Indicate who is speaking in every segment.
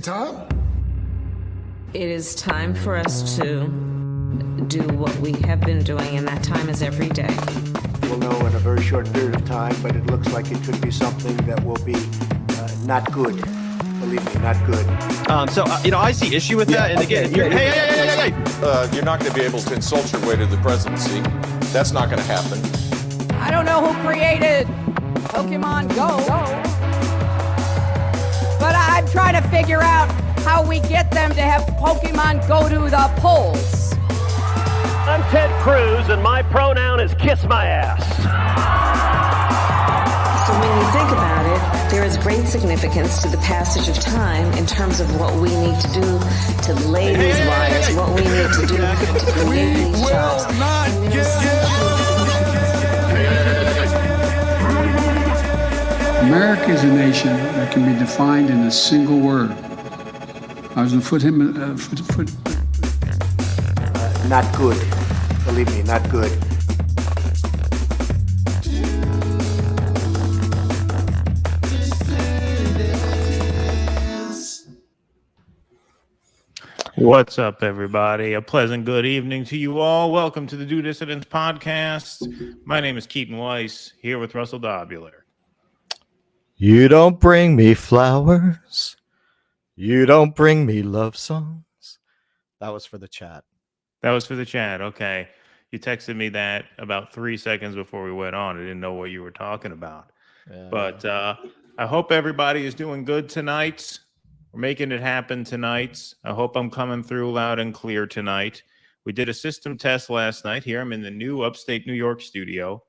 Speaker 1: time?
Speaker 2: It is time for us to do what we have been doing, and that time is every day.
Speaker 3: We'll know in a very short period of time, but it looks like it could be something that will be not good. Believe me, not good.
Speaker 4: I see issue with that. And again, hey.
Speaker 5: You're not going to be able to insult your way to the presidency. That's not going to happen.
Speaker 6: I don't know who created Pokemon Go, but I'm trying to figure out how we get them to have Pokemon go to the polls.
Speaker 7: I'm Ted Cruz, and my pronoun is kiss my ass.
Speaker 2: So when you think about it, there is great significance to the passage of time in terms of what we need to do to lay these wires, what we need to do to create these jobs.
Speaker 8: America is a nation that can be defined in a single word. I was going to foot.
Speaker 3: Not good. Believe me, not good.
Speaker 9: What's up, everybody? A pleasant good evening to you all. Welcome to the DueDissidence podcast. My name is Keaton Weiss, here with Russell Dobular.
Speaker 4: You don't bring me flowers. You don't bring me love songs. That was for the chat.
Speaker 9: That was for the chat. Okay. You texted me that about 3 seconds before we went on. I didn't know what you were talking about. Yeah. But I hope everybody is doing good tonight. We're making it happen tonight. I hope I'm coming through loud and clear tonight. We did a system test last night. Here I'm in the new upstate New York studio.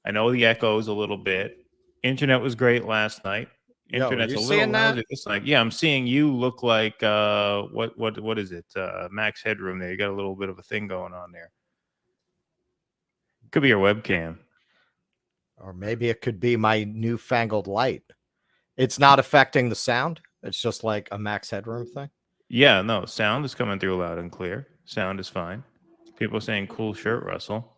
Speaker 9: I know the echoes a little bit. Internet was great last night. Internet's a little lousy. It's like, yeah, I'm seeing you look like what is it? Max Headroom there. You got a little bit of a thing going on there. Could be your webcam.
Speaker 4: Or maybe it could be my newfangled light. It's not affecting the sound. It's just like a Max Headroom thing.
Speaker 9: Yeah, no, sound is coming through loud and clear. Sound is fine. People are saying cool shirt, Russell.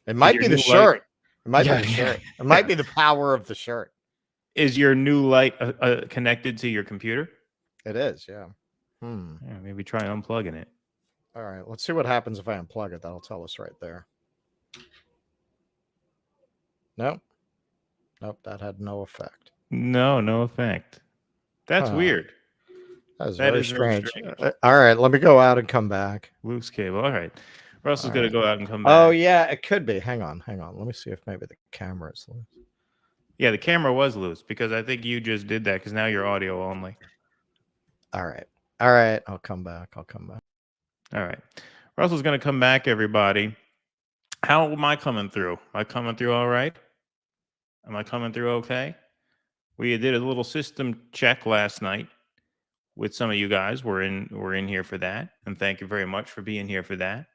Speaker 4: It might be the shirt. It might be the shirt. It might be the power of the shirt.
Speaker 9: Is your new light connected to your computer?
Speaker 4: It is, yeah.
Speaker 9: Yeah, maybe try unplugging it.
Speaker 4: All right, let's see what happens if I unplug it. That'll tell us right there. Nope, that had no effect.
Speaker 9: No effect. That's weird.
Speaker 4: That is very strange. All right, let me go out and come back.
Speaker 9: Loose cable. All right. Russell's going to go out and come back.
Speaker 4: Oh, yeah, it could be. Hang on. Let me see if maybe the camera is loose.
Speaker 9: Yeah, the camera was loose because I think you just did that because now you're audio only.
Speaker 4: All right. I'll come back. All
Speaker 9: right. Russell's going to come back, everybody. How am I coming through? Am I coming through all right? Am I coming through okay? We did a little system check last night with some of you guys. We're in here for that, and thank you very much for being here for that.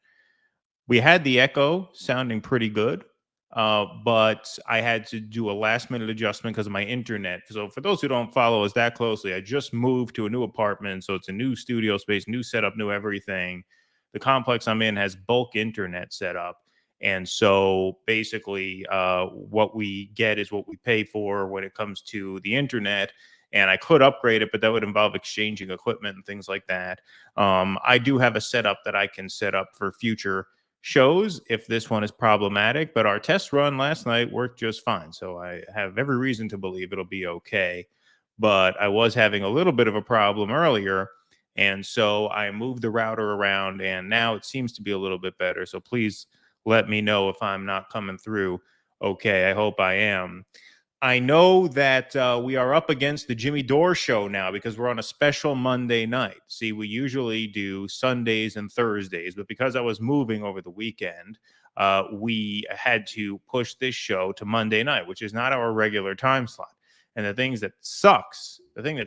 Speaker 9: We had the echo sounding pretty good, but I had to do a last-minute adjustment because of my internet. So for those who don't follow us that closely, I just moved to a new apartment, so it's a new studio space, new setup, new everything. The complex I'm in has bulk internet set up. And so basically what we get is what we pay for when it comes to the internet. And I could upgrade it, but that would involve exchanging equipment and things like that. I do have a setup that I can set up for future shows if this one is problematic. But our test run last night worked just fine. So I have every reason to believe it'll be okay. But I was having a little bit of a problem earlier. And so I moved the router around, and now it seems to be a little bit better. So please let me know if I'm not coming through okay. I hope I am. I know that we are up against the Jimmy Dore show now because we're on a special Monday night. See, we usually do Sundays and Thursdays, but because I was moving over the weekend, we had to push this show to Monday night, which is not our regular time slot. And the thing that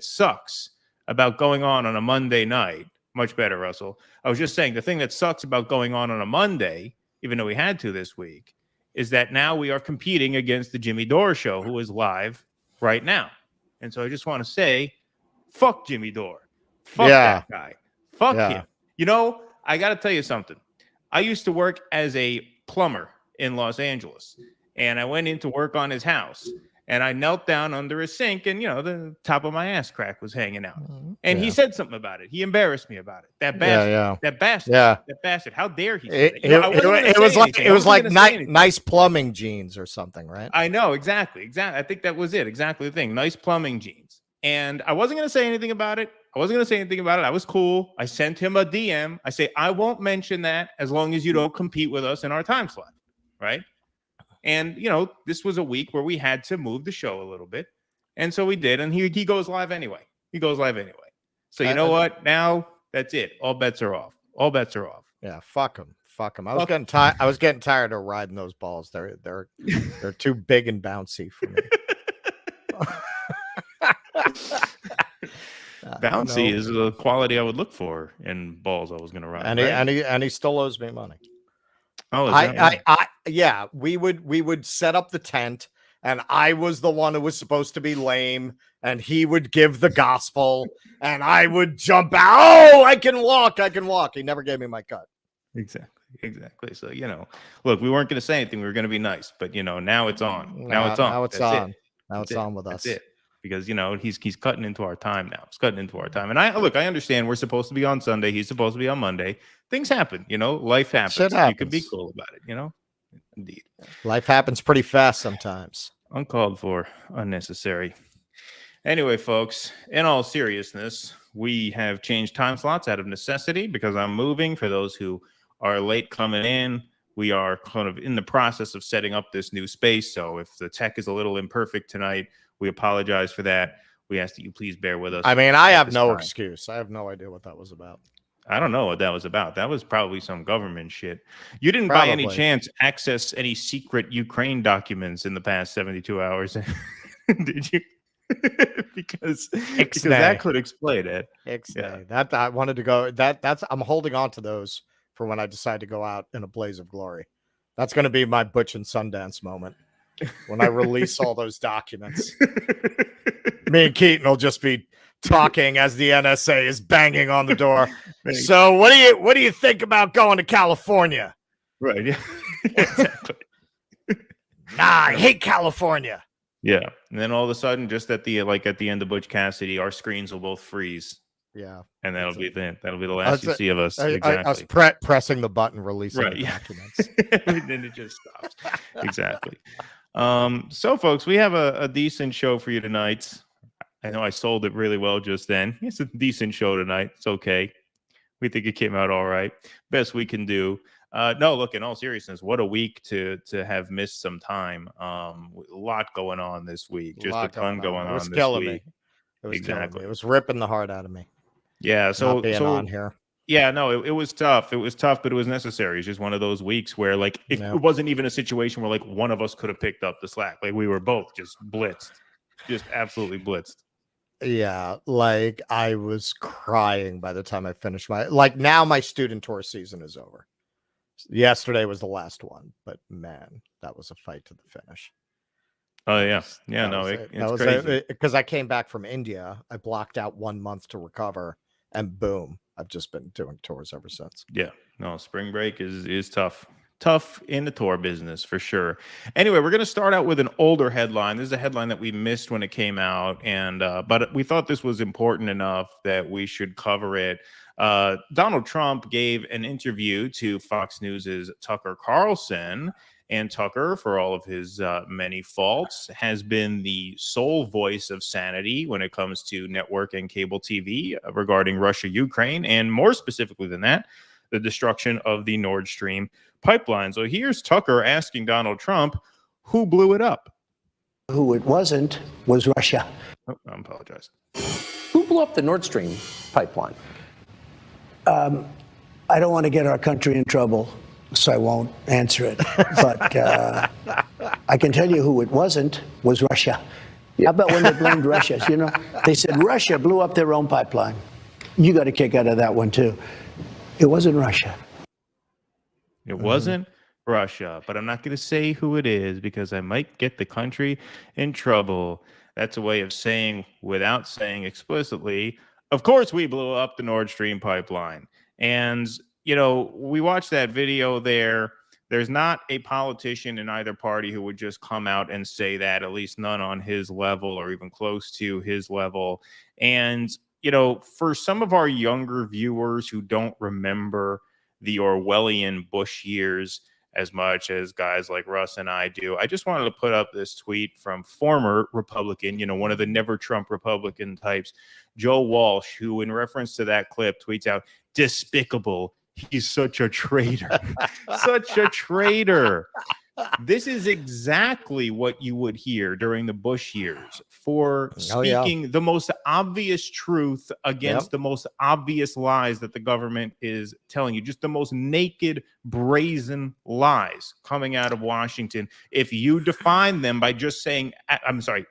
Speaker 9: sucks about going on a Monday night, much better, Russell. I was just saying the thing that sucks about going on a Monday, even though we had to this week, is that now we are competing against the Jimmy Dore show, who is live right now. And so I just want to say, fuck Jimmy Dore. Fuck that guy. Fuck him. You know, I got to tell you something. I used to work as a plumber in Los Angeles, and I went in to work on his house. And I knelt down under a sink, and the top of my ass crack was hanging out. And he
Speaker 4: Yeah.
Speaker 9: said something about it. He embarrassed me about it. That bastard.
Speaker 4: Yeah.
Speaker 9: That bastard.
Speaker 4: Yeah.
Speaker 9: That bastard. How dare he say that?
Speaker 4: It was like nice plumbing jeans or something, right?
Speaker 9: I know, exactly. I think that was it. Exactly the thing. Nice plumbing jeans. And I wasn't going to say anything about it. I was cool. I sent him a DM. I say, I won't mention that as long as you don't compete with us in our time slot. Right. And, this was a week where we had to move the show a little bit. And so we did. And he goes live anyway. So you know what? Now that's it. All bets are off.
Speaker 4: Yeah. Fuck him. I was getting tired. I was getting tired of riding those balls. They're too big and bouncy for me.
Speaker 9: Bouncy is the quality I would look for in balls I was going to ride.
Speaker 4: And he still owes me money.
Speaker 9: Oh,
Speaker 4: we would set up the tent, and I was the one who was supposed to be lame, and he would give the gospel, and I would jump out. Oh, I can walk. He never gave me my cut.
Speaker 9: Exactly. So, look, we weren't going to say anything. We were going to be nice, but now it's on. Now it's on
Speaker 4: with us.
Speaker 9: That's it. Because he's cutting into our time now. And I understand we're supposed to be on Sunday. He's supposed to be on Monday. Things happen. Life happens.
Speaker 4: Shit happens.
Speaker 9: You can be cool about it. Indeed.
Speaker 4: Life happens pretty fast sometimes.
Speaker 9: Uncalled for, unnecessary. Anyway, folks, in all seriousness, we have changed time slots out of necessity because I'm moving. For those who are late coming in, we are kind of in the process of setting up this new space. So if the tech is a little imperfect tonight, we apologize for that. We ask that you please bear with us.
Speaker 4: I mean, I have no excuse. I have no idea what that was about.
Speaker 9: I don't know what that was about. That was probably some government shit. You didn't by any chance access any secret Ukraine documents in the past 72 hours, did you? because that could explain it.
Speaker 4: Yeah. That I wanted to go. I'm holding on to those for when I decide to go out in a blaze of glory. That's going to be my Butch and Sundance moment. When I release all those documents, me and Keaton will just be talking as the NSA is banging on the door. So what do you think about going to California?
Speaker 9: Right. Yeah. Exactly.
Speaker 4: I hate California.
Speaker 9: Yeah. And then all of a sudden, just at the end of Butch Cassidy, our screens will both freeze.
Speaker 4: Yeah.
Speaker 9: And that'll be the last you see of us.
Speaker 4: I was pressing the button, releasing the documents.
Speaker 9: And then it just stops. Exactly. So folks, we have a decent show for you tonight. I know I sold it really well just then. It's a decent show tonight. It's okay. We think it came out all right. Best we can do. No, look, in all seriousness, what a week to have missed some time. A lot going on this week. Just a ton going on this week.
Speaker 4: It was killing me. It was ripping the heart out of me.
Speaker 9: Yeah, so
Speaker 4: on here.
Speaker 9: Yeah, no, it was tough. It was tough, but it was necessary. It's just one of those weeks where, it wasn't even a situation where, one of us could have picked up the slack. We were both just blitzed, just absolutely blitzed.
Speaker 4: Yeah, I was crying by the time I finished now my student tour season is over. Yesterday was the last one, but man, that was a fight to the finish.
Speaker 9: Oh, yeah. Yeah, it's crazy.
Speaker 4: Because I came back from India. I blocked out 1 month to recover, and boom, I've just been doing tours ever since.
Speaker 9: Yeah, no, spring break is tough. Tough in the tour business, for sure. Anyway, we're going to start out with an older headline. This is a headline that we missed when it came out, and but we thought this was important enough that we should cover it. Donald Trump gave an interview to Fox News's Tucker Carlson, and Tucker, for all of his many faults, has been the sole voice of sanity when it comes to network and cable TV regarding Russia-Ukraine, and more specifically than that, the destruction of the Nord Stream pipeline. So here's Tucker asking Donald Trump, who blew it up?
Speaker 1: Who it wasn't was Russia.
Speaker 9: Oh, I apologize.
Speaker 10: Who blew up the Nord Stream pipeline?
Speaker 1: I don't want to get our country in trouble, so I won't answer it. But I can tell you who it wasn't was Russia. How about when they blamed Russia? They said Russia blew up their own pipeline. You got a kick out of that one, too. It wasn't Russia.
Speaker 9: It wasn't Russia, but I'm not going to say who it is because I might get the country in trouble. That's a way of saying, without saying explicitly, of course we blew up the Nord Stream pipeline. And, we watched that video there. There's not a politician in either party who would just come out and say that, at least none on his level or even close to his level. And, you know, for some of our younger viewers who don't remember the Orwellian Bush years as much as guys like Russ and I do, I just wanted to put up this tweet from former Republican, you know, one of the never Trump Republican types, Joe Walsh, who in reference to that clip tweets out, "Despicable. He's such a traitor." Such a traitor. This is exactly what you would hear during the Bush years for speaking the most obvious truth against the most obvious lies that the government is telling you. Just the most naked, brazen lies coming out of Washington. If you define them by just saying,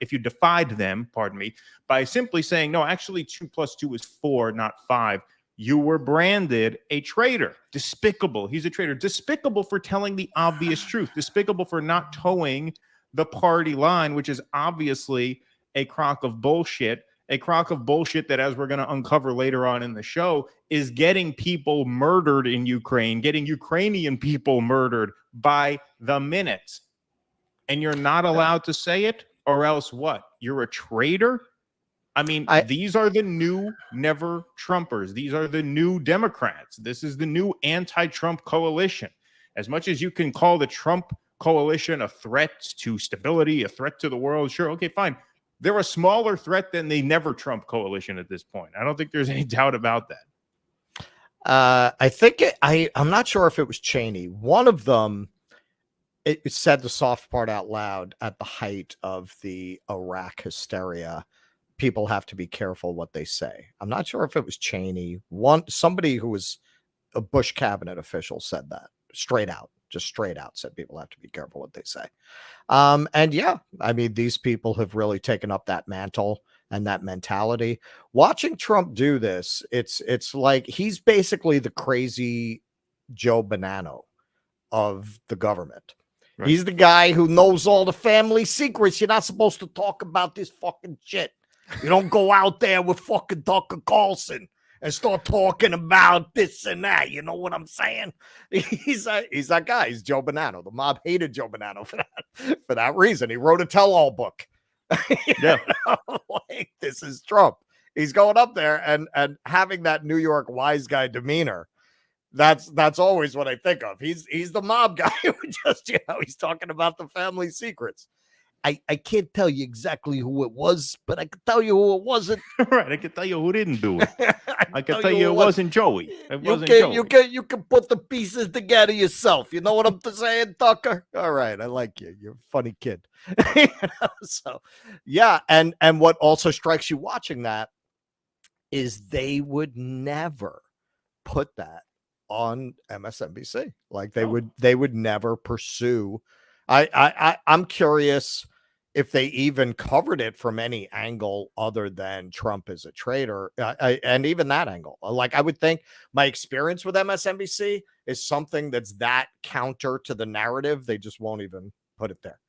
Speaker 9: if you defied them, pardon me, by simply saying, no, actually 2 + 2 is 4, not 5, you were branded a traitor. Despicable. He's a traitor. Despicable for telling the obvious truth. Despicable for not towing the party line, which is obviously a crock of bullshit. A crock of bullshit that, as we're going to uncover later on in the show, is getting people murdered in Ukraine, getting Ukrainian people murdered by the minute. And you're not allowed to say it, or else what? You're a traitor? I mean, these are the new never Trumpers. These are the new Democrats. This is the new anti-Trump coalition. As much as you can call the Trump coalition a threat to stability, a threat to the world, sure, okay, fine. They're a smaller threat than the never Trump coalition at this point. I don't think there's any doubt about that.
Speaker 4: I think I'm not sure if it was Cheney. One of them, it said the soft part out loud at the height of the Iraq hysteria. People have to be careful what they say. I'm not sure if it was Cheney. Somebody who was a Bush cabinet official said that straight out said people have to be careful what they say. And yeah, I mean, these people have really taken up that mantle and that mentality. Watching Trump do this, it's like he's basically the crazy Joe Bonanno of the government. Right. He's the guy who knows all the family secrets. You're not supposed to talk about this fucking shit. You don't go out there with fucking Tucker Carlson and start talking about this and that. You know what I'm saying? He's that guy. He's Joe Bonanno. The mob hated Joe Bonanno for that reason. He wrote a tell-all book. Yeah, like, this is Trump. He's going up there and having that New York wise guy demeanor. That's always what I think of. He's the mob guy who just, you know, he's talking about the family secrets. I can't tell you exactly who it was, but I can tell you who it wasn't.
Speaker 9: Right, I can tell you who didn't do it. I can tell you it wasn't Joey.
Speaker 4: You can put the pieces together yourself. You know what I'm saying, Tucker? All right, I like you. You're a funny kid. You know? So, yeah, and what also strikes you watching that is they would never put that on MSNBC. Like they would never pursue. I'm curious if they even covered it from any angle other than Trump is a traitor, and even that angle. Like I would think my experience with MSNBC is something that's that counter to the narrative. They just won't even put it there.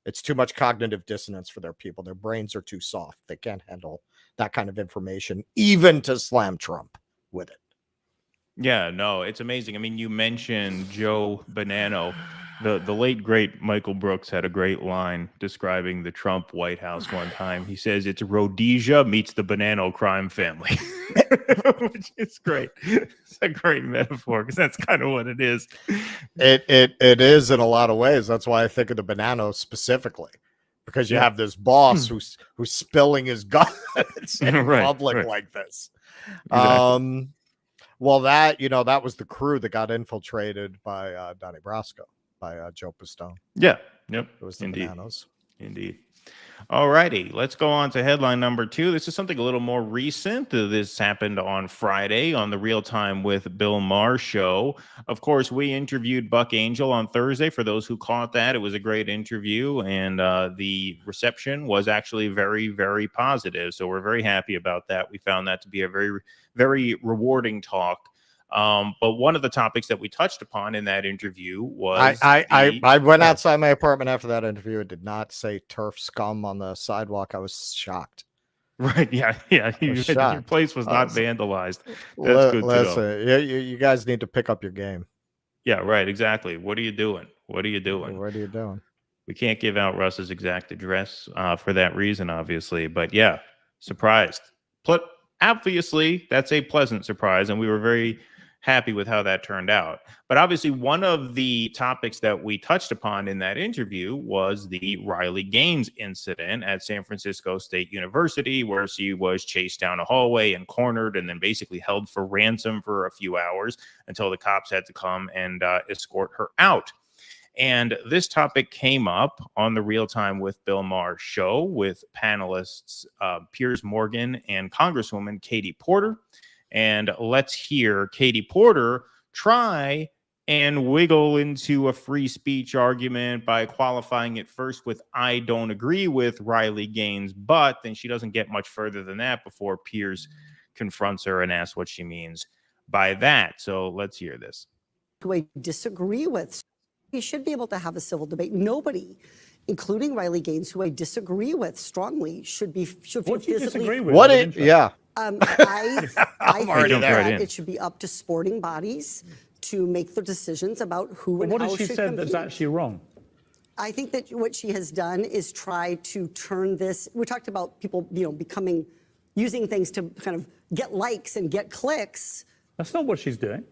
Speaker 4: It's too much cognitive dissonance for their people. Their brains are too soft. They can't handle that kind of information, even to slam Trump with it.
Speaker 9: Yeah, no, it's amazing. I mean, you mentioned Joe Bonanno. The late, great Michael Brooks had a great line describing the Trump White House one time. He says it's Rhodesia meets the Bonanno crime family, which is great. It's a great metaphor because that's kind of what it is.
Speaker 4: It is in a lot of ways. That's why I think of the Bonanno specifically, because you have this boss who's spilling his guts in public like this. Exactly. Well, that was the crew that got infiltrated by Donnie Brasco. By Joe Pistone.
Speaker 9: Yeah. Yep.
Speaker 4: It was the Bananas.
Speaker 9: Indeed. All righty. Let's go on to headline number 2. This is something a little more recent. This happened on Friday on the Real Time with Bill Maher show. Of course, we interviewed Buck Angel on Thursday. For those who caught that, it was a great interview, and the reception was actually very, very positive. So we're very happy about that. We found that to be a very, very rewarding talk. But one of the topics that we touched upon in that interview was
Speaker 4: I went outside my apartment after that interview. It did not say turf scum on the sidewalk. I was shocked.
Speaker 9: Right? Yeah. Your place was not vandalized. That's good to know.
Speaker 4: You guys need to pick up your game.
Speaker 9: Yeah, right. Exactly. What are you doing? What are you doing?
Speaker 4: What are you doing?
Speaker 9: We can't give out Russ's exact address for that reason, obviously. But yeah, surprised. But obviously, that's a pleasant surprise, and we were very happy with how that turned out. But obviously, one of the topics that we touched upon in that interview was the Riley Gaines incident at San Francisco State University, where she was chased down a hallway and cornered and then basically held for ransom for a few hours until the cops had to come and escort her out. And this topic came up on the Real Time with Bill Maher show with panelists Piers Morgan and Congresswoman Katie Porter. And let's hear Katie Porter try and wiggle into a free speech argument by qualifying it first with "I don't agree with Riley Gaines," but then she doesn't get much further than that before Piers confronts her and asks what she means by that. So let's hear this.
Speaker 11: Who I disagree with. We should be able to have a civil debate. Nobody, including Riley Gaines, who I disagree with strongly, should feel
Speaker 12: what do you disagree with?
Speaker 4: What it? Yeah.
Speaker 11: I think
Speaker 4: already there.
Speaker 11: that it should be up to sporting bodies to make the decisions about who and
Speaker 12: what
Speaker 11: how
Speaker 12: has she
Speaker 11: should
Speaker 12: said
Speaker 11: compete.
Speaker 12: that's actually wrong?
Speaker 11: I think that what she has done is try to turn this. We talked about people, using things to kind of get likes and get clicks.
Speaker 12: That's not what she's doing.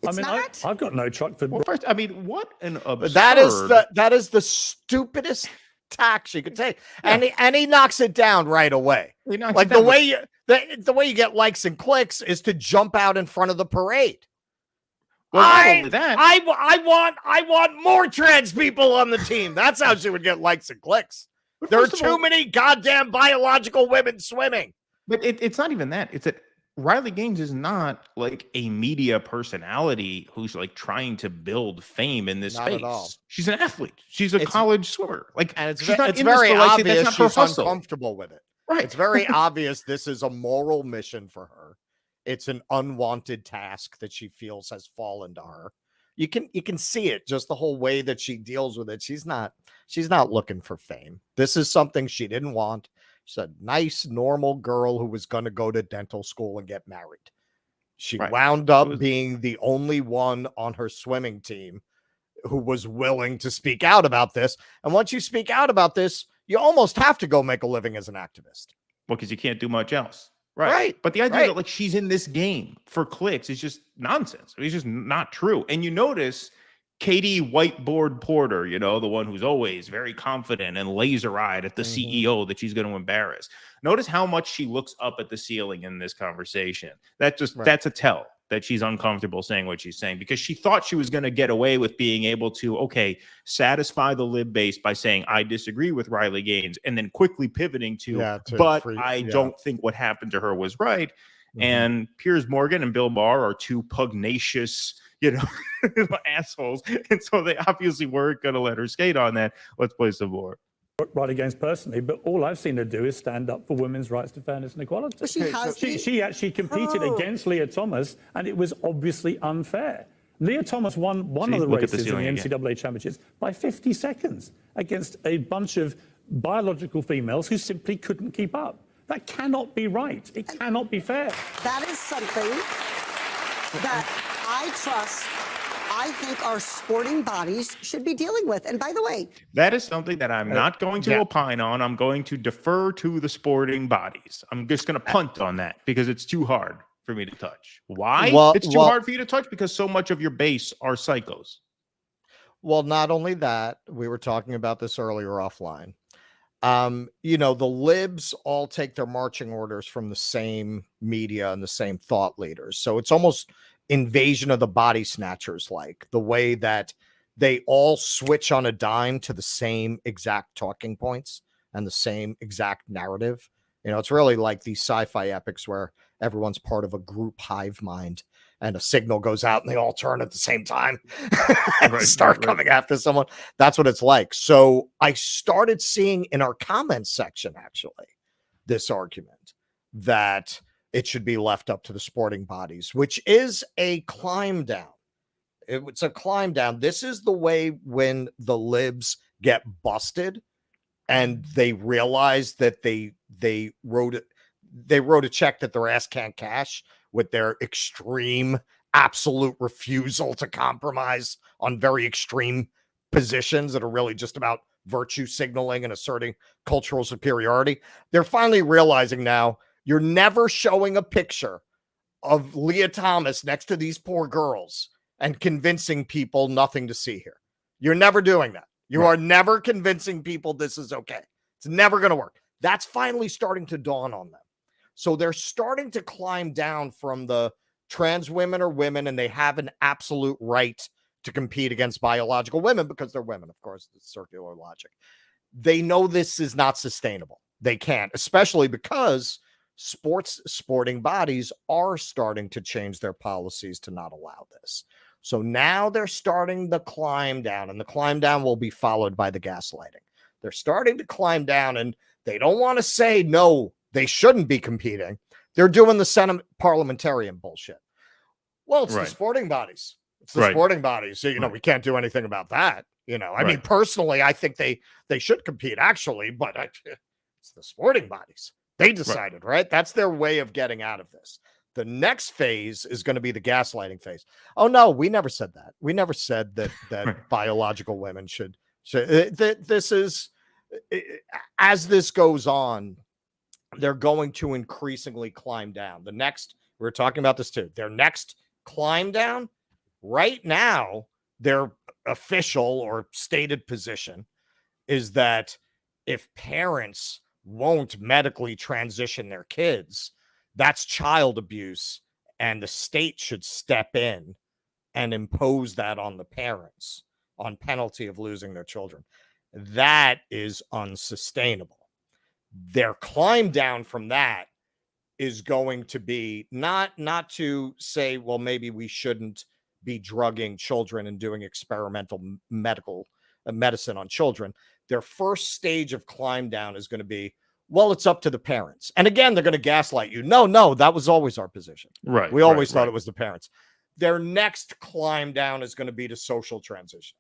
Speaker 11: It's
Speaker 12: I've got no truck for.
Speaker 9: Well, first, I mean, what an absurd.
Speaker 4: That is the stupidest tack she could take, and he knocks it down right away. Like the way you get likes and clicks is to jump out in front of the parade.
Speaker 9: Well,
Speaker 4: I want more trans people on the team. That's how she would get likes and clicks. There are too many goddamn biological women swimming.
Speaker 9: But it's not even that. It's that Riley Gaines is not like a media personality who's like trying to build fame in this
Speaker 4: Not
Speaker 9: space.
Speaker 4: at all.
Speaker 9: She's an athlete. She's a college swimmer. Like,
Speaker 4: and it's
Speaker 9: she's not
Speaker 4: it's
Speaker 9: in this
Speaker 4: very
Speaker 9: for, like,
Speaker 4: obvious
Speaker 9: that's not her
Speaker 4: she's
Speaker 9: hustle.
Speaker 4: uncomfortable with it.
Speaker 9: Right.
Speaker 4: It's very obvious this is a moral mission for her. It's an unwanted task that she feels has fallen to her. You can see it just the whole way that she deals with it. She's not looking for fame. This is something she didn't want. She's a nice, normal girl who was going to go to dental school and get married. She wound up being the only one on her swimming team who was willing to speak out about this. And once you speak out about this, you almost have to go make a living as an activist.
Speaker 9: Well, because you can't do much else. Right. But the idea that like she's in this game for clicks is just nonsense. It's just not true. And you notice Katie Whiteboard Porter, the one who's always very confident and laser-eyed at the CEO that she's going to embarrass. Notice how much she looks up at the ceiling in this conversation. That's a tell that she's uncomfortable saying what she's saying, because she thought she was going to get away with being able to, satisfy the lib base by saying, I disagree with Riley Gaines, and then quickly pivoting to I don't think what happened to her was right. And Piers Morgan and Bill Maher are two pugnacious, assholes. And so they obviously weren't going to let her skate on that. Let's play some more.
Speaker 12: Riley Gaines personally, but all I've seen her do is stand up for women's rights to fairness and equality.
Speaker 11: Well,
Speaker 12: she actually competed against Leah Thomas, and it was obviously unfair. Leah Thomas won one of the races in the NCAA championships by 50 seconds against a bunch of biological females who simply couldn't keep up. That cannot be right. It cannot be fair.
Speaker 11: That is something that I think our sporting bodies should be dealing with. And by the way,
Speaker 9: that is something that I'm not going to opine on. I'm going to defer to the sporting bodies. I'm just going to punt on that because it's too hard for me to touch. Why? It's too hard for you to touch because so much of your base are psychos.
Speaker 4: Well, not only that, we were talking about this earlier offline. The libs all take their marching orders from the same media and the same thought leaders. So it's almost Invasion of the Body Snatchers, like the way that they all switch on a dime to the same exact talking points and the same exact narrative. It's really like these sci-fi epics where everyone's part of a group hive mind and a signal goes out and they all turn at the same time and start coming after someone. That's what it's like. So I started seeing in our comments section, actually, this argument that it should be left up to the sporting bodies, which is a climb down. It's a climb down. This is the way when the libs get busted and they realize that they wrote a check that their ass can't cash with their extreme absolute refusal to compromise on very extreme positions that are really just about virtue signaling and asserting cultural superiority. They're finally realizing now you're never showing a picture of Leah Thomas next to these poor girls and convincing people nothing to see here. You're never doing that. You are never convincing people this is okay. It's never going to work. That's finally starting to dawn on them. So they're starting to climb down from the trans women are women and they have an absolute right to compete against biological women because they're women. Of course, it's circular logic. They know this is not sustainable. They can't, especially because sporting bodies are starting to change their policies to not allow this. So now they're starting the climb down, and the climb down will be followed by the gaslighting. They're starting to climb down, and they don't want to say, no, they shouldn't be competing. They're doing the Senate parliamentarian bullshit. Well, it's the sporting bodies. It's the sporting bodies. So, we can't do anything about that. I mean, personally, I think they should compete, actually, but it's the sporting bodies. They decided, right? That's their way of getting out of this. The next phase is going to be the gaslighting phase. Oh, no, we never said that. We never said that biological women should. This is, as this goes on, they're going to increasingly climb down. We're talking about this too. Their next climb down, right now, their official or stated position is that if parents won't medically transition their kids, that's child abuse, and the state should step in and impose that on the parents on penalty of losing their children. That is unsustainable. Their climb down from that is going to be not to say, well, maybe we shouldn't be drugging children and doing experimental medicine on children. Their first stage of climb down is going to be, well, it's up to the parents. And again, they're going to gaslight you. No, that was always our position.
Speaker 9: Right.
Speaker 4: We always thought it was the parents. Their next climb down is going to be to social transition,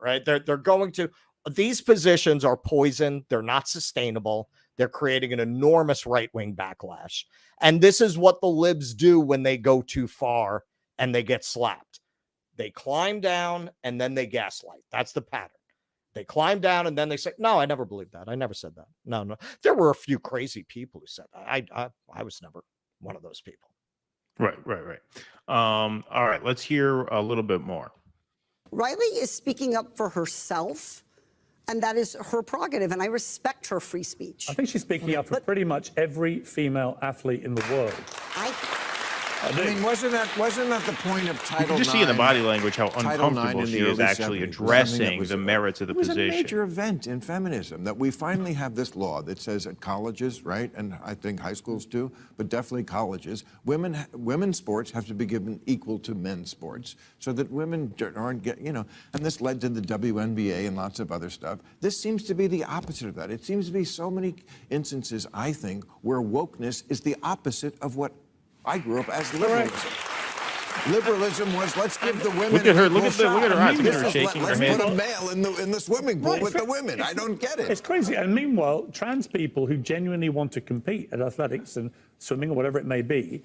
Speaker 4: right? They're going to, these positions are poison. They're not sustainable. They're creating an enormous right-wing backlash. And this is what the libs do when they go too far and they get slapped. They climb down and then they gaslight. That's the pattern. They climb down and then they say, no, I never believed that. I never said that. No. There were a few crazy people who said that. I was never one of those people.
Speaker 9: Right. All right. Let's hear a little bit more.
Speaker 11: Riley is speaking up for herself, and that is her prerogative, and I respect her free speech.
Speaker 12: I think she's speaking up for pretty much every female athlete in the world.
Speaker 13: I mean, wasn't that the point of Title IX?
Speaker 9: You can just see in the body language how uncomfortable she is actually addressing the merits of the position.
Speaker 13: It was a major event in feminism that we finally have this law that says at colleges, right, and I think high schools too, but definitely colleges, women's sports have to be given equal to men's sports so that women aren't and this led to the WNBA and lots of other stuff. This seems to be the opposite of that. It seems to be so many instances, I think, where wokeness is the opposite of what I grew up as liberalism. Liberalism was, let's give the women.
Speaker 9: Look at her. Look at her eyes. Look at her shaking her head.
Speaker 13: Let's put a male in the swimming pool with the women. I don't get it.
Speaker 12: It's crazy. And meanwhile, trans people who genuinely want to compete at athletics and swimming or whatever it may be,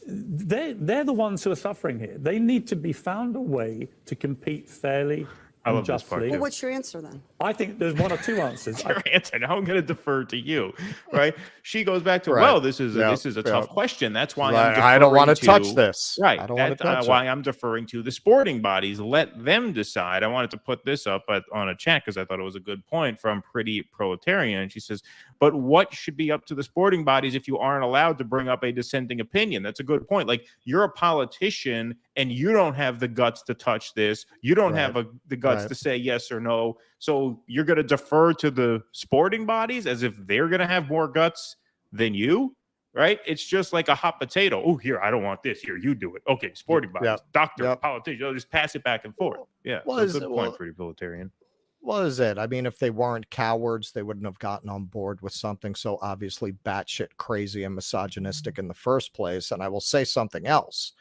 Speaker 12: they're the ones who are suffering here. They need to be found a way to compete fairly.
Speaker 9: I love this part,
Speaker 11: well, what's your answer then?
Speaker 12: I think there's one or two answers.
Speaker 9: Your answer. Now I'm going to defer to you, right? She goes back to, well, this is a tough question. That's why
Speaker 4: I don't want to touch this.
Speaker 9: Right.
Speaker 4: I don't want to touch
Speaker 9: why I'm deferring to the sporting bodies. Let them decide. I wanted to put this up on a chat because I thought it was a good point from Pretty Proletarian. And she says, but what should be up to the sporting bodies if you aren't allowed to bring up a dissenting opinion? That's a good point. Like, you're a politician and you don't have the guts to touch this. You don't have the guts to say yes or no. So you're going to defer to the sporting bodies as if they're going to have more guts than you, right? It's just like a hot potato. Oh, here, I don't want this. Here, you do it. Okay, sporting bodies, doctor, politician. They'll just pass it back and forth. Yeah, that's a good point, Pretty Proletarian.
Speaker 4: What is it? I mean, if they weren't cowards, they wouldn't have gotten on board with something so obviously batshit crazy and misogynistic in the first place. And I will say something else,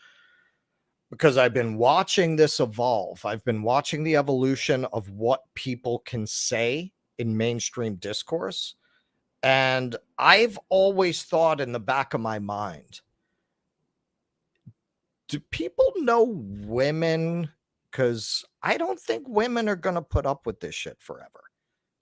Speaker 4: because I've been watching this evolve. I've been watching the evolution of what people can say in mainstream discourse. And I've always thought in the back of my mind, do people know women? Because I don't think women are going to put up with this shit forever.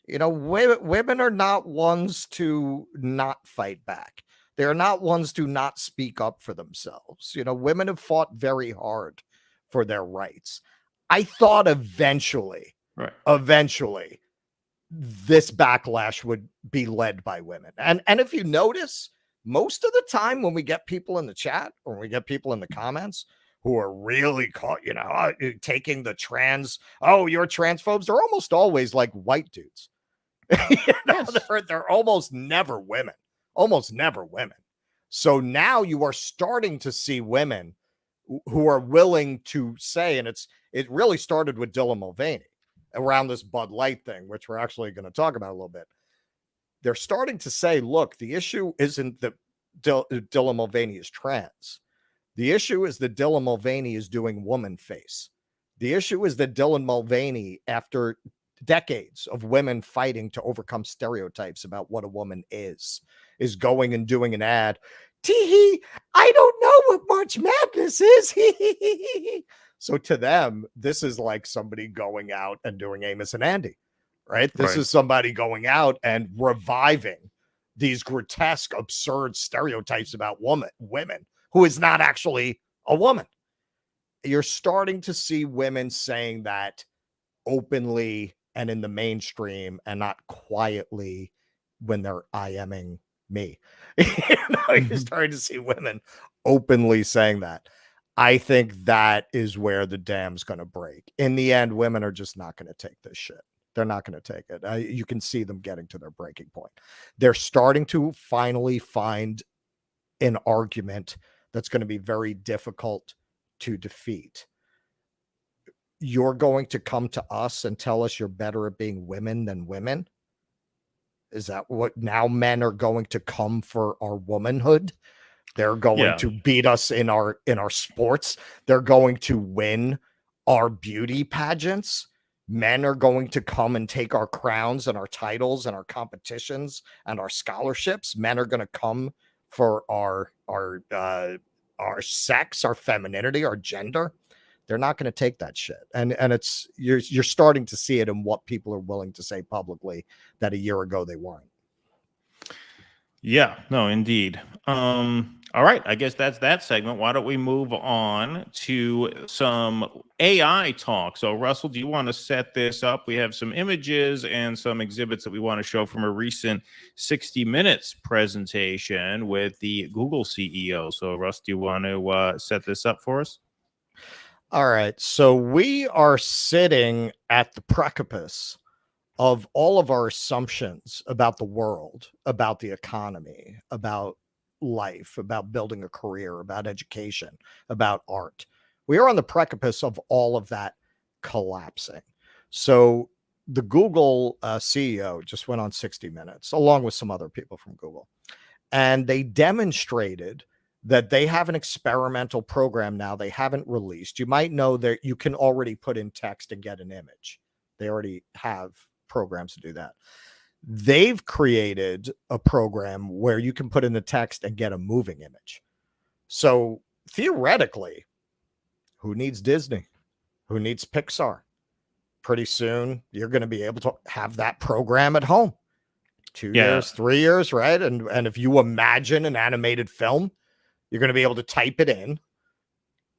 Speaker 4: You know, women are not ones to not fight back. They're not ones to not speak up for themselves. You know, women have fought very hard for their rights. I thought eventually, this backlash would be led by women. And if you notice, most of the time when we get people in the chat or we get people in the comments who are really caught, you know, taking the you're transphobes, they're almost always like white dudes. You know, they're almost never women. So now you are starting to see women who are willing to say, and it really started with Dylan Mulvaney around this Bud Light thing, which we're actually going to talk about a little bit. They're starting to say, look, the issue isn't that Dylan Mulvaney is trans. The issue is that Dylan Mulvaney is doing woman face. The issue is that Dylan Mulvaney, after decades of women fighting to overcome stereotypes about what a woman is going and doing an ad. Tee-hee, I don't know what March Madness is. So to them, this is like somebody going out and doing Amos and Andy, right? This is somebody going out and reviving these grotesque, absurd stereotypes about women who is not actually a woman. You're starting to see women saying that openly and in the mainstream and not quietly when they're IMing me. You're starting to see women openly saying that. I think that is where the dam's going to break. In the end, women are just not going to take this shit. They're not going to take it. You can see them getting to their breaking point. They're starting to finally find an argument that's going to be very difficult to defeat. You're going to come to us and tell us you're better at being women than women? Is that what now men are going to come for our womanhood? They're going to beat us in our sports. They're going to win our beauty pageants. Men are going to come and take our crowns and our titles and our competitions and our scholarships. Men are going to come for our sex, our femininity, our gender. They're not going to take that shit. And it's you're starting to see it in what people are willing to say publicly that a year ago they weren't.
Speaker 9: Yeah, no, indeed. All right, I guess that's that segment. Why don't we move on to some AI talk? So, Russell, do you want to set this up? We have some images and some exhibits that we want to show from a recent 60 Minutes presentation with the Google CEO. So, Russ, do you want to set this up for us?
Speaker 4: All right, so we are sitting at the precipice of all of our assumptions about the world, about the economy, about life, about building a career, about education, about art. We are on the precipice of all of that collapsing. So the Google CEO just went on 60 Minutes, along with some other people from Google, and they demonstrated that they have an experimental program now they haven't released. You might know that you can already put in text and get an image. They already have programs to do that. They've created a program where you can put in the text and get a moving image. So theoretically, who needs Disney? Who needs Pixar? Pretty soon, you're going to be able to have that program at home. 2 years, 3 years, right? And if you imagine an animated film, you're going to be able to type it in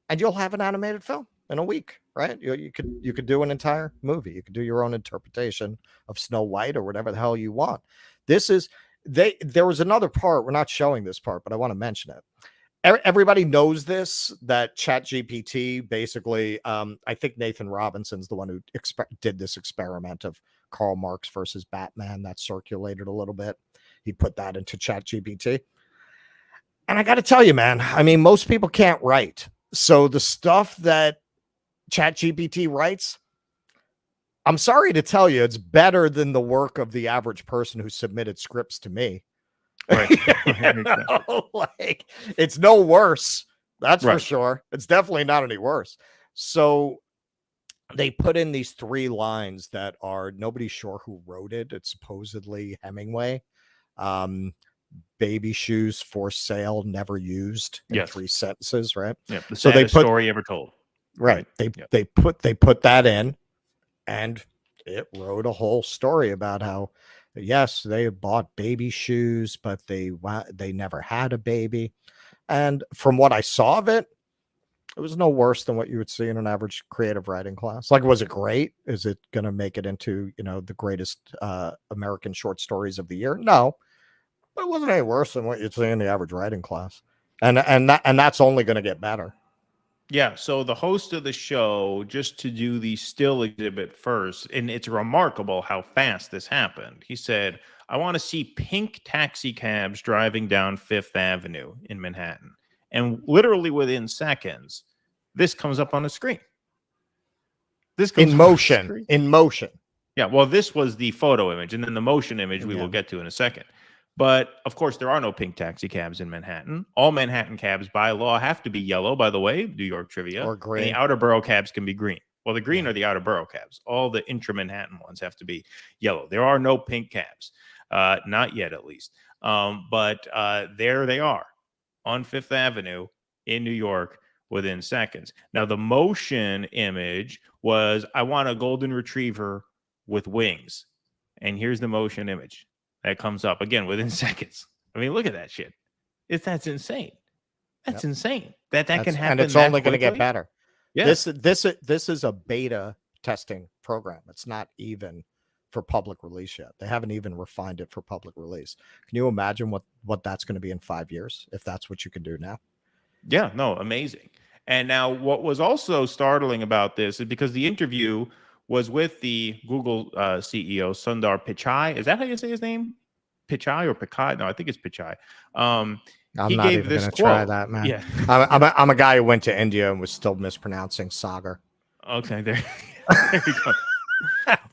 Speaker 4: and you'll have an animated film in a week, right? You could do an entire movie. You could do your own interpretation of Snow White or whatever the hell you want. There was another part. We're not showing this part, but I want to mention it. Everybody knows this, that ChatGPT basically, I think Nathan Robinson's the one who did this experiment of Karl Marx versus Batman that circulated a little bit. He put that into ChatGPT. And I got to tell you, man, I mean, most people can't write. So the stuff that ChatGPT writes, I'm sorry to tell you, it's better than the work of the average person who submitted scripts to me. Right. Like, it's no worse. That's for sure. It's definitely not any worse. So they put in these 3 lines that are nobody's sure who wrote it. It's supposedly Hemingway. baby shoes for sale, never used in
Speaker 9: Yes.
Speaker 4: 3 sentences, right?
Speaker 9: Yeah, the
Speaker 4: So they
Speaker 9: saddest
Speaker 4: put
Speaker 9: story ever told.
Speaker 4: right. They put that in, and it wrote a whole story about how yes, they bought baby shoes, but they never had a baby. And from what I saw of it, it was no worse than what you would see in an average creative writing class. Like, was it great? Is it going to make it into, the greatest American short stories of the year? No, but it wasn't any worse than what you'd see in the average writing class. And that's only going to get better.
Speaker 9: Yeah, so the host of the show, just to do the still exhibit first, and it's remarkable how fast this happened. He said, I want to see pink taxi cabs driving down Fifth Avenue in Manhattan. And literally within seconds, this comes up on the screen. This comes
Speaker 4: in motion.
Speaker 9: Yeah, well, this was the photo image, and then the motion image we will get to in a second. But, of course, there are no pink taxi cabs in Manhattan. All Manhattan cabs, by law, have to be yellow, by the way, New York trivia.
Speaker 4: Or green.
Speaker 9: And the outer borough cabs can be green. Well, the green are the outer borough cabs. All the intra-Manhattan ones have to be yellow. There are no pink cabs. Not yet, at least. But there they are on Fifth Avenue in New York within seconds. Now, the motion image was, I want a golden retriever with wings. And here's the motion image that comes up again within seconds. I mean, look at that shit. That's insane. That's insane. That can happen.
Speaker 4: And it's only going to get better.
Speaker 9: Yeah.
Speaker 4: This is a beta testing program. It's not even for public release yet. They haven't even refined it for public release. Can you imagine what that's going to be in 5 years if that's what you can do now?
Speaker 9: Yeah, no, amazing. And now what was also startling about this is because the interview was with the Google CEO, Sundar Pichai. Is that how you say his name? Pichai or Pichai? No, I think it's Pichai.
Speaker 4: I'm
Speaker 9: he
Speaker 4: not
Speaker 9: gave
Speaker 4: even
Speaker 9: this
Speaker 4: going to
Speaker 9: quote.
Speaker 4: try that, man.
Speaker 9: Yeah.
Speaker 4: I'm a guy who went to India and was still mispronouncing Sagar.
Speaker 9: Okay, there you go.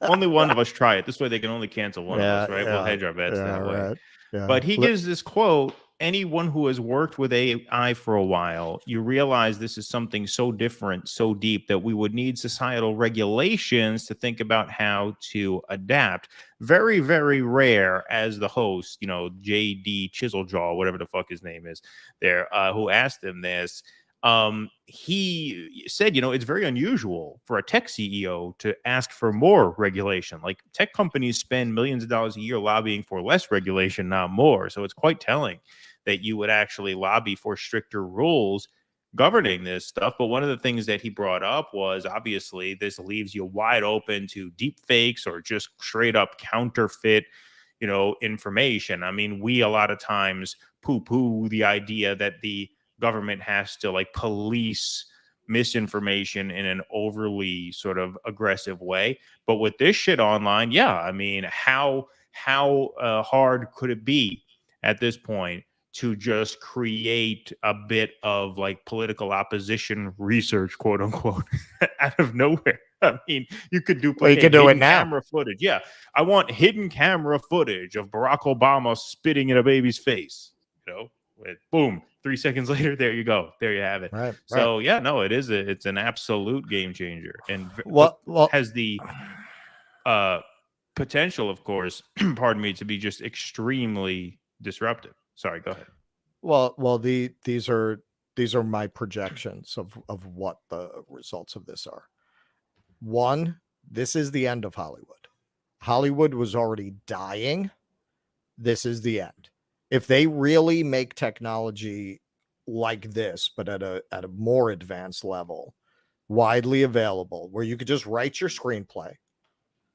Speaker 9: Only one of us try it. This way they can only cancel one of us, right? We'll hedge our bets that way.
Speaker 4: Right. Yeah.
Speaker 9: But he gives this quote, anyone who has worked with AI for a while, you realize this is something so different, so deep that we would need societal regulations to think about how to adapt. Very, very rare as the host, JD Chiseljaw, whatever the fuck his name is there, who asked him this. He said, it's very unusual for a tech CEO to ask for more regulation. Like tech companies spend millions of dollars a year lobbying for less regulation, not more. So it's quite telling that you would actually lobby for stricter rules governing this stuff. But one of the things that he brought up was obviously this leaves you wide open to deep fakes or just straight up counterfeit, information. I mean, we a lot of times poo-poo the idea that the government has to police misinformation in an overly sort of aggressive way. But with this shit online, I mean, how hard could it be at this point to just create a bit of political opposition research, quote unquote, out of nowhere? I mean, you could duplicate
Speaker 4: you can do it now.
Speaker 9: Camera footage. Yeah, I want hidden camera footage of Barack Obama spitting in a baby's face. Boom. 3 seconds later, there you go. There you have it.
Speaker 4: Right.
Speaker 9: So it's an absolute game changer, and has the potential, of course, pardon me, to be just extremely disruptive. Sorry, go ahead.
Speaker 4: Well, these are my projections of what the results of this are. One, this is the end of Hollywood. Hollywood was already dying. This is the end. If they really make technology like this, but at a more advanced level, widely available, where you could just write your screenplay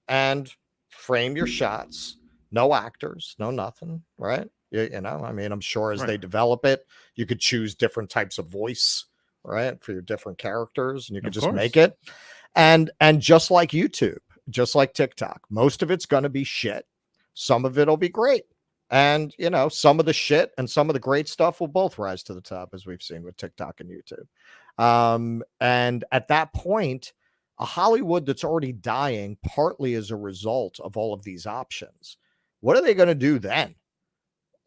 Speaker 4: and frame your shots, no actors, no nothing, right? I mean, I'm sure as they develop it, you could choose different types of voice, right, for your different characters, and you could just make it. And just like YouTube, just like TikTok, most of it's going to be shit. Some of it'll be great. And, some of the shit and some of the great stuff will both rise to the top, as we've seen with TikTok and YouTube. And at that point, a Hollywood that's already dying, partly as a result of all of these options, what are they going to do then?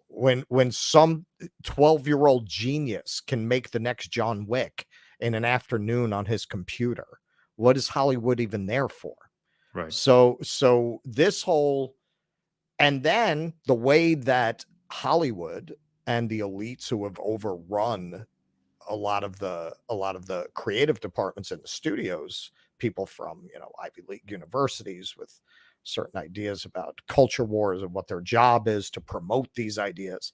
Speaker 4: When some 12-year-old genius can make the next John Wick in an afternoon on his computer, what is Hollywood even there for?
Speaker 9: Right.
Speaker 4: So this whole... And then the way that Hollywood and the elites who have overrun a lot of the creative departments in the studios, people from, Ivy League universities with certain ideas about culture wars and what their job is to promote these ideas.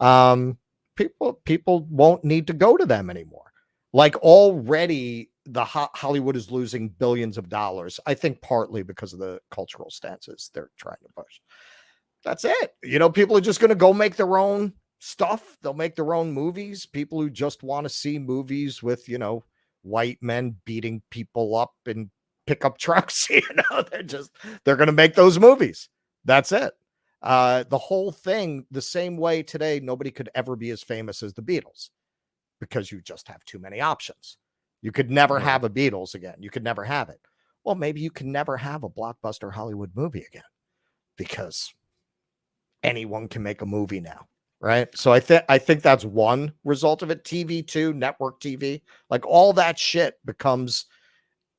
Speaker 4: People won't need to go to them anymore. Like, already the Hollywood is losing billions of dollars, I think partly because of the cultural stances they're trying to push. That's it. People are just going to go make their own stuff. They'll make their own movies. People who just want to see movies with, white men beating people up in pickup trucks, they're going to make those movies. That's it. The whole thing, the same way today, nobody could ever be as famous as the Beatles because you just have too many options. You could never have a Beatles again. You could never have it. Well, maybe you can never have a blockbuster Hollywood movie again because anyone can make a movie now, right? So I think that's one result of it. TV too, network TV, like all that shit becomes,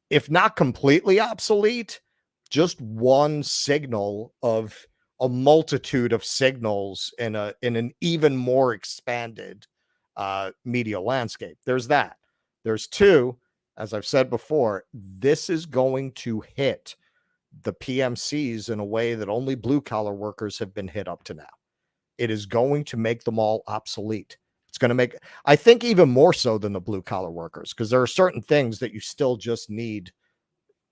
Speaker 4: if not completely obsolete, just one signal of a multitude of signals in an even more expanded media landscape. There's that. There's two, as I've said before, this is going to hit the PMCs in a way that only blue collar workers have been hit up to now. It is going to make them all obsolete. It's going to make, I think, even more so than the blue collar workers, because there are certain things that you still just need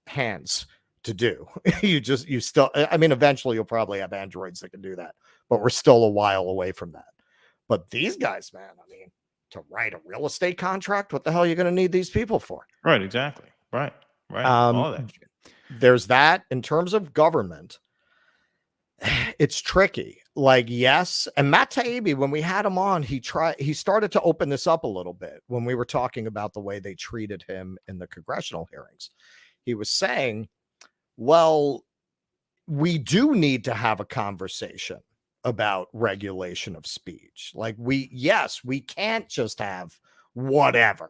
Speaker 4: hands to do. Eventually you'll probably have androids that can do that, but we're still a while away from that. But these guys, man, to write a real estate contract, what the hell are you going to need these people for?
Speaker 9: Right, exactly. Right. All that shit.
Speaker 4: There's that. In terms of government, it's tricky. Like, yes, and Matt Taibbi, when we had him on, he started to open this up a little bit when we were talking about the way they treated him in the congressional hearings. He was saying, well, we do need to have a conversation about regulation of speech. Like, we can't just have whatever,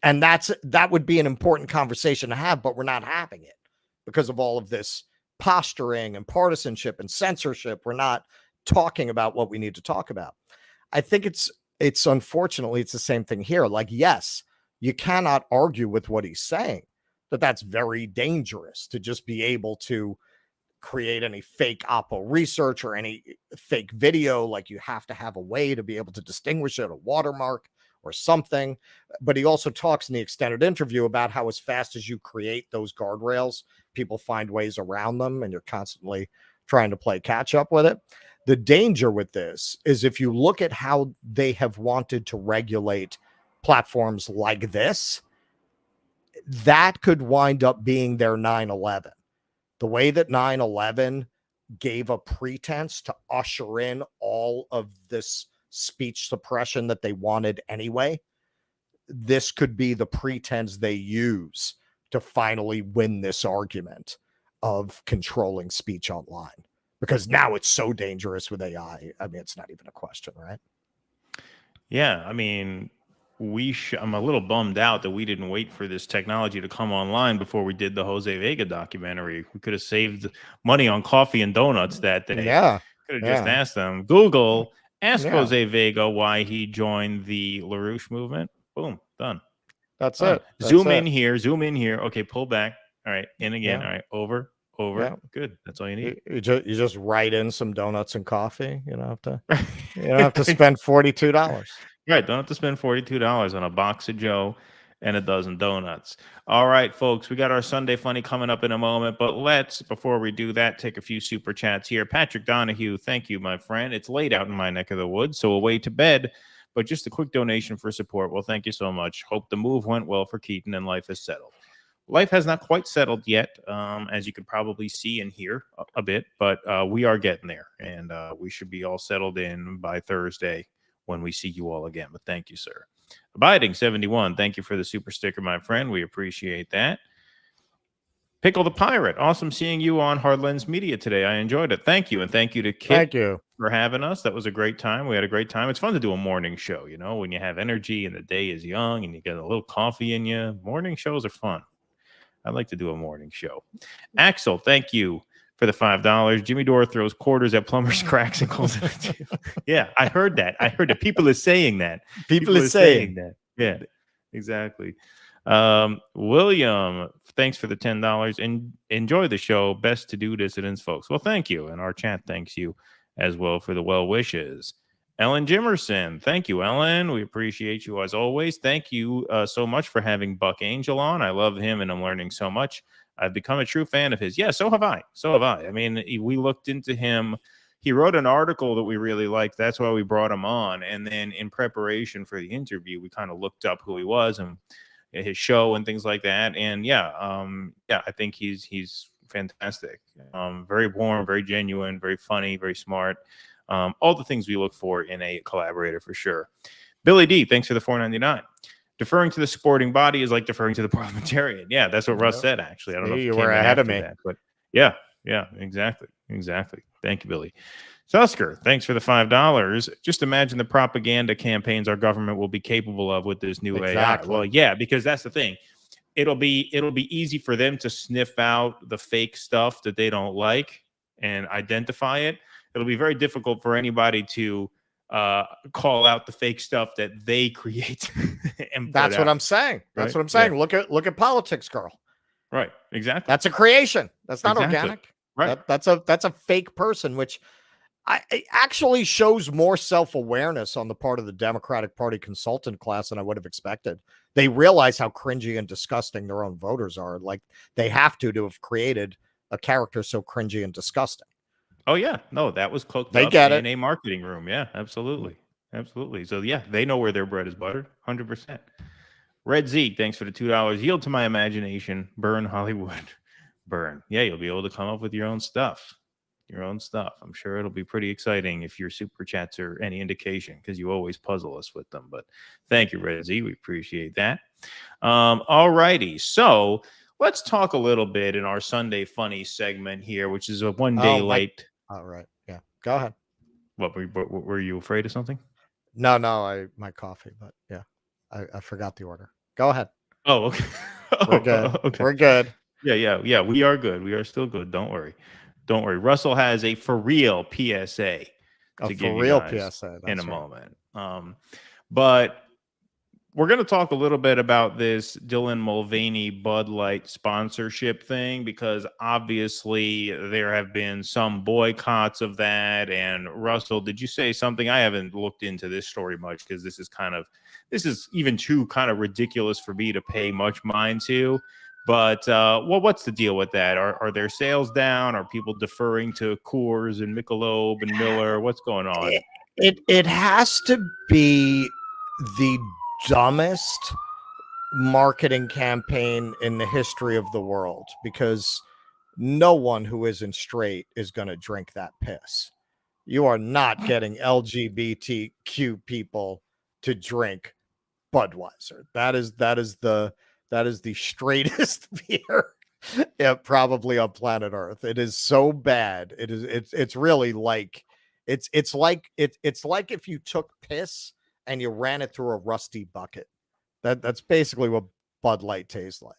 Speaker 4: and that would be an important conversation to have, but we're not having it because of all of this posturing and partisanship and censorship. We're not talking about what we need to talk about. I think it's unfortunately, it's the same thing here. Like, yes, you cannot argue with what he's saying, but that's very dangerous to just be able to create any fake Oppo research or any fake video. Like, you have to have a way to be able to distinguish it, a watermark or something. But he also talks in the extended interview about how as fast as you create those guardrails, people find ways around them, and you're constantly trying to play catch up with it. The danger with this is if you look at how they have wanted to regulate platforms like this, that could wind up being their 9/11. The way that 9/11 gave a pretense to usher in all of this speech suppression that they wanted anyway, this could be the pretense they use to finally win this argument of controlling speech online. Because now it's so dangerous with AI. It's not even a question, right?
Speaker 9: Yeah, I'm a little bummed out that we didn't wait for this technology to come online before we did the Jose Vega documentary. We could have saved money on coffee and donuts that day.
Speaker 4: Yeah.
Speaker 9: Could have just asked them. Google, ask Jose Vega why he joined the LaRouche movement. Boom, done.
Speaker 4: That's it.
Speaker 9: Zoom in here. Okay, pull back. All right, in again. All right, over. Yeah. Good. That's all you need.
Speaker 4: You just write in some donuts and coffee. You don't have to spend $42.
Speaker 9: Right. Don't have to spend $42 on a box of Joe and a dozen donuts. All right, folks, we got our Sunday Funny coming up in a moment, but before we do that, take a few super chats here. Patrick Donahue, thank you, my friend. It's late out in my neck of the woods, so away to bed, but just a quick donation for support. Well, thank you so much. Hope the move went well for Keaton and life is settled. Life has not quite settled yet, as you could probably see and hear a bit, but we are getting there, and we should be all settled in by Thursday when we see you all again. But thank you, sir. Abiding 71, thank you for the super sticker, my friend. We appreciate that. Pickle the Pirate, awesome seeing you on Hard Lens Media today. I enjoyed it. Thank you, and thank you to Kit for having us. That was a great time. We had a great time. It's fun to do a morning show, when you have energy and the day is young and you get a little coffee in you. Morning shows are fun. I like to do a morning show. Axel, thank you. for the $5. Jimmy Dore throws quarters at plumbers' cracks and calls it a deal. Yeah, I heard that. People are saying that.
Speaker 4: People are saying
Speaker 9: that. Yeah, exactly. William, thanks for the $10 and enjoy the show. Best to do dissidents, folks. Well, thank you. And our chat thanks you as well for the well wishes. Ellen Jimerson, thank you, Ellen. We appreciate you as always. Thank you so much for having Buck Angel on. I love him and I'm learning so much. I've become a true fan of his. Yeah, so have I. I mean, we looked into him. He wrote an article that we really liked. That's why we brought him on. And then in preparation for the interview, we kind of looked up who he was and his show and things like that. And I think he's fantastic. Very warm, very genuine, very funny, very smart. All the things we look for in a collaborator for sure. Billy D, thanks for the $4.99. Deferring to the sporting body is like deferring to the parliamentarian. Yeah, that's what Russ said, actually. I don't know if
Speaker 4: you were ahead of me.
Speaker 9: That, but yeah, exactly. Thank you, Billy. Tusker, thanks for the $5. Just imagine the propaganda campaigns our government will be capable of with this new AI. Well, yeah, because that's the thing. It'll be easy for them to sniff out the fake stuff that they don't like and identify it. It'll be very difficult for anybody to call out the fake stuff that they create. And
Speaker 4: that's what I'm saying. That's what I'm saying. Yeah. Look at Politics Girl.
Speaker 9: Right. Exactly.
Speaker 4: That's a creation. That's not organic.
Speaker 9: Right.
Speaker 4: That's a fake person, which it actually shows more self-awareness on the part of the Democratic Party consultant class than I would have expected. They realize how cringy and disgusting their own voters are. Like they have to have created a character so cringy and disgusting.
Speaker 9: Oh yeah, no, that was cooked
Speaker 4: they
Speaker 9: up
Speaker 4: get
Speaker 9: in
Speaker 4: it.
Speaker 9: a marketing room. Yeah, absolutely. So yeah, they know where their bread is buttered, 100%. Red Z, thanks for the $2. Yield to my imagination. Burn Hollywood. Burn. Yeah, you'll be able to come up with your own stuff. I'm sure it'll be pretty exciting if your super chats are any indication, because you always puzzle us with them. But thank you, Red Z. We appreciate that. All righty. So let's talk a little bit in our Sunday Funny segment here, which is a one day late.
Speaker 4: All right. Yeah. Go ahead.
Speaker 9: What were you afraid of something?
Speaker 4: No, my coffee, but yeah, I forgot the order. Go ahead.
Speaker 9: Oh, okay.
Speaker 4: We're good.
Speaker 9: Okay.
Speaker 4: We're good.
Speaker 9: Yeah. We are good. We are still good. Don't worry. Russell has a for real PSA to give you guys in a moment. But we're going to talk a little bit about this Dylan Mulvaney Bud Light sponsorship thing, because obviously there have been some boycotts of that. And Russell, did you say something? I haven't looked into this story much because this is even too kind of ridiculous for me to pay much mind to. But what's the deal with that? Are their sales down? Are people deferring to Coors and Michelob and Miller? What's going on?
Speaker 4: It has to be the dumbest marketing campaign in the history of the world, because no one who isn't straight is going to drink that piss. You are not getting LGBTQ people to drink Budweiser. That is the straightest beer probably on planet Earth. It is so bad. It's really like it's like if you took piss and you ran it through a rusty bucket. That's basically what Bud Light tastes like.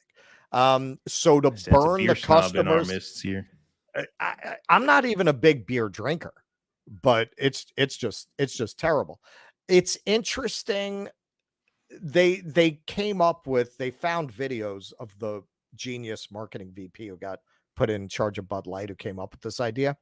Speaker 4: So to burn the customers,
Speaker 9: here.
Speaker 4: I'm not even a big beer drinker, but it's just terrible. It's interesting. They found videos of the genius marketing VP who got put in charge of Bud Light, who came up with this idea.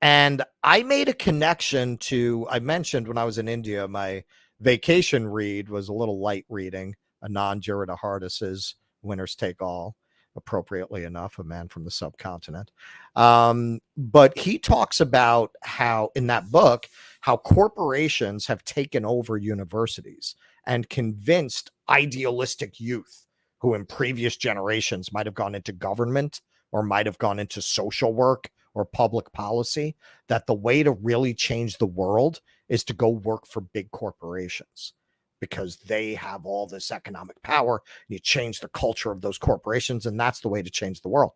Speaker 4: And I made a connection to, I mentioned when I was in India, my vacation read was a little light reading, Anand Giridharadas' Winners Take All, appropriately enough, a man from the subcontinent. But he talks about how, in that book, how corporations have taken over universities and convinced idealistic youth who in previous generations might have gone into government or might have gone into social work or public policy, that the way to really change the world is to go work for big corporations, because they have all this economic power. You change the culture of those corporations, and that's the way to change the world.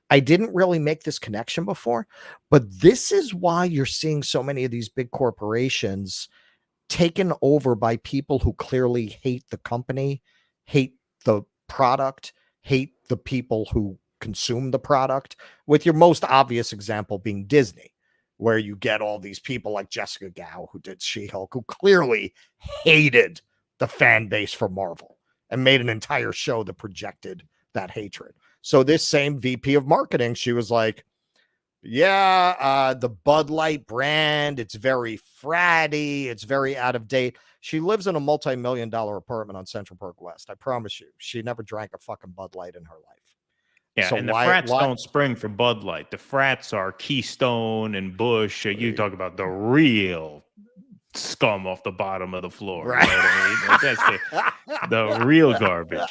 Speaker 4: I didn't really make this connection before, but this is why you're seeing so many of these big corporations taken over by people who clearly hate the company, hate the product, hate the people who consume the product, with your most obvious example being Disney, where you get all these people like Jessica Gao, who did She-Hulk, who clearly hated the fan base for Marvel and made an entire show that projected that hatred. So this same VP of marketing, she was like, the Bud Light brand, it's very fratty, it's very out of date. She lives in a multi-million-dollar apartment on Central Park West. I promise you, she never drank a fucking Bud Light in her life.
Speaker 9: Yeah,
Speaker 4: so
Speaker 9: and the frats don't spring for Bud Light. The frats are Keystone and Busch. You talk about the real scum off the bottom of the floor.
Speaker 4: Right.
Speaker 9: You know what I mean? Like, that's the real garbage.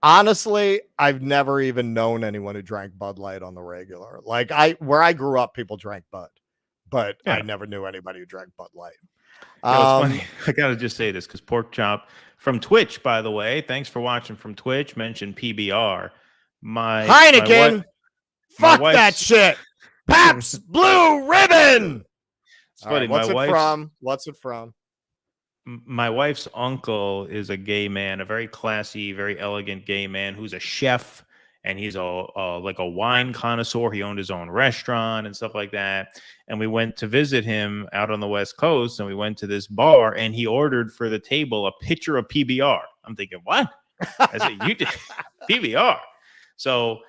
Speaker 4: Honestly, I've never even known anyone who drank Bud Light on the regular. Like where I grew up, people drank Bud, but I never knew anybody who drank Bud Light.
Speaker 9: You know, it's funny. I gotta just say this because Pork Chop from Twitch, by the way, thanks for watching from Twitch. Mentioned PBR.
Speaker 4: Heineken, fuck that shit. Pabst Blue Ribbon.
Speaker 9: It's funny.
Speaker 4: Right, what's it from?
Speaker 9: My wife's uncle is a gay man, a very classy, very elegant gay man who's a chef, and he's like a wine connoisseur. He owned his own restaurant and stuff like that. And we went to visit him out on the West Coast, and we went to this bar, and he ordered for the table a pitcher of PBR. I'm thinking, what? I said, you did PBR. So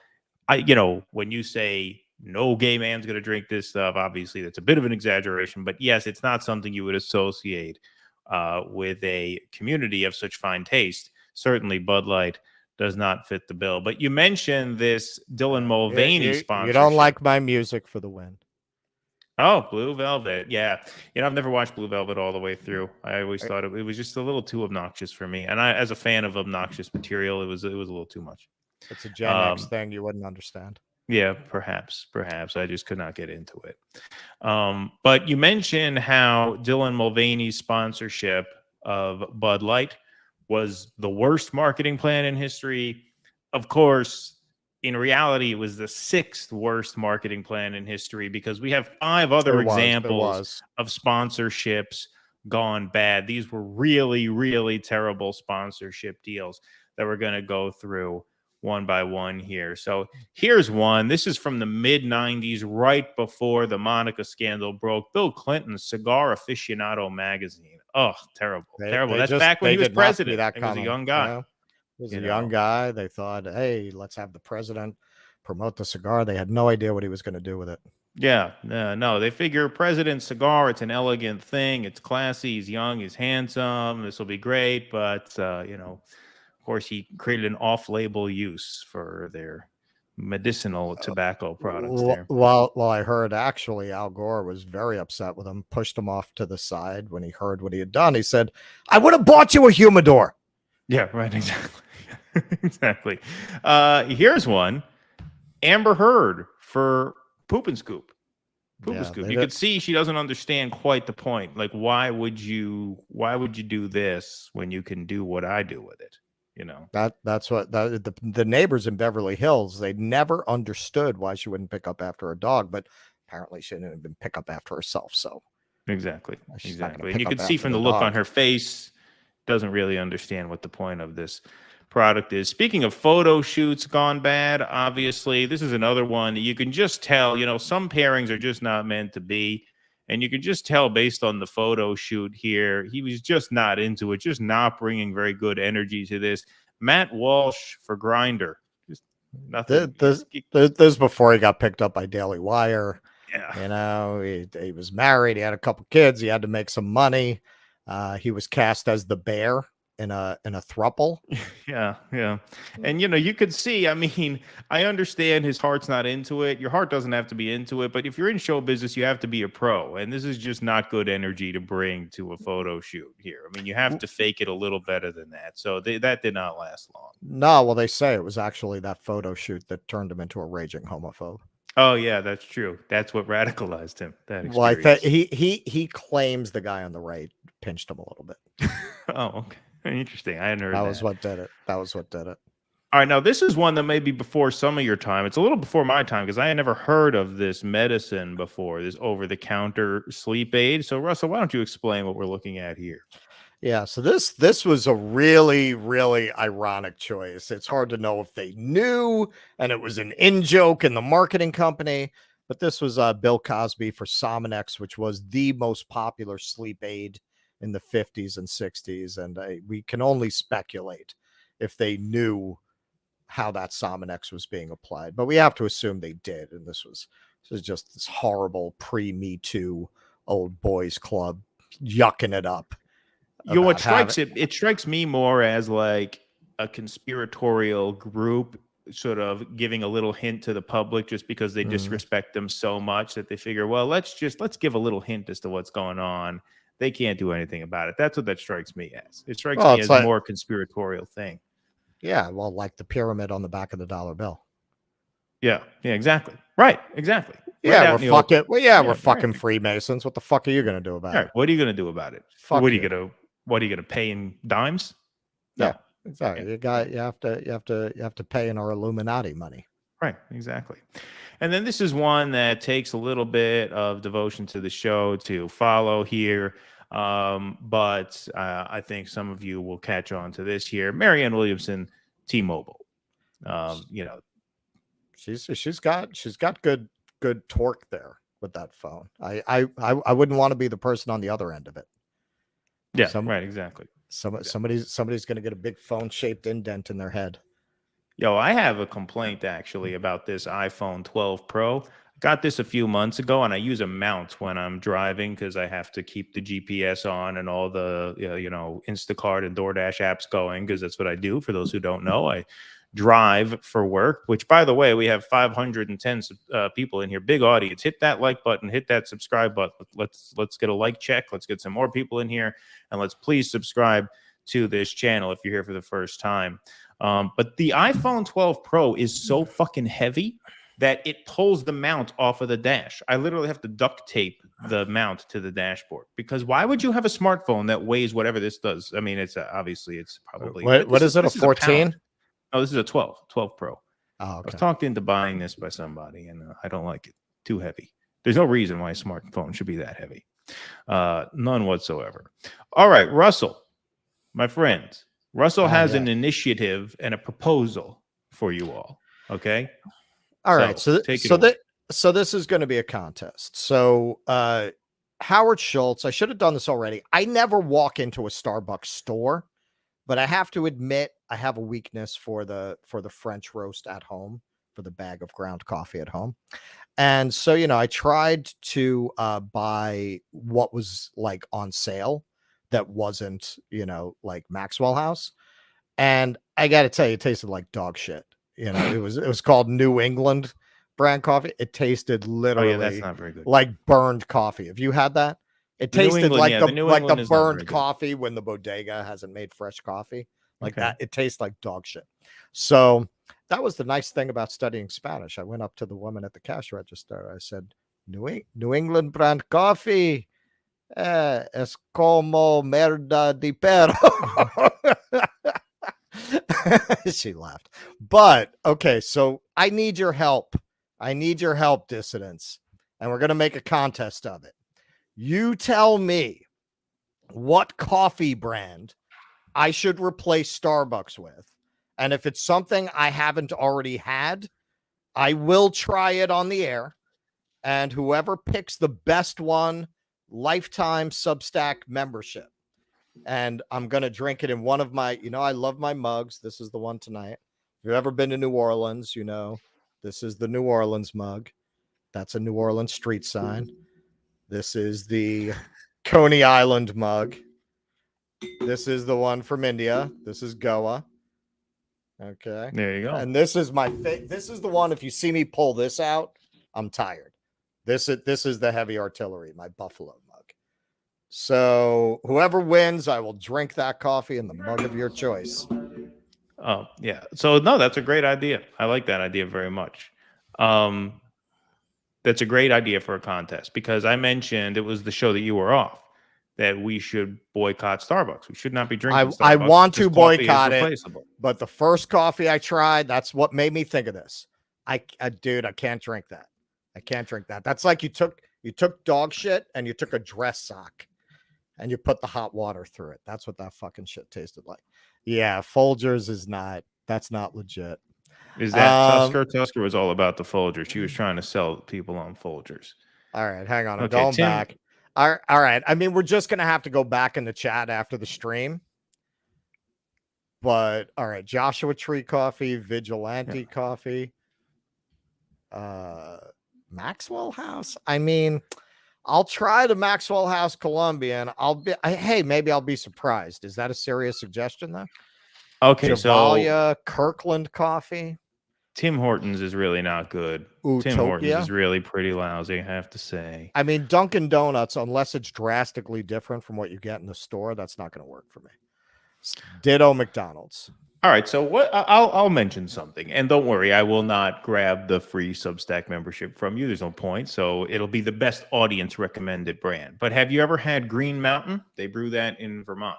Speaker 9: when you say no gay man's going to drink this stuff, obviously that's a bit of an exaggeration, but yes, it's not something you would associate with a community of such fine taste. Certainly Bud Light does not fit the bill. But you mentioned this Dylan Mulvaney sponsorship.
Speaker 4: You don't like my music for the win.
Speaker 9: Oh, Blue Velvet. Yeah. I've never watched Blue Velvet all the way through. I always thought it was just a little too obnoxious for me. And I, as a fan of obnoxious material, it was a little too much.
Speaker 4: It's a Gen X thing you wouldn't understand.
Speaker 9: Yeah, perhaps. I just could not get into it. But you mentioned how Dylan Mulvaney's sponsorship of Bud Light was the worst marketing plan in history. Of course, in reality, it was the 6th worst marketing plan in history because we have 5 other examples of sponsorships gone bad. These were really, really terrible sponsorship deals that we're going to go through one by one here. So here's one. This is from the mid-90s, right before the Monica scandal broke. Bill Clinton's Cigar Aficionado magazine. Oh, terrible. Terrible. That's back when he was president. He was a young guy.
Speaker 4: Yeah. He was a young guy. They thought, hey, let's have the president promote the cigar. They had no idea what he was going to do with it.
Speaker 9: Yeah. No, they figure president's cigar, it's an elegant thing. It's classy. He's young. He's handsome. This will be great. But, of course, he created an off-label use for their medicinal tobacco products there.
Speaker 4: Well, I heard actually Al Gore was very upset with him, pushed him off to the side when he heard what he had done. He said, I would have bought you a humidor.
Speaker 9: Yeah, right. Exactly. Exactly. Here's one. Amber Heard for Poop and Scoop. You could see she doesn't understand quite the point. Like, why would you do this when you can do what I do with it?
Speaker 4: That's what the neighbors in Beverly Hills, they never understood why she wouldn't pick up after a dog, but apparently she didn't even pick up after herself. So
Speaker 9: exactly. And you can see from the look on her face, doesn't really understand what the point of this product is. Speaking of photo shoots gone bad, obviously this is another one that you can just tell, some pairings are just not meant to be. And you can just tell based on the photo shoot here, he was just not into it, just not bringing very good energy to this. Matt Walsh for Grindr. Just nothing.
Speaker 4: This before he got picked up by Daily Wire. Yeah. He was married. He had a couple kids. He had to make some money. He was cast as the bear in a throuple.
Speaker 9: Yeah. And you could see, I understand his heart's not into it. Your heart doesn't have to be into it, but if you're in show business, you have to be a pro. And this is just not good energy to bring to a photo shoot here. You have to fake it a little better than that. So that did not last long.
Speaker 4: No, well, they say it was actually that photo shoot that turned him into a raging homophobe.
Speaker 9: Oh yeah, that's true. That's what radicalized him.
Speaker 4: Well, I think he claims the guy on the right pinched him a little bit.
Speaker 9: Oh, okay. Interesting. I hadn't heard that.
Speaker 4: That was what did it.
Speaker 9: All right. Now, this is one that may be before some of your time. It's a little before my time because I had never heard of this medicine before, this over-the-counter sleep aid. So, Russell, why don't you explain what we're looking at here?
Speaker 4: Yeah, so this was a really, really ironic choice. It's hard to know if they knew and it was an in-joke in the marketing company, but this was Bill Cosby for Sominex, which was the most popular sleep aid in the 50s and 60s. And we can only speculate if they knew how that Sominex was being applied, but we have to assume they did. And this was just this horrible pre-Me Too old boys club yucking it up.
Speaker 9: What it strikes me more as like a conspiratorial group sort of giving a little hint to the public just because they disrespect them so much that they figure, well, let's give a little hint as to what's going on. They can't do anything about it. That's what that strikes me as. It strikes me as a more conspiratorial thing.
Speaker 4: Yeah, well, like the pyramid on the back of the dollar bill.
Speaker 9: Yeah, exactly. Right, exactly.
Speaker 4: Yeah, we're fucking Freemasons. What the fuck are you going to do about it?
Speaker 9: What are you going to do about it? What are you going to pay in dimes? No.
Speaker 4: Yeah, exactly. You have to pay in our Illuminati money.
Speaker 9: Right, exactly. And then this is one that takes a little bit of devotion to the show to follow here. But I think some of you will catch on to this here. Marianne Williamson, T-Mobile.
Speaker 4: She's got good torque there with that phone. I wouldn't want to be the person on the other end of it.
Speaker 9: Yeah, right, exactly.
Speaker 4: Somebody's going to get a big phone-shaped indent in their head.
Speaker 9: Yo, I have a complaint actually about this iPhone 12 Pro. Got this a few months ago, and I use a mount when I'm driving because I have to keep the GPS on and all the Instacart and DoorDash apps going because that's what I do. For those who don't know, I drive for work, which, by the way, we have 510 people in here. Big audience. Hit that like button. Hit that subscribe button. Let's get a like check. Let's get some more people in here, and let's please subscribe to this channel if you're here for the first time. But the iPhone 12 Pro is so fucking heavy that it pulls the mount off of the dash. I literally have to duct tape the mount to the dashboard because why would you have a smartphone that weighs whatever this does? I mean, it's obviously it's probably
Speaker 4: what is it, a 14?
Speaker 9: Oh, this is a 12 Pro.
Speaker 4: Oh, okay.
Speaker 9: I was talked into buying this by somebody, and I don't like it. Too heavy. There's no reason why a smartphone should be that heavy. None whatsoever. All right, Russell, my friend. Russell has an initiative and a proposal for you all. Okay.
Speaker 4: All right. So this is going to be a contest. So Howard Schultz, I should have done this already. I never walk into a Starbucks store, but I have to admit I have a weakness for the French roast at home, for the bag of ground coffee at home. And so, I tried to buy what was like on sale that wasn't, like Maxwell House. And I got to tell you, it tasted like dog shit. It was called New England brand coffee. It tasted literally
Speaker 9: that's not very good.
Speaker 4: like burned coffee. Have you had that? It tasted like the burned coffee when the bodega hasn't made fresh coffee. Like that. It tastes like dog shit. So that was the nice thing about studying Spanish. I went up to the woman at the cash register. I said, New England brand coffee. Es como merda de perro. She laughed. But okay, so I need your help. I need your help, dissidents. And we're going to make a contest of it. You tell me what coffee brand I should replace Starbucks with. And if it's something I haven't already had, I will try it on the air. And whoever picks the best one, lifetime Substack membership. And I'm going to drink it in one of my, I love my mugs. This is the one tonight. If you've ever been to New Orleans, this is the New Orleans mug. That's a New Orleans street sign. This is the Coney Island mug. This is the one from India. This is Goa. Okay.
Speaker 9: There you go.
Speaker 4: And this is this is the one, if you see me pull this out, I'm tired. This is the heavy artillery, my Buffalo mug. So whoever wins, I will drink that coffee in the mug of your choice.
Speaker 9: Oh, yeah. So no, that's a great idea. I like that idea very much. That's a great idea for a contest because I mentioned it was the show that you were off that we should boycott Starbucks. We should not be drinking Starbucks.
Speaker 4: I want to boycott it, but the first coffee I tried, that's what made me think of this. Dude, I can't drink that. I can't drink that. That's like you took dog shit and you took a dress sock and you put the hot water through it. That's what that fucking shit tasted like. Yeah, Folgers is not. That's not legit.
Speaker 9: Is that Tusker? Tusker was all about the Folgers. She was trying to sell people on Folgers.
Speaker 4: All right, hang on. I'm
Speaker 9: Okay,
Speaker 4: going
Speaker 9: Tim-
Speaker 4: back. All right. I mean, we're just gonna have to go back in the chat after the stream. But all right, Joshua Tree Coffee, Vigilante Coffee, Maxwell House. I mean, I'll try the Maxwell House Colombian. Maybe I'll be surprised. Is that a serious suggestion though?
Speaker 9: Okay,
Speaker 4: Javalia, Kirkland Coffee.
Speaker 9: Tim Hortons is really not good.
Speaker 4: Utopia?
Speaker 9: Tim Hortons is really pretty lousy, I have to say.
Speaker 4: I mean, Dunkin' Donuts, unless it's drastically different from what you get in the store, that's not going to work for me. Ditto McDonald's.
Speaker 9: All right, so what I'll mention something, and don't worry, I will not grab the free Substack membership from you. There's no point. So it'll be the best audience recommended brand. But have you ever had Green Mountain? They brew that in Vermont.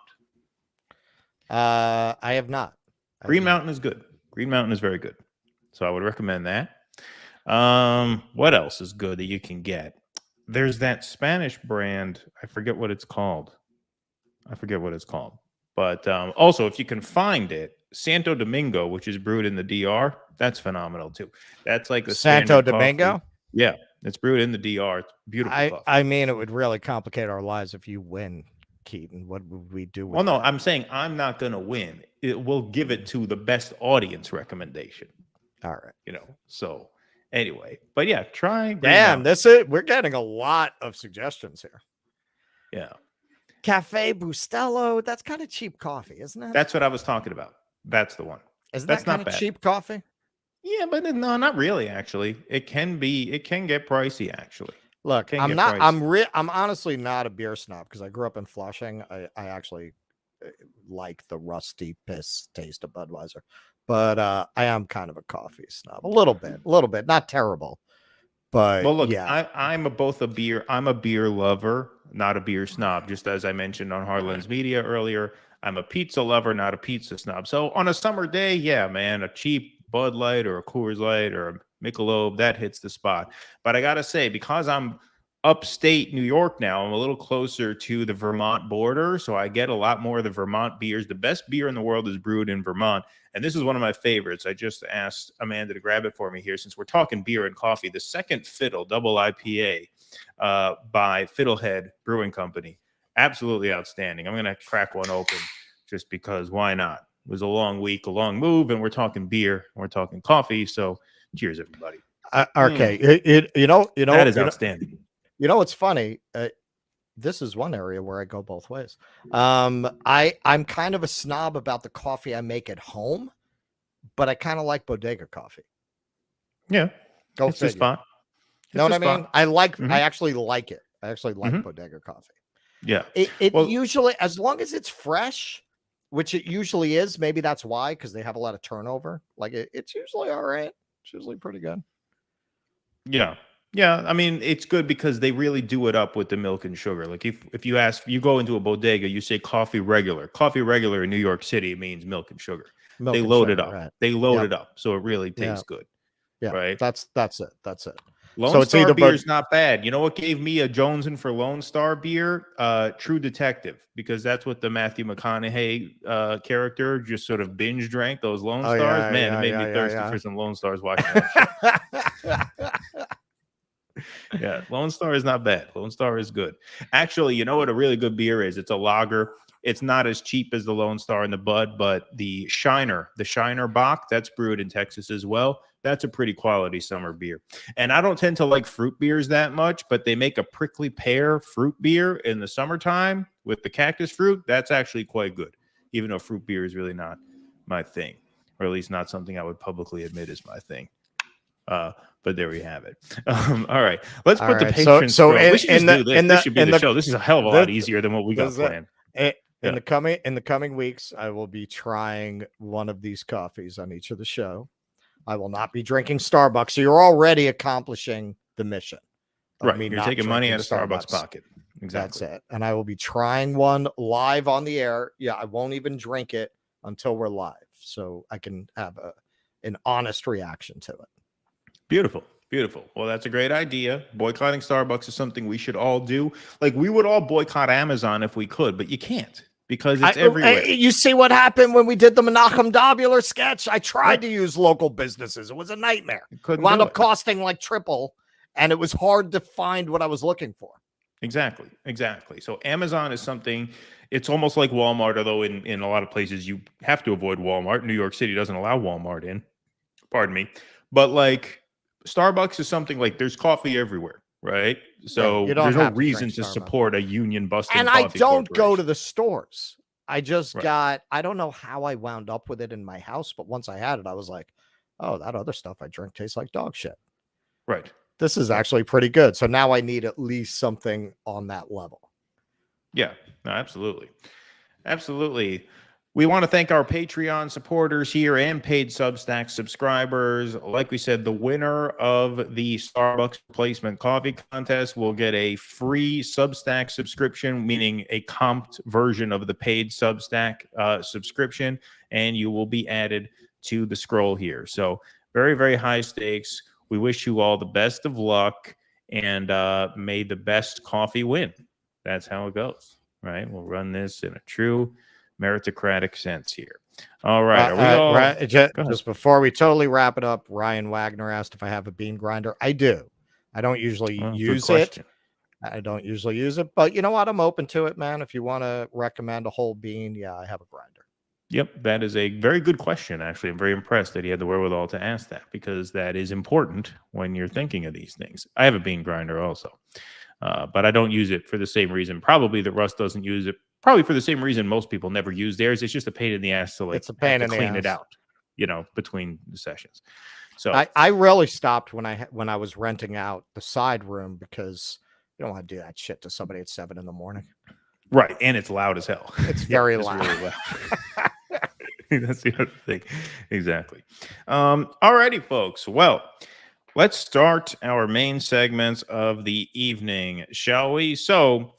Speaker 4: I have not.
Speaker 9: Green Mountain is good. Green Mountain is very good. So I would recommend that. What else is good that you can get? There's that Spanish brand. I forget what it's called. But also, if you can find it, Santo Domingo, which is brewed in the DR, that's phenomenal too. That's like the
Speaker 4: Santo Domingo?
Speaker 9: Coffee. Yeah, it's brewed in the DR. It's beautiful coffee.
Speaker 4: I mean, it would really complicate our lives if you win, Keaton. What would we do with
Speaker 9: Well, no, I'm saying I'm not going to win. It will give it to the best audience recommendation.
Speaker 4: All right.
Speaker 9: You know, so anyway, but yeah, try.
Speaker 4: Damn, we're getting a lot of suggestions here.
Speaker 9: Yeah.
Speaker 4: Cafe Bustelo, that's kind of cheap coffee, isn't it?
Speaker 9: That's what I was talking about. That's the one.
Speaker 4: Isn't
Speaker 9: that's
Speaker 4: that kind
Speaker 9: not
Speaker 4: of
Speaker 9: bad.
Speaker 4: cheap coffee?
Speaker 9: Yeah, but no, not really. Actually, it can get pricey. Actually,
Speaker 4: Look, I'm honestly not a beer snob because I grew up in Flushing. I actually like the rusty piss taste of Budweiser, but I am kind of a coffee snob, a little bit, not terrible. But
Speaker 9: well, look,
Speaker 4: yeah,
Speaker 9: I'm a beer lover, not a beer snob. Just as I mentioned on Harlan's Media earlier, I'm a pizza lover, not a pizza snob. So on a summer day, yeah, man, a cheap Bud Light or a Coors Light or a Michelob, that hits the spot. But I gotta say, because I'm upstate New York now, I'm a little closer to the Vermont border, so I get a lot more of the Vermont beers. The best beer in the world is brewed in Vermont, and this is one of my favorites. I just asked Amanda to grab it for me here since we're talking beer and coffee. The Second Fiddle Double IPA by Fiddlehead Brewing Company. Absolutely outstanding. I'm going to crack one open just because why not? It was a long week, a long move, and we're talking beer, we're talking coffee, so cheers, everybody.
Speaker 4: Okay. You know,
Speaker 9: that is outstanding.
Speaker 4: You know what's funny? This is one area where I go both ways. I'm kind of a snob about the coffee I make at home, but I kind of like bodega coffee.
Speaker 9: Yeah,
Speaker 4: go
Speaker 9: it's the spot.
Speaker 4: You know what I mean? I actually like it. I actually like bodega coffee.
Speaker 9: Yeah.
Speaker 4: It usually, as long as it's fresh, which it usually is, maybe that's why, because they have a lot of turnover. Like it's usually all right. It's usually pretty good.
Speaker 9: Yeah. Yeah, I mean, it's good because they really do it up with the milk and sugar. Like if you go into a bodega, you say coffee regular. Coffee regular in New York City means milk and sugar. They load it up. Right. They load it up, so it really tastes good.
Speaker 4: Yeah,
Speaker 9: right.
Speaker 4: That's it. That's it.
Speaker 9: Lone Star beer is not bad. You know what gave me a Jonesin for Lone Star beer? True Detective, because that's what the Matthew McConaughey character just sort of binge drank those Lone Stars. Man, it made me thirsty for some Lone Stars watching that show. Yeah, Lone Star is not bad. Lone Star is good. Actually, you know what a really good beer is? It's a lager. It's not as cheap as the Lone Star and the Bud, but the Shiner Bock, that's brewed in Texas as well. That's a pretty quality summer beer. And I don't tend to like fruit beers that much, but they make a prickly pear fruit beer in the summertime with the cactus fruit. That's actually quite good, even though fruit beer is really not my thing, or at least not something I would publicly admit is my thing. But there we have it. All right, let's put the patrons.
Speaker 4: So
Speaker 9: this should be the show. This is a hell of a lot easier than what we got planned.
Speaker 4: In the coming weeks, I will be trying one of these coffees on each of the show. I will not be drinking Starbucks, so you're already accomplishing the mission.
Speaker 9: Right, you're taking money out of Starbucks pocket. Exactly.
Speaker 4: That's it. And I will be trying one live on the air. Yeah, I won't even drink it until we're live, so I can have an honest reaction to it.
Speaker 9: Beautiful. Beautiful. Well, that's a great idea. Boycotting Starbucks is something we should all do. Like, we would all boycott Amazon if we could, but you can't because it's everywhere.
Speaker 4: You see what happened when we did the Menachem Dobular sketch? I tried to use local businesses. It was a nightmare. It wound up costing like triple, and it was hard to find what I was looking for.
Speaker 9: Exactly. So Amazon is something, it's almost like Walmart, although in a lot of places you have to avoid Walmart. New York City doesn't allow Walmart in. Pardon me. But like, Starbucks is something like there's coffee everywhere, right? So there's no reason to support a union busting.
Speaker 4: And I don't go to the stores. I just got, I don't know how I wound up with it in my house, but once I had it, I was like, oh, that other stuff I drink tastes like dog shit.
Speaker 9: Right.
Speaker 4: This is actually pretty good. So now I need at least something on that level.
Speaker 9: Yeah, no, absolutely. Absolutely. We want to thank our Patreon supporters here and paid Substack subscribers. Like we said, the winner of the Starbucks replacement coffee contest will get a free Substack subscription, meaning a comped version of the paid Substack subscription, and you will be added to the scroll here. So very, very high stakes. We wish you all the best of luck, and may the best coffee win. That's how it goes, right? We'll run this in a true meritocratic sense here. All right. Are we all...
Speaker 4: just before we totally wrap it up, Ryan Wagner asked if I have a bean grinder. I do. I don't usually use it. I don't usually use it, but you know what? I'm open to it, man. If you want to recommend a whole bean, yeah, I have a grinder.
Speaker 9: Yep, that is a very good question, actually. I'm very impressed that he had the wherewithal to ask that, because that is important when you're thinking of these things. I have a bean grinder also, but I don't use it for the same reason. Probably that Russ doesn't use it. Probably for the same reason most people never use theirs. It's just a pain in the ass to like,
Speaker 4: it's a pain in the
Speaker 9: clean
Speaker 4: ass.
Speaker 9: it out, you know, between the sessions. So
Speaker 4: I really stopped when I was renting out the side room, because you don't want to do that shit to somebody at 7 a.m.
Speaker 9: Right, and it's loud as hell.
Speaker 4: It's very loud.
Speaker 9: Really loud. That's the other thing. Exactly. All righty, folks. Well, let's start our main segments of the evening, shall we? So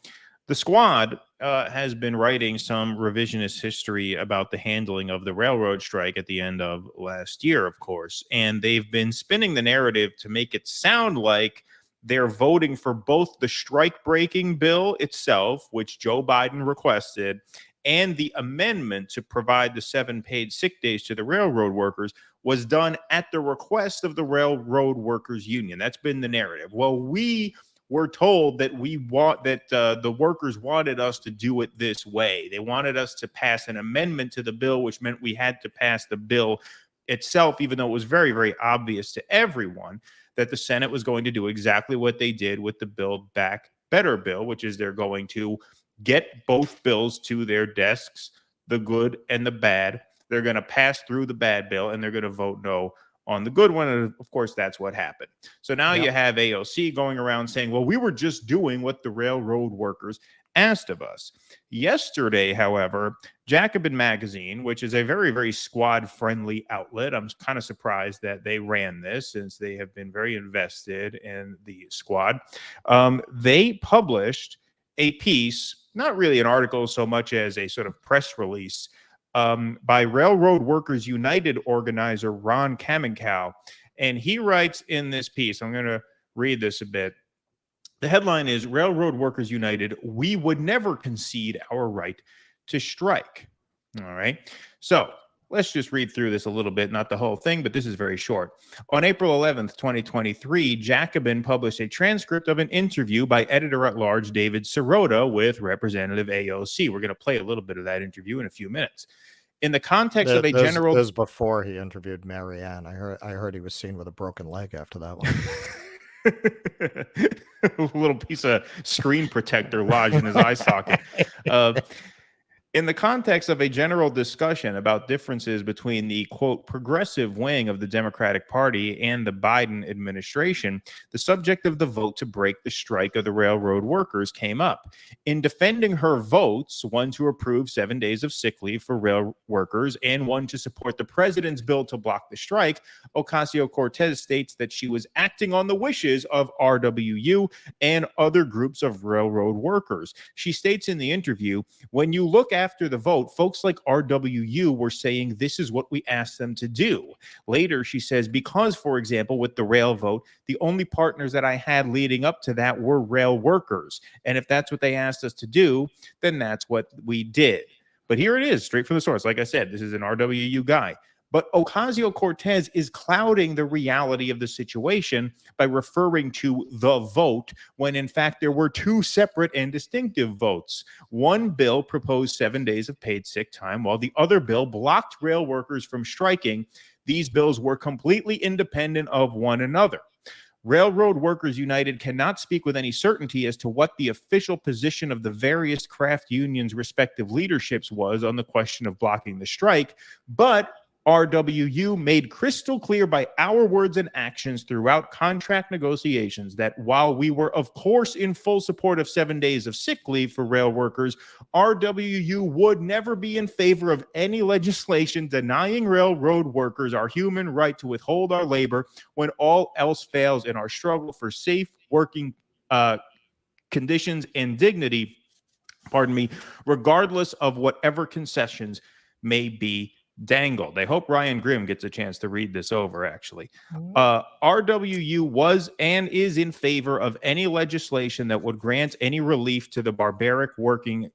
Speaker 9: the squad has been writing some revisionist history about the handling of the railroad strike at the end of last year, of course. And they've been spinning the narrative to make it sound like they're voting for both the strike-breaking bill itself, which Joe Biden requested, and the amendment to provide the 7 paid sick days to the railroad workers was done at the request of the Railroad Workers Union. That's been the narrative. Well, we were told that the workers wanted us to do it this way. They wanted us to pass an amendment to the bill, which meant we had to pass the bill itself, even though it was very, very obvious to everyone that the Senate was going to do exactly what they did with the Build Back Better bill, which is they're going to get both bills to their desks, the good and the bad. They're going to pass through the bad bill, and they're going to vote no on the good one. And of course, that's what happened. So now you have AOC going around saying, well, we were just doing what the railroad workers asked of us. Yesterday, however, Jacobin Magazine, which is a very, very squad-friendly outlet, I'm kind of surprised that they ran this since they have been very invested in the squad. They published a piece, not really an article so much as a sort of press release, by Railroad Workers United organizer Ron Kamenkow. And he writes in this piece, I'm going to read this a bit. The headline is, Railroad Workers United, we would never concede our right to strike. All right. So let's just read through this a little bit, not the whole thing, but this is very short. On April 11th, 2023, Jacobin published a transcript of an interview by editor-at-large David Sirota with Representative AOC. We're going to play a little bit of that interview in a few minutes. In the context of a general...
Speaker 4: This was before he interviewed Marianne. I heard he was seen with a broken leg after that one.
Speaker 9: A little piece of screen protector lodged in his eye socket. In the context of a general discussion about differences between the, quote, progressive wing of the Democratic Party and the Biden administration, the subject of the vote to break the strike of the railroad workers came up. In defending her votes, one to approve 7 days of sick leave for rail workers and one to support the president's bill to block the strike, Ocasio-Cortez states that she was acting on the wishes of RWU and other groups of railroad workers. She states in the interview, when you look at after the vote, folks like RWU were saying this is what we asked them to do. Later, she says, because, for example, with the rail vote, the only partners that I had leading up to that were rail workers. And if that's what they asked us to do, then that's what we did. But here it is, straight from the source. Like I said, this is an RWU guy. But Ocasio-Cortez is clouding the reality of the situation by referring to the vote when, in fact, there were two separate and distinctive votes. One bill proposed 7 days of paid sick time, while the other bill blocked rail workers from striking. These bills were completely independent of one another. Railroad Workers United cannot speak with any certainty as to what the official position of the various craft unions' respective leaderships was on the question of blocking the strike, but RWU made crystal clear by our words and actions throughout contract negotiations that while we were, of course, in full support of 7 days of sick leave for rail workers, RWU would never be in favor of any legislation denying railroad workers our human right to withhold our labor when all else fails in our struggle for safe working conditions and dignity, regardless of whatever concessions may be dangled. I hope Ryan Grimm gets a chance to read this over, actually. RWU was and is in favor of any legislation that would grant any relief to the barbaric working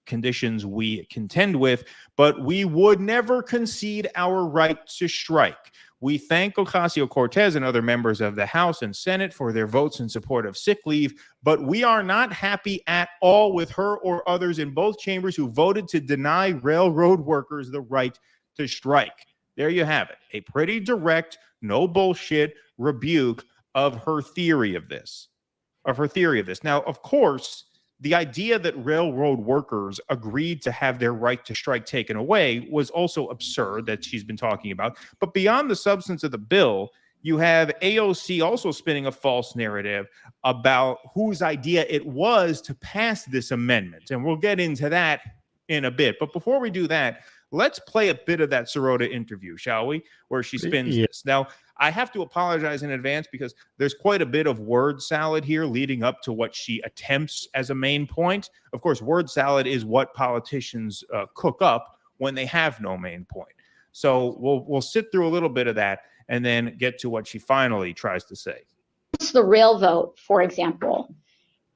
Speaker 9: conditions we contend with, but we would never concede our right to strike. We thank Ocasio-Cortez and other members of the House and Senate for their votes in support of sick leave, but we are not happy at all with her or others in both chambers who voted to deny railroad workers the right to strike. There you have it. A pretty direct, no bullshit rebuke of her theory of this. Now, of course, the idea that railroad workers agreed to have their right to strike taken away was also absurd, that she's been talking about. But beyond the substance of the bill, you have AOC also spinning a false narrative about whose idea it was to pass this amendment. And we'll get into that in a bit. But before we do that, let's play a bit of that Sirota interview, shall we? Where she spins this. Now, I have to apologize in advance because there's quite a bit of word salad here leading up to what she attempts as a main point. Of course, word salad is what politicians cook up when they have no main point. So we'll sit through a little bit of that and then get to what she finally tries to say.
Speaker 14: The rail vote, for example,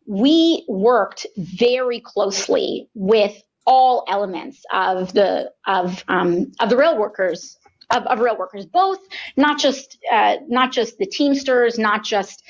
Speaker 14: we worked very closely with all elements of the rail workers. Of rail workers, both not just the Teamsters, not just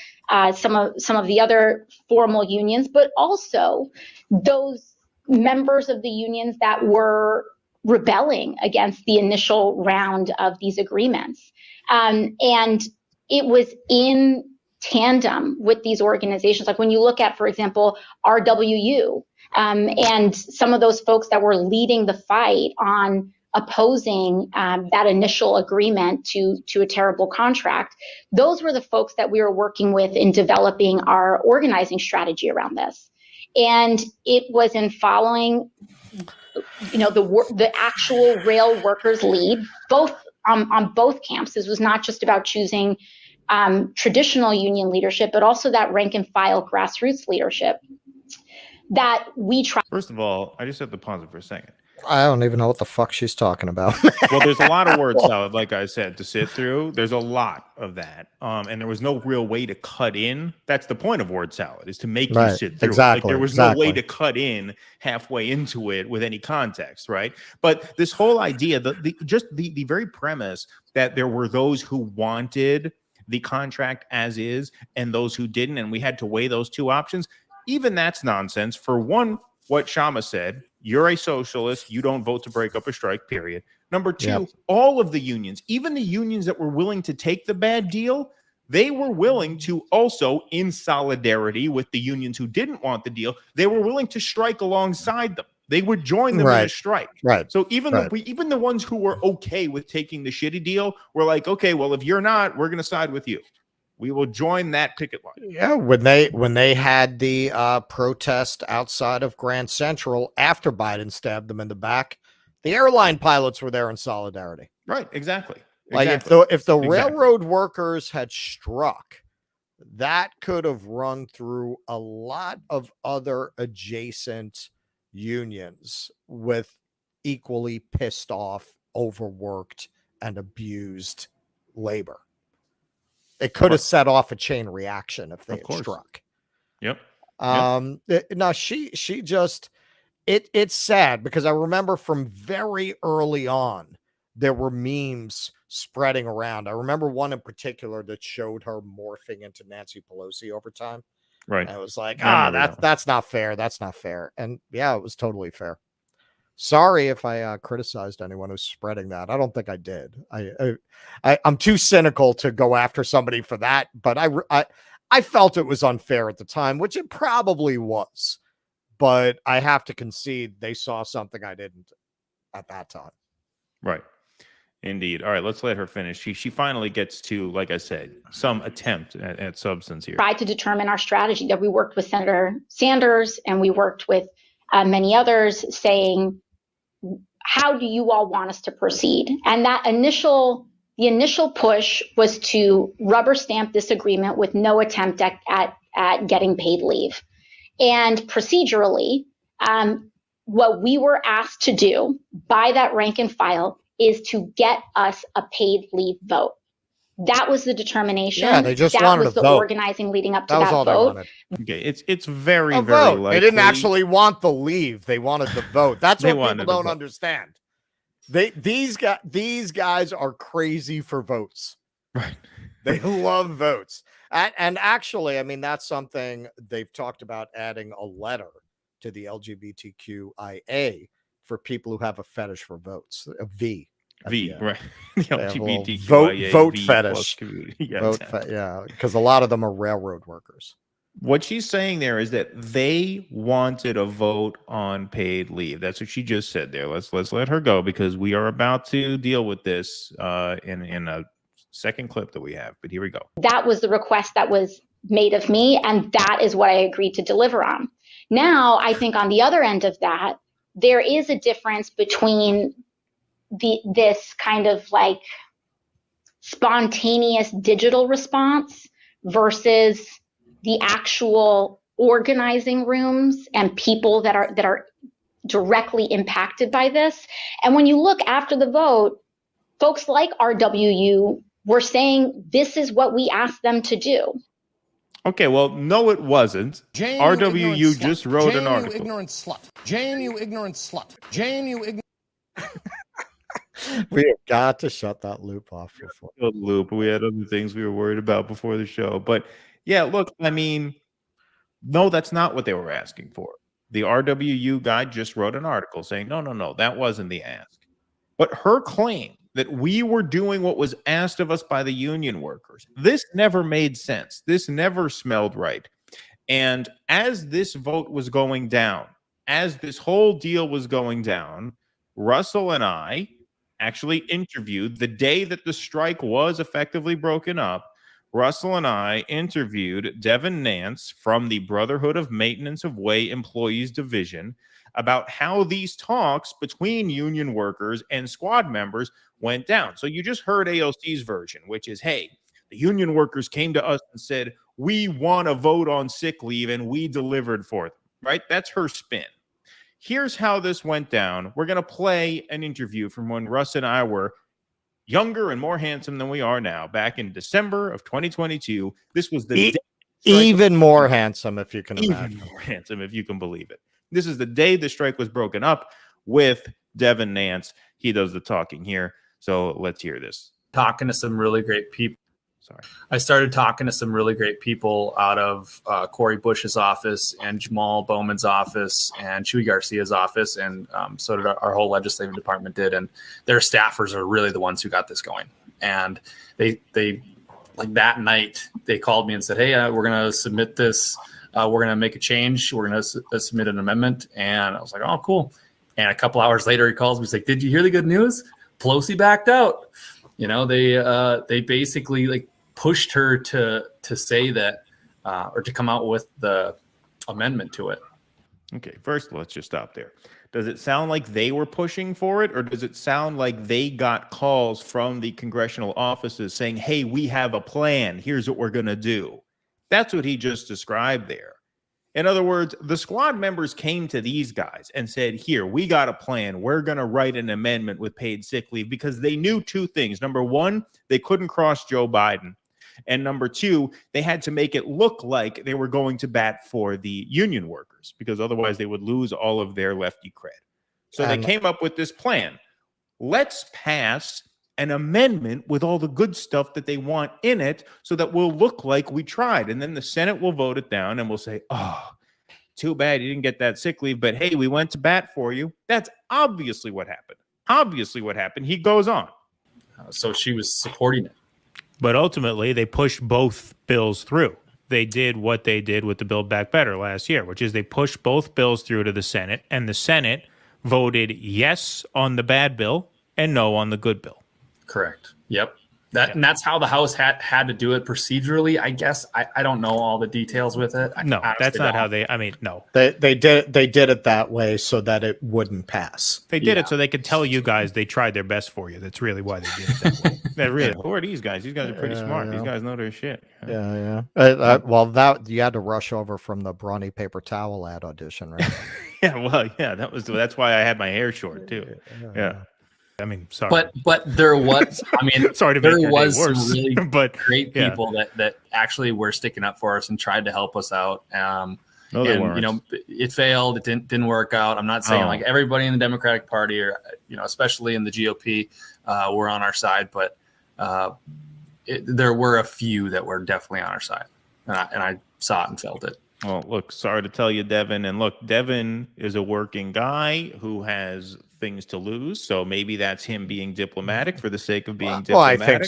Speaker 14: some of the other formal unions, but also those members of the unions that were rebelling against the initial round of these agreements. And it was in tandem with these organizations. Like when you look at, for example, RWU and some of those folks that were leading the fight on opposing that initial agreement to a terrible contract, those were the folks that we were working with in developing our organizing strategy around this. And it was in following, the actual rail workers lead, both on both camps. This was not just about choosing traditional union leadership, but also that rank and file grassroots leadership that we try.
Speaker 9: First of all, I just have to pause it for a second.
Speaker 4: I don't even know what the fuck she's talking about.
Speaker 9: Well, there's a lot of word salad, like I said, to sit through. There's a lot of that. And there was no real way to cut in. That's the point of word salad, is to make you sit through.
Speaker 4: Exactly.
Speaker 9: Like there was no way to cut in halfway into it with any context, right? But this whole idea, the very premise that there were those who wanted the contract as is and those who didn't, and we had to weigh those two options, even that's nonsense. For one, what Shama said, you're a socialist, you don't vote to break up a strike, period. Number two, all of the unions, even the unions that were willing to take the bad deal, they were willing to also, in solidarity with the unions who didn't want the deal, they were willing to strike alongside them. They would join them in a strike.
Speaker 4: Right.
Speaker 9: So even the ones who were okay with taking the shitty deal were like, okay, well, if you're not, we're going to side with you. We will join that picket line.
Speaker 4: Yeah, when they had the protest outside of Grand Central after Biden stabbed them in the back, the airline pilots were there in solidarity.
Speaker 9: Right, exactly.
Speaker 4: Like if the railroad workers had struck, that could have run through a lot of other adjacent unions with equally pissed off, overworked, and abused labor. It could have set off a chain reaction if they had struck.
Speaker 9: Yep.
Speaker 4: Now she just, it's sad because I remember from very early on, there were memes spreading around. I remember one in particular that showed her morphing into Nancy Pelosi over time.
Speaker 9: Right.
Speaker 4: And it was like, that's not fair. That's not fair. And yeah, it was totally fair. Sorry if I criticized anyone who's spreading that. I don't think I did. I'm too cynical to go after somebody for that, but I felt it was unfair at the time, which it probably was. But I have to concede they saw something I didn't at that time.
Speaker 9: Right. Indeed. All right, let's let her finish. She finally gets to, like I said, some attempt at substance here.
Speaker 14: Tried to determine our strategy. That we worked with Senator Sanders and we worked with many others, saying, how do you all want us to proceed? And the initial push was to rubber stamp this agreement with no attempt at getting paid leave. And procedurally, what we were asked to do by that rank and file is to get us a paid leave vote. That was the determination.
Speaker 4: Yeah, they just
Speaker 14: that
Speaker 4: wanted
Speaker 14: was
Speaker 4: to
Speaker 14: the
Speaker 4: vote.
Speaker 14: Organizing leading up to
Speaker 4: That was
Speaker 14: that
Speaker 4: all they
Speaker 14: vote.
Speaker 4: wanted.
Speaker 9: Okay, it's very,
Speaker 4: A
Speaker 9: very
Speaker 4: vote.
Speaker 9: likely.
Speaker 4: They didn't actually want the leave. They wanted the vote. That's
Speaker 9: They
Speaker 4: what
Speaker 9: wanted
Speaker 4: people
Speaker 9: the
Speaker 4: don't
Speaker 9: vote.
Speaker 4: understand. These guys are crazy for votes.
Speaker 9: Right.
Speaker 4: They love votes. And actually, I mean, that's something they've talked about, adding a letter to the LGBTQIA for people who have a fetish for votes. A V.
Speaker 9: Right. The LGBTQIA
Speaker 4: vote
Speaker 9: V
Speaker 4: fetish.
Speaker 9: plus community.
Speaker 4: Yeah, because a lot of them are railroad workers.
Speaker 9: What she's saying there is that they wanted a vote on paid leave. That's what she just said there. Let's let her go because we are about to deal with this in a second clip that we have. But here we go.
Speaker 14: That was the request that was made of me, and that is what I agreed to deliver on. Now, I think on the other end of that, there is a difference between this kind of like spontaneous digital response versus the actual organizing rooms and people that are directly impacted by this. And when you look after the vote, folks like RWU were saying this is what we asked them to do.
Speaker 9: Okay, well, no, it wasn't.
Speaker 15: Jane,
Speaker 9: RWU just wrote an
Speaker 15: Jane,
Speaker 9: article.
Speaker 15: you ignorant slut. Jane, you ignorant slut. Jane, you ignorant...
Speaker 4: We have got to shut that loop off before.
Speaker 9: The loop. We had other things we were worried about before the show. But yeah, look, I mean, no, that's not what they were asking for. The RWU guy just wrote an article saying, no, that wasn't the ask. But her claim that we were doing what was asked of us by the union workers, this never made sense. This never smelled right. And as this vote was going down, as this whole deal was going down, Russell and I actually interviewed the day that the strike was effectively broken up. Russell and I interviewed Devin Nance from the Brotherhood of Maintenance of Way Employees Division about how these talks between union workers and squad members went down. So you just heard AOC's version, which is, hey, the union workers came to us and said, we want a vote on sick leave, and we delivered for them, right? That's her spin. Here's how this went down. We're going to play an interview from when Russ and I were younger and more handsome than we are now, back in December of 2022. This was the
Speaker 4: even more handsome, if you can imagine.
Speaker 9: Even more handsome, if you can believe it. This is the day the strike was broken up with Devin Nance. He does the talking here. So let's hear this.
Speaker 16: Talking to some really great people. I started talking to some really great people out of Corey Bush's office and Jamal Bowman's office and Chuy Garcia's office. And so did our whole legislative department did. And their staffers are really the ones who got this going. And they like that night, they called me and said, hey, we're going to submit this. We're going to make a change. We're going to submit an amendment. And I was like, oh, cool. And a couple hours later, he calls me. He's like, did you hear the good news? Pelosi backed out. You know, they basically like pushed her to say that or to come out with the amendment to it.
Speaker 9: Okay, first, let's just stop there. Does it sound like they were pushing for it, or does it sound like they got calls from the congressional offices saying, hey, we have a plan. Here's what we're going to do? That's what he just described there. In other words, the squad members came to these guys and said, here, we got a plan. We're going to write an amendment with paid sick leave, because they knew two things. Number one, they couldn't cross Joe Biden. And number two, they had to make it look like they were going to bat for the union workers, because otherwise they would lose all of their lefty cred. So they came up with this plan. Let's pass an amendment with all the good stuff that they want in it, so that we'll look like we tried. And then the Senate will vote it down and we'll say, oh, too bad you didn't get that sick leave, but hey, we went to bat for you. That's obviously what happened. Obviously what happened. He goes on.
Speaker 16: So she was supporting it.
Speaker 9: But ultimately, they pushed both bills through. They did what they did with the Build Back Better last year, which is they pushed both bills through to the Senate, and the Senate voted yes on the bad bill and no on the good bill.
Speaker 16: Correct. Yep. And that's how the House had to do it procedurally, I guess. I don't know all the details with it.
Speaker 9: No, that's not how they. I mean, no.
Speaker 4: They did it that way so that it wouldn't pass.
Speaker 9: They did it so they could tell you guys they tried their best for you. That's really why they did it that way. That really. Who are these guys? These guys are pretty smart. These guys know their shit.
Speaker 4: Yeah. Well, that you had to rush over from the brawny paper towel ad audition, right?
Speaker 9: That's why I had my hair short too. Yeah. I mean, sorry.
Speaker 16: But there was, I mean,
Speaker 9: sorry to
Speaker 16: there
Speaker 9: make your
Speaker 16: was
Speaker 9: day worse,
Speaker 16: some really great
Speaker 9: yeah.
Speaker 16: people that actually were sticking up for us and tried to help us out.
Speaker 9: No, they
Speaker 16: and
Speaker 9: weren't.
Speaker 16: you know, it failed. It didn't work out. I'm not saying like everybody in the Democratic Party, or especially in the GOP, were on our side, but there were a few that were definitely on our side, and I saw it and felt it.
Speaker 9: Well, look, sorry to tell you, Devin. And look, Devin is a working guy who has things to lose. So maybe that's him being diplomatic for the sake of being diplomatic.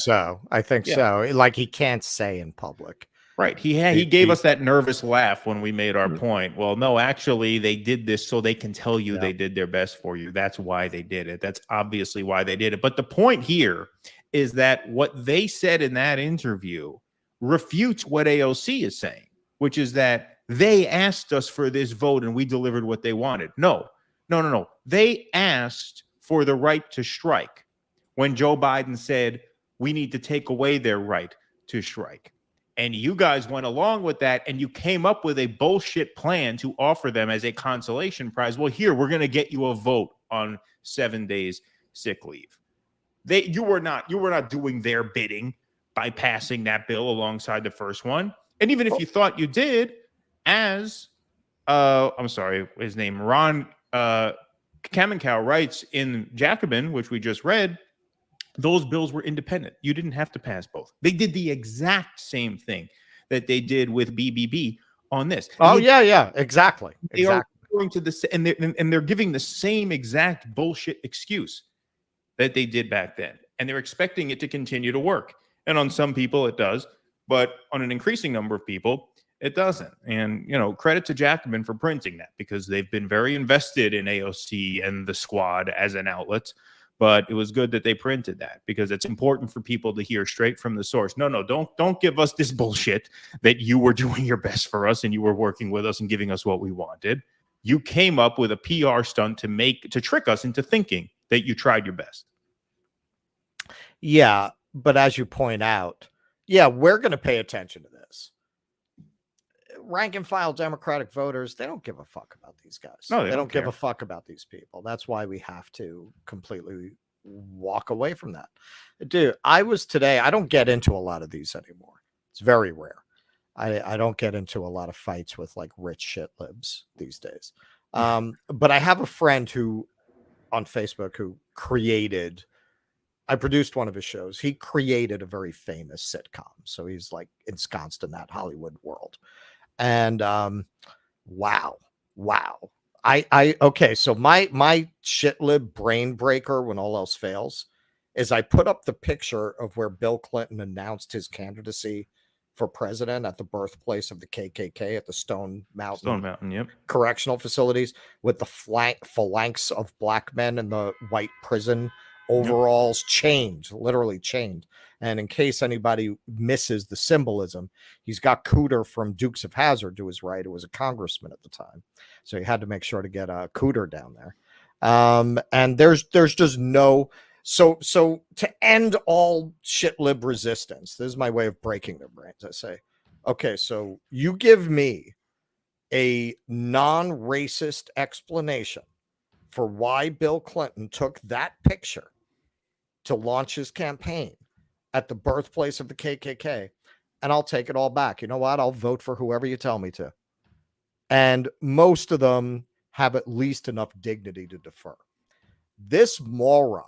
Speaker 4: Well, I think so. Like he can't say in public.
Speaker 9: Right. He gave us that nervous laugh when we made our point. Well, no, actually, they did this so they can tell you they did their best for you. That's why they did it. That's obviously why they did it. But the point here is that what they said in that interview refutes what AOC is saying, which is that they asked us for this vote and we delivered what they wanted. No. They asked for the right to strike when Joe Biden said we need to take away their right to strike. And you guys went along with that, and you came up with a bullshit plan to offer them as a consolation prize. Well, here, we're going to get you a vote on 7 days sick leave. You were not doing their bidding by passing that bill alongside the first one. And even if you thought you did, as I'm sorry, his name, Ron Kamenkow writes in Jacobin, which we just read, those bills were independent. You didn't have to pass both. They did the exact same thing that they did with BBB on this.
Speaker 4: Exactly.
Speaker 9: They are going to this, and they're giving the same exact bullshit excuse that they did back then, and they're expecting it to continue to work. And on some people it does, but on an increasing number of people it doesn't. And credit to Jacobin for printing that, because they've been very invested in AOC and the squad as an outlet. But it was good that they printed that, because it's important for people to hear straight from the source. No, don't give us this bullshit that you were doing your best for us and you were working with us and giving us what we wanted. You came up with a PR stunt to trick us into thinking that you tried your best.
Speaker 4: Yeah, but as you point out, we're going to pay attention to this. Rank and file Democratic voters, they don't give a fuck about these guys.
Speaker 9: No,
Speaker 4: they don't give a fuck about these people. That's why we have to completely walk away from that. Dude, I don't get into a lot of these anymore. It's very rare. I don't get into a lot of fights with like rich shit libs these days. But I have a friend who on Facebook who I produced one of his shows. He created a very famous sitcom. So he's like ensconced in that Hollywood world. And wow. Okay, so my shitlib brain breaker when all else fails is I put up the picture of where Bill Clinton announced his candidacy for president at the birthplace of the KKK at the Stone Mountain,
Speaker 9: yep.
Speaker 4: Correctional facilities, with the phalanx of black men in the white prison overalls, literally chained. And in case anybody misses the symbolism, he's got Cooter from Dukes of Hazzard to his right, who was a congressman at the time. So he had to make sure to get a Cooter down there. And there's just no... So to end all shitlib resistance, this is my way of breaking their brains. I say, okay, so you give me a non-racist explanation for why Bill Clinton took that picture to launch his campaign at the birthplace of the KKK, and I'll take it all back. You know what? I'll vote for whoever you tell me to. And most of them have at least enough dignity to defer. This moron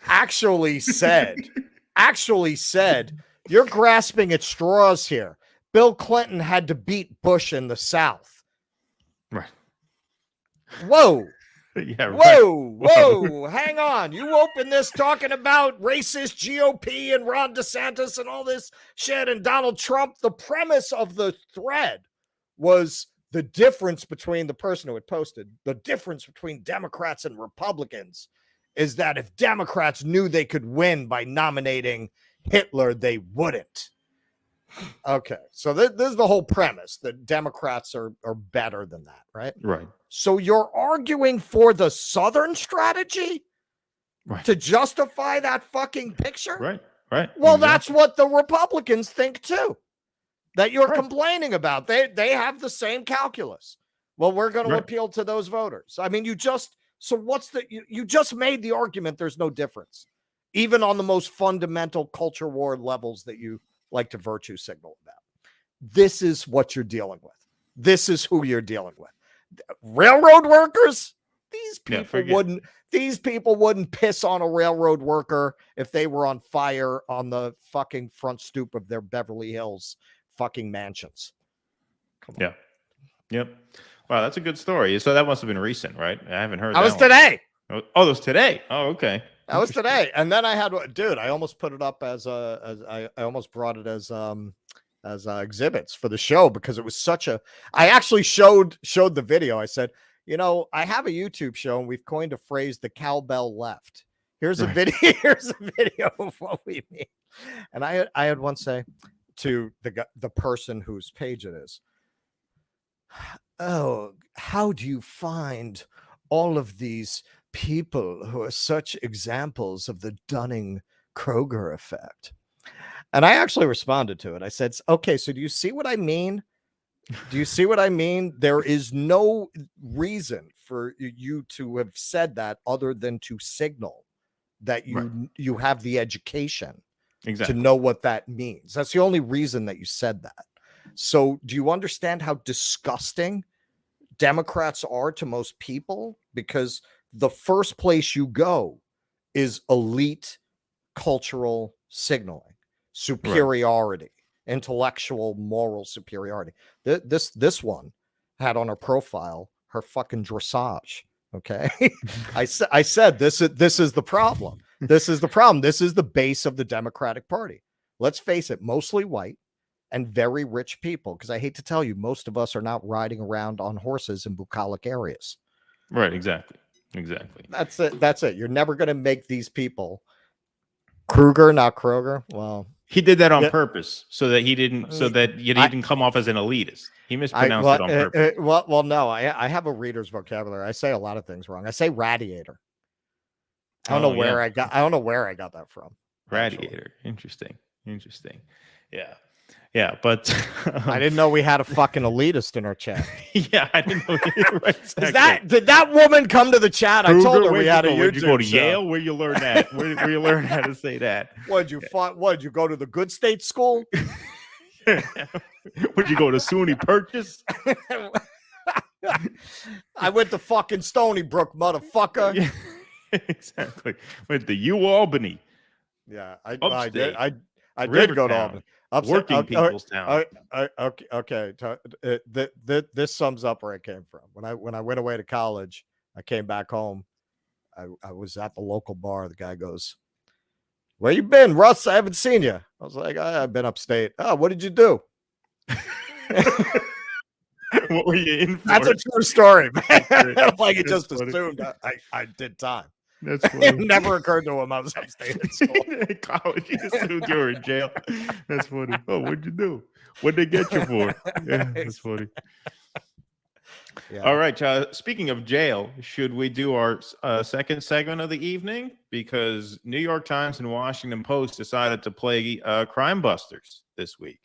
Speaker 4: actually said, you're grasping at straws here. Bill Clinton had to beat Bush in the South.
Speaker 9: Right.
Speaker 4: Whoa.
Speaker 9: Yeah,
Speaker 4: whoa, hang on. You open this talking about racist GOP and Ron DeSantis and all this shit and Donald Trump. The premise of the thread was the difference between the person who had posted, the difference between Democrats and Republicans is that if Democrats knew they could win by nominating Hitler, they wouldn't. Okay, so this is the whole premise, that Democrats are better than that, right?
Speaker 9: Right.
Speaker 4: So you're arguing for the Southern strategy to justify that fucking picture?
Speaker 9: Right.
Speaker 4: Well, that's what the Republicans think too, that you're complaining about. They have the same calculus. Well, we're going to appeal to those voters. I mean, you just made the argument there's no difference, even on the most fundamental culture war levels that you like to virtue signal about. This is what you're dealing with. This is who you're dealing with. Railroad workers, these people wouldn't piss on a railroad worker if they were on fire on the fucking front stoop of their Beverly Hills fucking mansions. Come on.
Speaker 9: Yeah. Yep. Wow, that's a good story. So that must have been recent, right? I haven't heard
Speaker 4: that.
Speaker 9: Was
Speaker 4: Today.
Speaker 9: Oh, it was today. Oh, okay.
Speaker 4: That was today. And then I had, dude, I almost put it up I almost brought it as exhibits for the show because it was I actually showed the video. I said, I have a YouTube show and we've coined a phrase, the cowbell left. Here's a video. Here's a video of what we mean. And I had one say to the person whose page it is, oh, how do you find all of these people who are such examples of the Dunning-Kruger effect? And I actually responded to it. I said, okay, so do you see what I mean? Do you see what I mean? There is no reason for you to have said that other than to signal that you have the education to know what that means. That's the only reason that you said that. So do you understand how disgusting Democrats are to most people? Because the first place you go is elite cultural signaling, superiority, intellectual, moral superiority. This one had on her profile her fucking dressage. Okay, I said this is the problem. This is the problem. This is the base of the Democratic Party. Let's face it, mostly white and very rich people. Because I hate to tell you, most of us are not riding around on horses in bucolic areas.
Speaker 9: Right. Exactly.
Speaker 4: That's it. You're never going to make these people Kruger, not Kroger. Well,
Speaker 9: he did that on purpose so that you didn't come off as an elitist. He mispronounced it on purpose.
Speaker 4: Well, no, I have a reader's vocabulary. I say a lot of things wrong. I say radiator. I don't know where I got that from.
Speaker 9: Radiator. Actually. Interesting. Yeah, but
Speaker 4: I didn't know we had a fucking elitist in our chat.
Speaker 9: Yeah, I didn't know. Right, exactly.
Speaker 4: Did that woman come to the chat?
Speaker 9: Kruger,
Speaker 4: I told her we had a YouTube
Speaker 9: Did you go to
Speaker 4: show.
Speaker 9: Yale? Where you learn that? Where you learn how to say that?
Speaker 4: What'd you go to the Good State School?
Speaker 9: Would you go to SUNY Purchase?
Speaker 4: I went to fucking Stony Brook, motherfucker.
Speaker 9: Yeah, exactly. Went to UAlbany.
Speaker 4: Yeah, I
Speaker 9: did
Speaker 4: go to Albany.
Speaker 9: Working people's town.
Speaker 4: Okay. This sums up where I came from. When I went away to college, I came back home. I was at the local bar. The guy goes, "Where you been, Russ? I haven't seen you." I was like, "I've been upstate." "Oh, what did you do?"
Speaker 9: What were you in for?
Speaker 4: That's a true story, man. Like it just assumed I did time.
Speaker 9: That's funny.
Speaker 4: It never occurred to him I was upstate in school.
Speaker 9: College, you assumed you were in jail. That's funny. Oh, what'd you do? What'd they get you for? Yeah, that's funny. Yeah. All right. Speaking of jail, should we do our second segment of the evening? Because New York Times and Washington Post decided to play Crime Busters this week.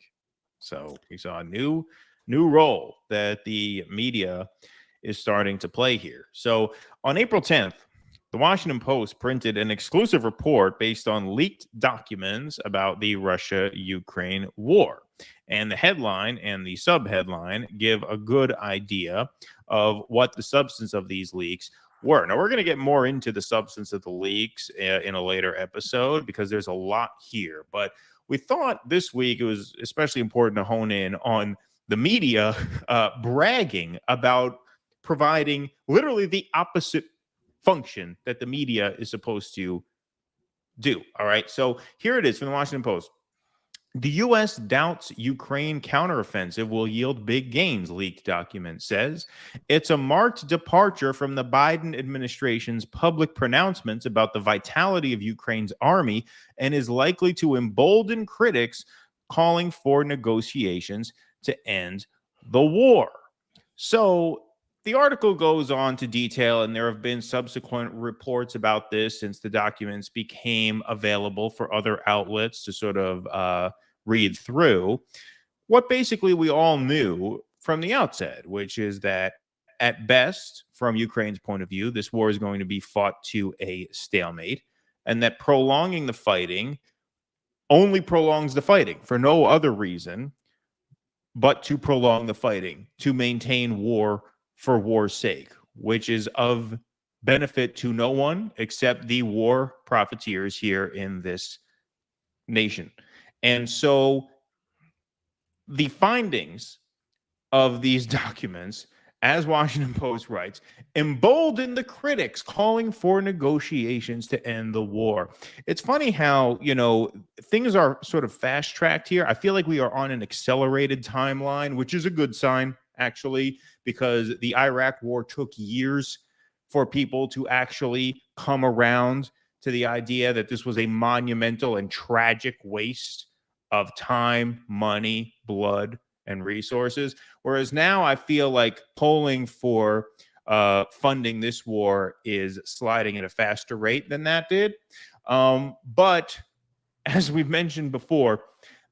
Speaker 9: So we saw a new new role that the media is starting to play here. So on April 10th, the Washington Post printed an exclusive report based on leaked documents about the Russia-Ukraine war. And the headline and the subheadline give a good idea of what the substance of these leaks were. Now, we're going to get more into the substance of the leaks in a later episode because there's a lot here. But we thought this week it was especially important to hone in on the media bragging about providing literally the opposite function that the media is supposed to do. All right. So here it is from the Washington Post. The U.S. doubts Ukraine counteroffensive will yield big gains, leaked document says. It's a marked departure from the Biden administration's public pronouncements about the vitality of Ukraine's army and is likely to embolden critics calling for negotiations to end the war. So the article goes on to detail, and there have been subsequent reports about this since the documents became available for other outlets to sort of read through. What basically we all knew from the outset, which is that at best, from Ukraine's point of view, this war is going to be fought to a stalemate, and that prolonging the fighting only prolongs the fighting for no other reason but to prolong the fighting, to maintain war for war's sake, which is of benefit to no one except the war profiteers here in this nation. And so the findings of these documents, as Washington Post writes, embolden the critics calling for negotiations to end the war. It's funny how, things are sort of fast-tracked here. I feel like we are on an accelerated timeline, which is a good sign, actually, because the Iraq war took years for people to actually come around to the idea that this was a monumental and tragic waste of time, money, blood, and resources. Whereas now I feel like polling for funding this war is sliding at a faster rate than that did. But as we've mentioned before,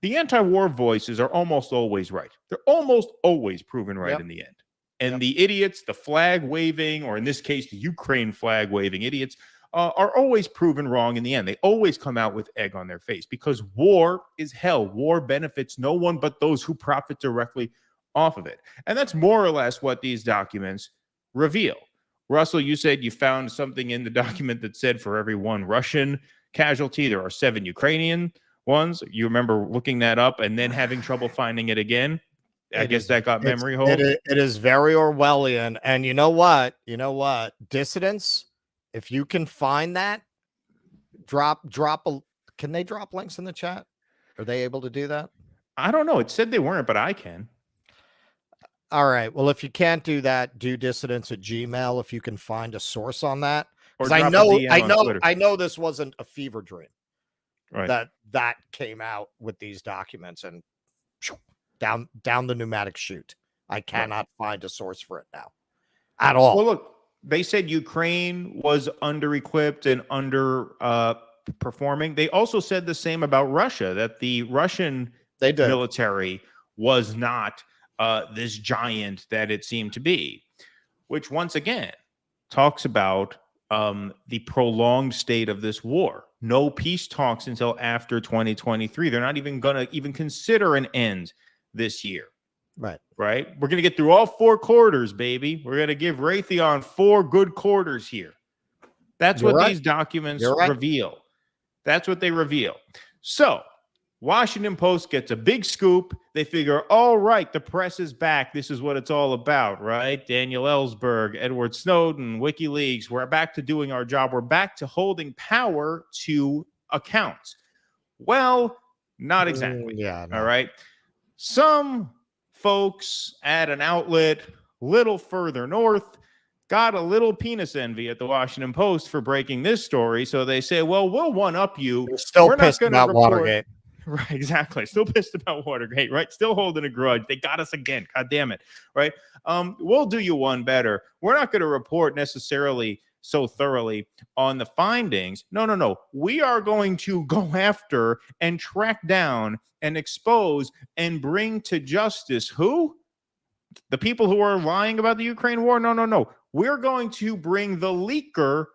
Speaker 9: the anti-war voices are almost always right. They're almost always proven right in the end. And the idiots, the flag waving, or in this case, the Ukraine flag waving idiots, are always proven wrong in the end. They always come out with egg on their face because war is hell. War benefits no one but those who profit directly off of it. And that's more or less what these documents reveal. Russell, you said you found something in the document that said for every one Russian casualty, there are 7 Ukrainian ones. You remember looking that up and then having trouble finding it again? I guess that got memory hold.
Speaker 4: It is very Orwellian. And you know what? Dissidents, if you can find that, can they drop links in the chat? Are they able to do that?
Speaker 9: I don't know. It said they weren't, but I can.
Speaker 4: All right. Well, if you can't do that, do dissidents at Gmail if you can find a source on that. Because I know this wasn't a fever dream.
Speaker 9: Right.
Speaker 4: That came out with these documents and down the pneumatic chute. I cannot find a source for it now at all.
Speaker 9: Well, look, they said Ukraine was under-equipped and performing. They also said the same about Russia, that the Russian military was not this giant that it seemed to be, which once again talks about the prolonged state of this war. No peace talks until after 2023. They're not even going to even consider an end this year. Right. We're going to get through all 4 quarters, baby. We're going to give Raytheon 4 good quarters here. That's what these documents reveal. That's what they reveal. So Washington Post gets a big scoop. They figure, all right, the press is back. This is what it's all about, right? Daniel Ellsberg, Edward Snowden, WikiLeaks. We're back to doing our job. We're back to holding power to account. Well, not exactly. All right. Some folks at an outlet little further north got a little penis envy at the Washington Post for breaking this story. So they say, well, we'll one-up you.
Speaker 4: We're still pissed about Watergate.
Speaker 9: Right, exactly. Still pissed about Watergate, right? Still holding a grudge. They got us again. God damn it, right? We'll do you one better. We're not going to report necessarily so thoroughly on the findings. No. We are going to go after and track down and expose and bring to justice who? The people who are lying about the Ukraine war, no. We're going to bring the leaker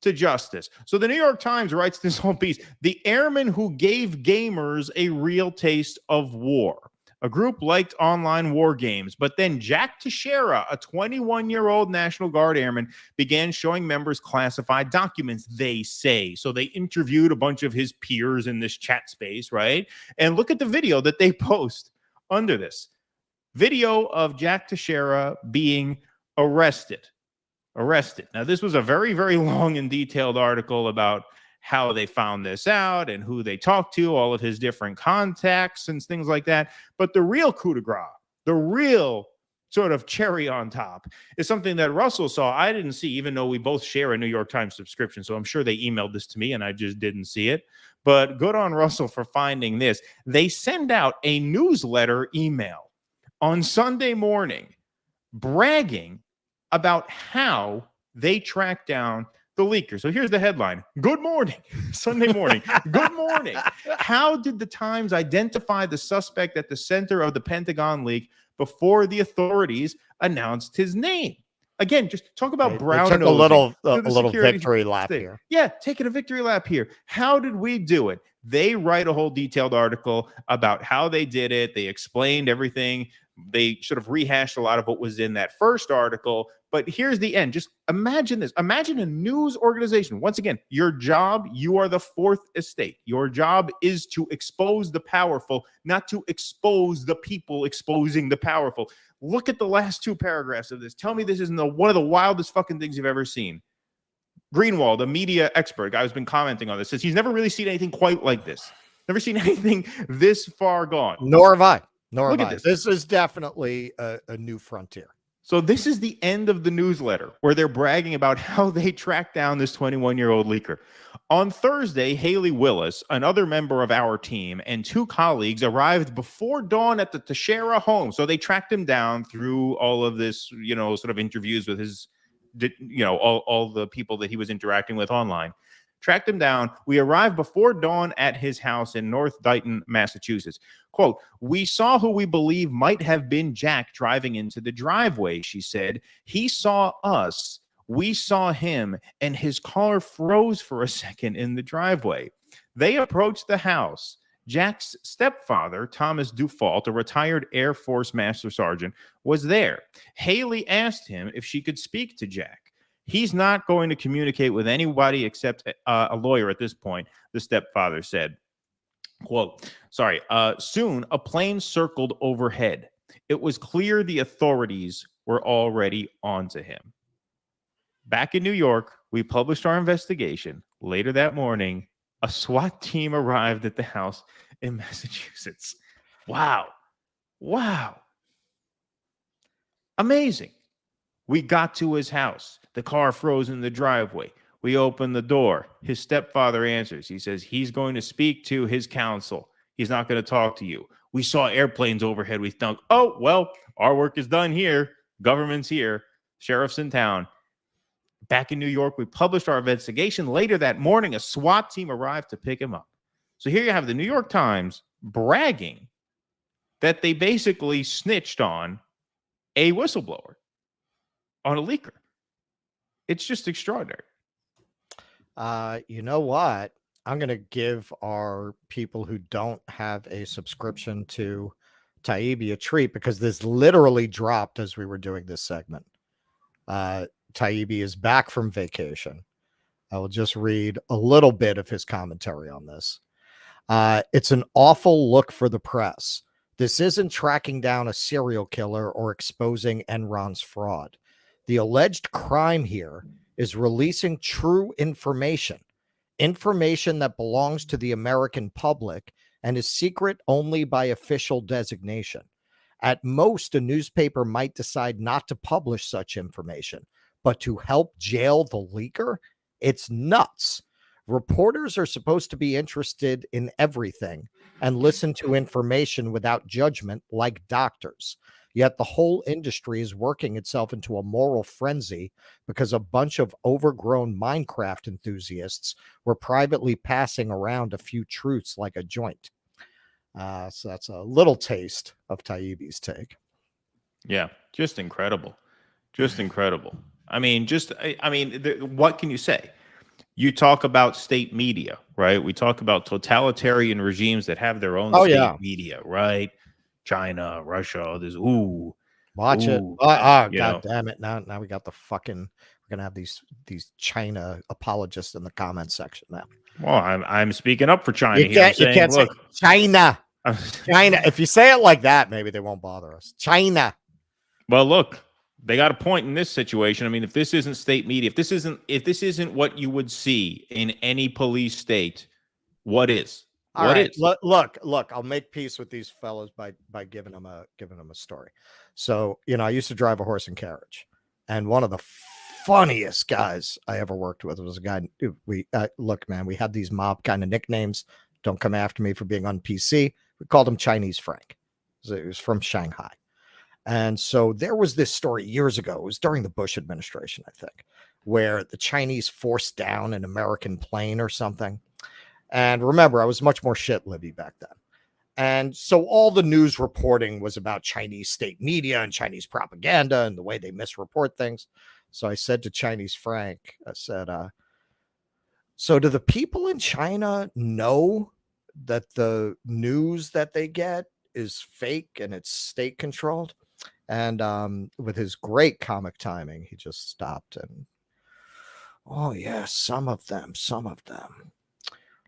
Speaker 9: to justice. So the New York Times writes this whole piece, the airmen who gave gamers a real taste of war. A group liked online war games, but then Jack Teixeira, a 21-year-old National Guard airman, began showing members classified documents, they say. So they interviewed a bunch of his peers in this chat space, right? And look at the video that they post under this. Video of Jack Teixeira being arrested. Now, this was a very, very long and detailed article about how they found this out and who they talked to, all of his different contacts and things like that. But the real coup de grace, the real sort of cherry on top, is something that Russell saw. I didn't see, even though we both share a New York Times subscription. So I'm sure they emailed this to me and I just didn't see it. But good on Russell for finding this. They send out a newsletter email on Sunday morning bragging about how they tracked down the leaker. So here's the headline. Good morning. Sunday morning. Good morning. How did the Times identify the suspect at the center of the Pentagon leak before the authorities announced his name? Again, just talk about brown
Speaker 4: took
Speaker 9: nosing
Speaker 4: a little
Speaker 9: security
Speaker 4: victory lap
Speaker 9: state.
Speaker 4: here.
Speaker 9: Yeah, taking a victory lap here. How did we do it? They write a whole detailed article about how they did it. They explained everything. They sort of rehashed a lot of what was in that first article. But here's the end. Just imagine this. Imagine a news organization. Once again, your job, you are the fourth estate. Your job is to expose the powerful, not to expose the people exposing the powerful. Look at the last two paragraphs of this. Tell me this isn't one of the wildest fucking things you've ever seen. Greenwald, a media expert, guy who's been commenting on this, says he's never really seen anything quite like this. Never seen anything this far gone.
Speaker 4: Nor have I.
Speaker 9: Look at this.
Speaker 4: This is definitely a new frontier.
Speaker 9: So this is the end of the newsletter where they're bragging about how they tracked down this 21-year-old leaker. On Thursday, Haley Willis, another member of our team, and two colleagues arrived before dawn at the Teixeira home. So they tracked him down through all of this, sort of interviews with his, all the people that he was interacting with online. Tracked him down. We arrived before dawn at his house in North Dighton, Massachusetts. Quote, we saw who we believe might have been Jack driving into the driveway, she said. He saw us. We saw him, and his car froze for a second in the driveway. They approached the house. Jack's stepfather, Thomas Dufault, a retired Air Force Master Sergeant, was there. Haley asked him if she could speak to Jack. He's not going to communicate with anybody except a lawyer at this point, the stepfather said. Quote, soon a plane circled overhead. It was clear the authorities were already onto him. Back in New York, we published our investigation. Later that morning, a SWAT team arrived at the house in Massachusetts. Wow. Amazing. We got to his house. The car froze in the driveway. We opened the door. His stepfather answers. He says he's going to speak to his counsel. He's not going to talk to you. We saw airplanes overhead. We thought, oh, well, our work is done here. Government's here. Sheriff's in town. Back in New York, we published our investigation. Later that morning, a SWAT team arrived to pick him up. So here you have the New York Times bragging that they basically snitched on a whistleblower, on a leaker. It's just extraordinary.
Speaker 4: You know what? I'm going to give our people who don't have a subscription to Taibbi a treat, because this literally dropped as we were doing this segment. Taibbi is back from vacation. I will just read a little bit of his commentary on this. It's an awful look for the press. This isn't tracking down a serial killer or exposing Enron's fraud. The alleged crime here is releasing true information that belongs to the American public and is secret only by official designation. At most, a newspaper might decide not to publish such information, but to help jail the leaker? It's nuts. Reporters are supposed to be interested in everything and listen to information without judgment like doctors. Yet the whole industry is working itself into a moral frenzy because a bunch of overgrown Minecraft enthusiasts were privately passing around a few truths like a joint. So that's a little taste of Taibbi's take.
Speaker 9: Yeah, just incredible. Just incredible. I mean, what can you say? You talk about state media, right? We talk about totalitarian regimes that have their own state media, right? China, Russia, this
Speaker 4: Watch it.
Speaker 9: ooh,
Speaker 4: God
Speaker 9: you know.
Speaker 4: damn it. Now we got we're gonna have these China apologists in the comment section now.
Speaker 9: Well, I'm speaking up for China
Speaker 4: You
Speaker 9: here. I'm
Speaker 4: can't, you
Speaker 9: saying,
Speaker 4: can't
Speaker 9: look,
Speaker 4: say China. China. If you say it like that, maybe they won't bother us. China.
Speaker 9: well, look, they got a point in this situation. I mean, if this isn't state media, if this isn't what you would see in any police state, what is?
Speaker 4: All right. Look, I'll make peace with these fellas by giving them a story. So, I used to drive a horse and carriage, and one of the funniest guys I ever worked with was a guy. Look, man, we had these mob kind of nicknames. Don't come after me for being on PC. We called him Chinese Frank. It was from Shanghai. And so there was this story years ago. It was during the Bush administration, I think, where the Chinese forced down an American plane or something. And remember, I was much more shit-livy back then. And so all the news reporting was about Chinese state media and Chinese propaganda and the way they misreport things. So I said to Chinese Frank, I said, so do the people in China know that the news that they get is fake and it's state controlled? And with his great comic timing, he just stopped and, oh, yes, some of them.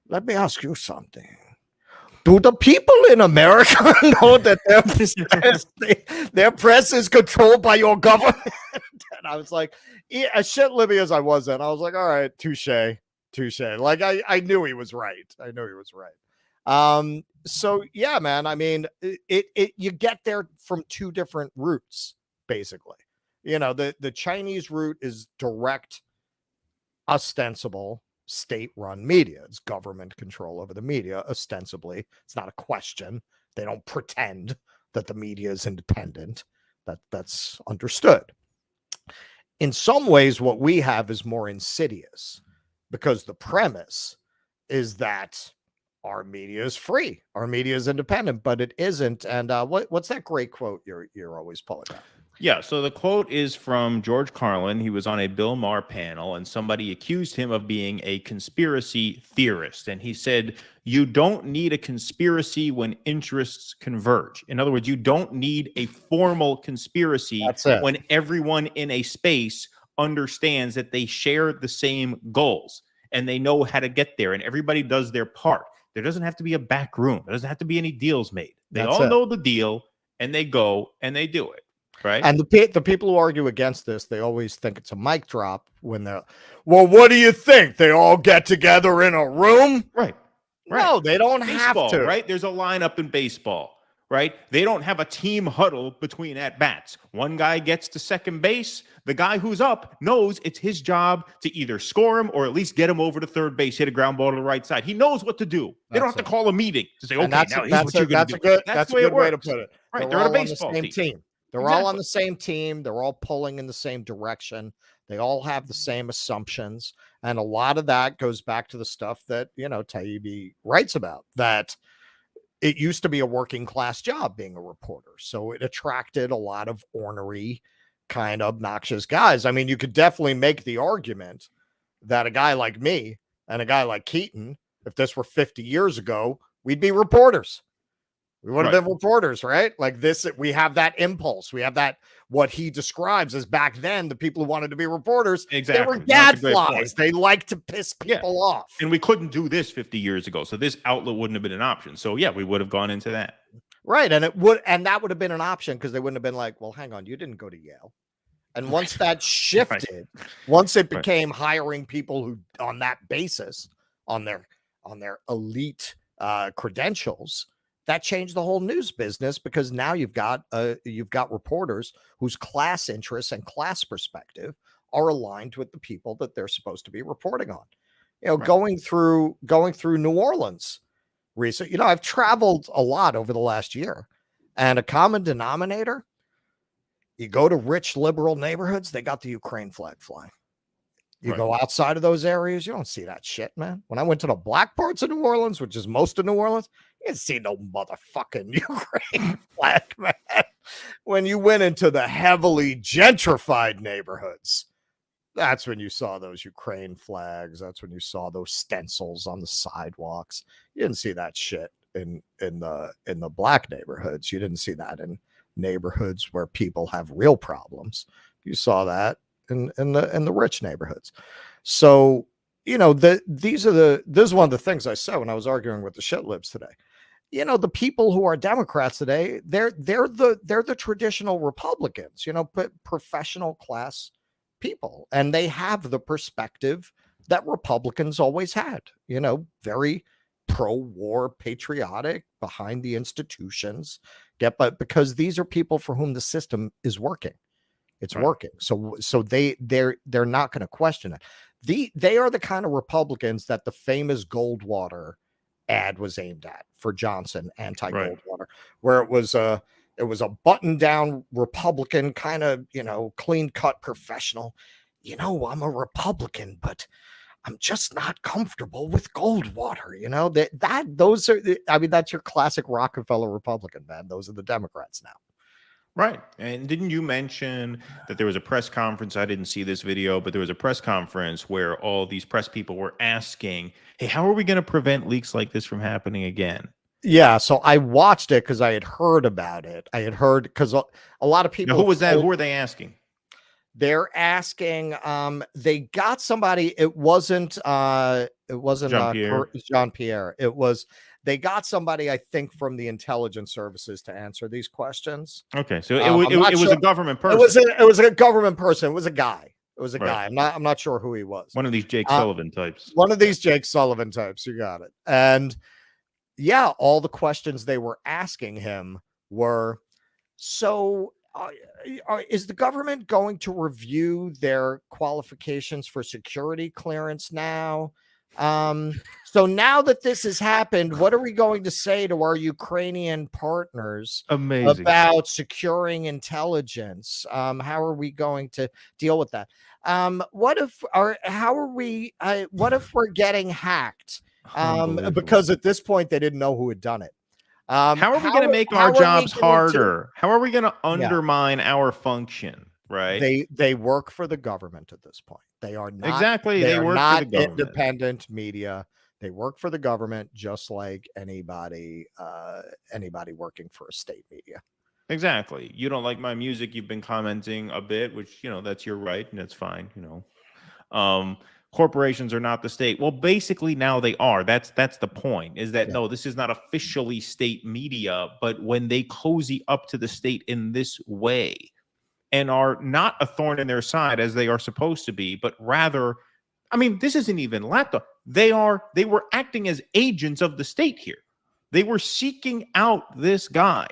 Speaker 4: Let me ask you something. Do the people in America know that their press is controlled by your government? And I was like, as shit libby as I was then, I was like, all right, touche. Like I knew he was right. So yeah, man, I mean, you get there from two different routes, basically. The Chinese route is direct, ostensible, state-run media. It's government control over the media, ostensibly. It's not a question. They don't pretend that the media is independent. That's understood. In some ways, what we have is more insidious, because the premise is that our media is free, our media is independent, but it isn't. And what's that great quote you're always pulling out?
Speaker 9: Yeah, so the quote is from George Carlin. He was on a Bill Maher panel, and somebody accused him of being a conspiracy theorist. And he said, you don't need a conspiracy when interests converge. In other words, you don't need a formal conspiracy when everyone in a space understands that they share the same goals and they know how to get there, and everybody does their part. There doesn't have to be a back room. There doesn't have to be any deals made. They all know the deal, and they go and they do it. Right.
Speaker 4: And the people who argue against this, they always think it's a mic drop when they're, well, what do you think? They all get together in a room?
Speaker 9: Right.
Speaker 4: No, they don't
Speaker 9: Baseball,
Speaker 4: have to.
Speaker 9: Right. There's a lineup in baseball. Right. They don't have a team huddle between at bats. One guy gets to second base. The guy who's up knows it's his job to either score him or at least get him over to third base, hit a ground ball to the right side. He knows what to do. They don't have to call a meeting to say, okay,
Speaker 4: that's
Speaker 9: now
Speaker 4: a
Speaker 9: here's what you're going to do.
Speaker 4: That's a good way to put it.
Speaker 9: Right. They're on a baseball
Speaker 4: team. They're all on the same team. They're all pulling in the same direction. They all have the same assumptions. And a lot of that goes back to the stuff that, Taibbi writes about, that it used to be a working class job being a reporter. So it attracted a lot of ornery, kind of obnoxious guys. I mean, you could definitely make the argument that a guy like me and a guy like Keaton, if this were 50 years ago, we'd be reporters. We would have been reporters, right? Like this, we have that impulse. We have that, what he describes as back then, the people who wanted to be reporters,
Speaker 9: exactly.
Speaker 4: They were gadflies. They like to piss people off.
Speaker 9: And we couldn't do this 50 years ago. So this outlet wouldn't have been an option. So yeah, we would have gone into that.
Speaker 4: Right. And that would have been an option, because they wouldn't have been like, well, hang on, you didn't go to Yale. And once that shifted, once it became hiring people who, on that basis, on their elite credentials, that changed the whole news business, because now you've got reporters whose class interests and class perspective are aligned with the people that they're supposed to be reporting on. Going through New Orleans recently, I've traveled a lot over the last year, and a common denominator, you go to rich liberal neighborhoods, they got the Ukraine flag flying. You go outside of those areas, you don't see that shit, man. When I went to the black parts of New Orleans, which is most of New Orleans, you didn't see no motherfucking Ukraine flag, man. When you went into the heavily gentrified neighborhoods, that's when you saw those Ukraine flags. That's when you saw those stencils on the sidewalks. You didn't see that shit in the black neighborhoods. You didn't see that in neighborhoods where people have real problems. You saw that in the rich neighborhoods. So, this is one of the things I said when I was arguing with the shit libs today. The people who are Democrats today, they're the traditional Republicans, professional class people, and they have the perspective that Republicans always had, very pro-war, patriotic, behind the institutions, but because these are people for whom the system is working. It's working. So they're not going to question it. They are the kind of Republicans that the famous Goldwater ad was aimed at for Johnson, anti-Goldwater, where it was a button-down Republican kind of, clean-cut professional. I'm a Republican, but I'm just not comfortable with Goldwater. That's your classic Rockefeller Republican, man. Those are the Democrats now.
Speaker 9: Right. And didn't you mention that there was a press conference? I didn't see this video, but there was a press conference where all these press people were asking, hey, how are we going to prevent leaks like this from happening again?
Speaker 4: Yeah. So I watched it because I had heard about it. I had heard because a lot of people.
Speaker 9: Now, who was that? Who were they asking?
Speaker 4: They're asking, they got somebody. It wasn't Jean-Pierre. They got somebody, I think, from the intelligence services to answer these questions.
Speaker 9: Okay, so it was a government person.
Speaker 4: It was a government person. It was a guy. It was a guy. I'm not sure who he was.
Speaker 9: One of these Jake Sullivan types.
Speaker 4: One of these Jake Sullivan types. You got it. And yeah, all the questions they were asking him were, so is the government going to review their qualifications for security clearance now? So now that this has happened, what are we going to say to our Ukrainian partners about securing intelligence? How are we going to deal with that? What if we're getting hacked? Because at this point they didn't know who had done it.
Speaker 9: How are we going to make our jobs harder? How are we going to undermine our function? Right.
Speaker 4: They work for the government at this point. They are not
Speaker 9: exactly.
Speaker 4: They
Speaker 9: work
Speaker 4: not
Speaker 9: for the government.
Speaker 4: Independent media. They work for the government just like anybody working for a state media.
Speaker 9: Exactly. You don't like my music. You've been commenting a bit, which that's your right, and that's fine. Corporations are not the state. Well, basically now they are. That's the point. Is that no, this is not officially state media, but when they cozy up to the state in this way, and are not a thorn in their side as they are supposed to be, but rather, this isn't even laptop. They were acting as agents of the state here. They were seeking out this guy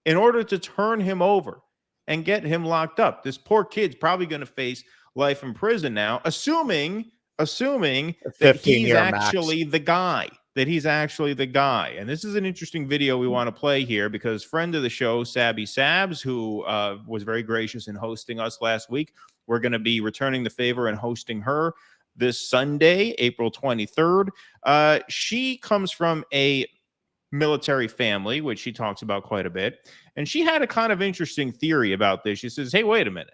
Speaker 9: in order to turn him over and get him locked up. This poor kid's probably going to face life in prison now, assuming that he's actually the guy. That he's actually the guy. And this is an interesting video we want to play here because friend of the show, Sabby Sabs, who was very gracious in hosting us last week, we're going to be returning the favor and hosting her this Sunday, April 23rd. She comes from a military family, which she talks about quite a bit. And she had a kind of interesting theory about this. She says, hey, wait a minute.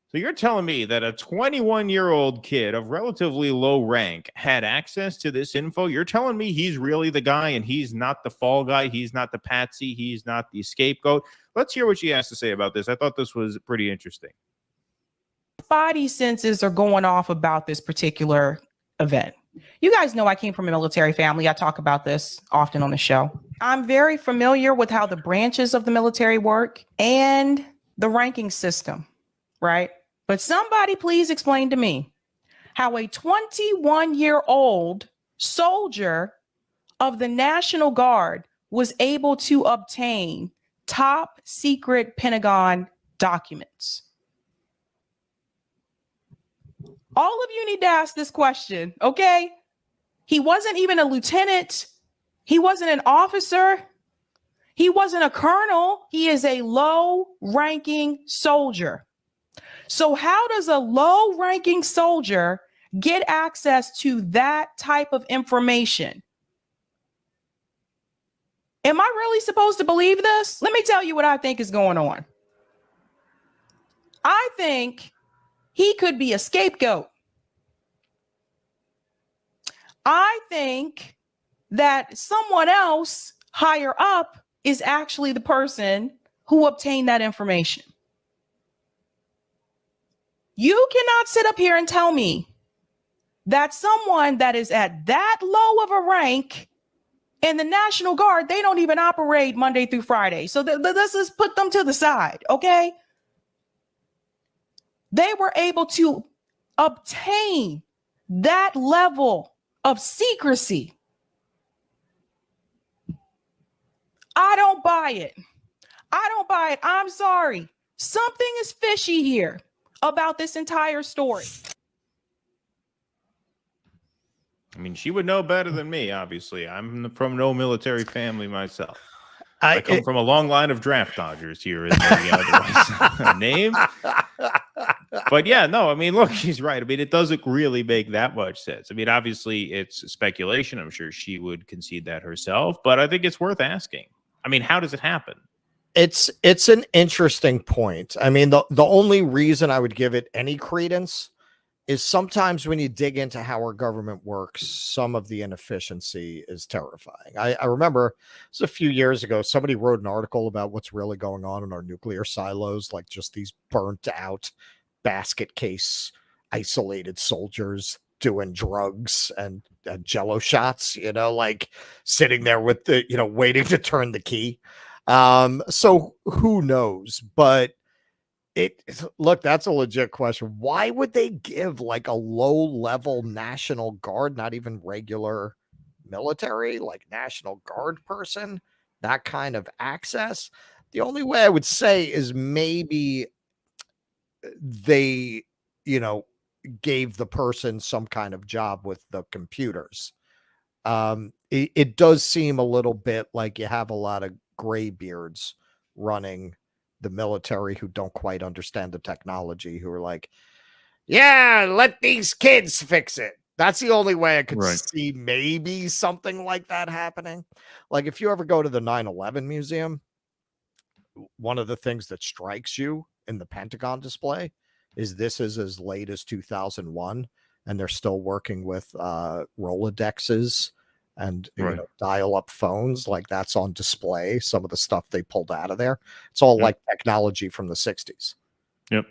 Speaker 9: So you're telling me that a 21-year-old kid of relatively low rank had access to this info? You're telling me he's really the guy and he's not the fall guy? He's not the patsy? He's not the scapegoat? Let's hear what she has to say about this. I thought this was pretty interesting.
Speaker 17: Spidey senses are going off about this particular event. You guys know I came from a military family. I talk about this often on the show. I'm very familiar with how the branches of the military work and the ranking system, right? But somebody please explain to me how a 21-year-old soldier of the National Guard was able to obtain top secret Pentagon documents. All of you need to ask this question, okay? He wasn't even a lieutenant. He wasn't an officer. He wasn't a colonel. He is a low-ranking soldier. So how does a low-ranking soldier get access to that type of information. Am I really supposed to believe this? Let me tell you what I think is going on. I think he could be a scapegoat. I think that someone else higher up is actually the person who obtained that information. You cannot sit up here and tell me that someone that is at that low of a rank in the National Guard, they don't even operate Monday through Friday. So let's just put them to the side, okay? They were able to obtain that level of secrecy. I don't buy it. I don't buy it. I'm sorry. Something is fishy here about this entire story.
Speaker 9: I mean, she would know better than me, obviously. I'm from no military family myself. I come from a long line of draft dodgers here in the name. But yeah, no, I mean, look, she's right. I mean, it doesn't really make that much sense. I mean, obviously, it's speculation. I'm sure she would concede that herself, but I think it's worth asking. I mean, how does it happen?
Speaker 4: It's an interesting point. I mean, the only reason I would give it any credence is sometimes when you dig into how our government works, some of the inefficiency is terrifying. I remember it was a few years ago, somebody wrote an article about what's really going on in our nuclear silos, like just these burnt out basket case isolated soldiers doing drugs and jello shots, you know, like sitting there with the, you know, waiting to turn the key. So who knows? But look, that's a legit question. Why would they give like a low level National Guard, not even regular military, like National Guard person, that kind of access? The only way I would say is maybe they, you know, gave the person some kind of job with the computers. It does seem a little bit like you have a lot of graybeards running the military who don't quite understand the technology, who are like, yeah, let these kids fix it. That's the only way I could see maybe something like that happening. Like if you ever go to the 9/11 museum, one of the things that strikes you in the Pentagon display is this is as late as 2001, and they're still working with Rolodexes and you know, dial-up phones. Like that's on display. Some of the stuff they pulled out of there, it's all like technology from the 60s.
Speaker 9: Yep,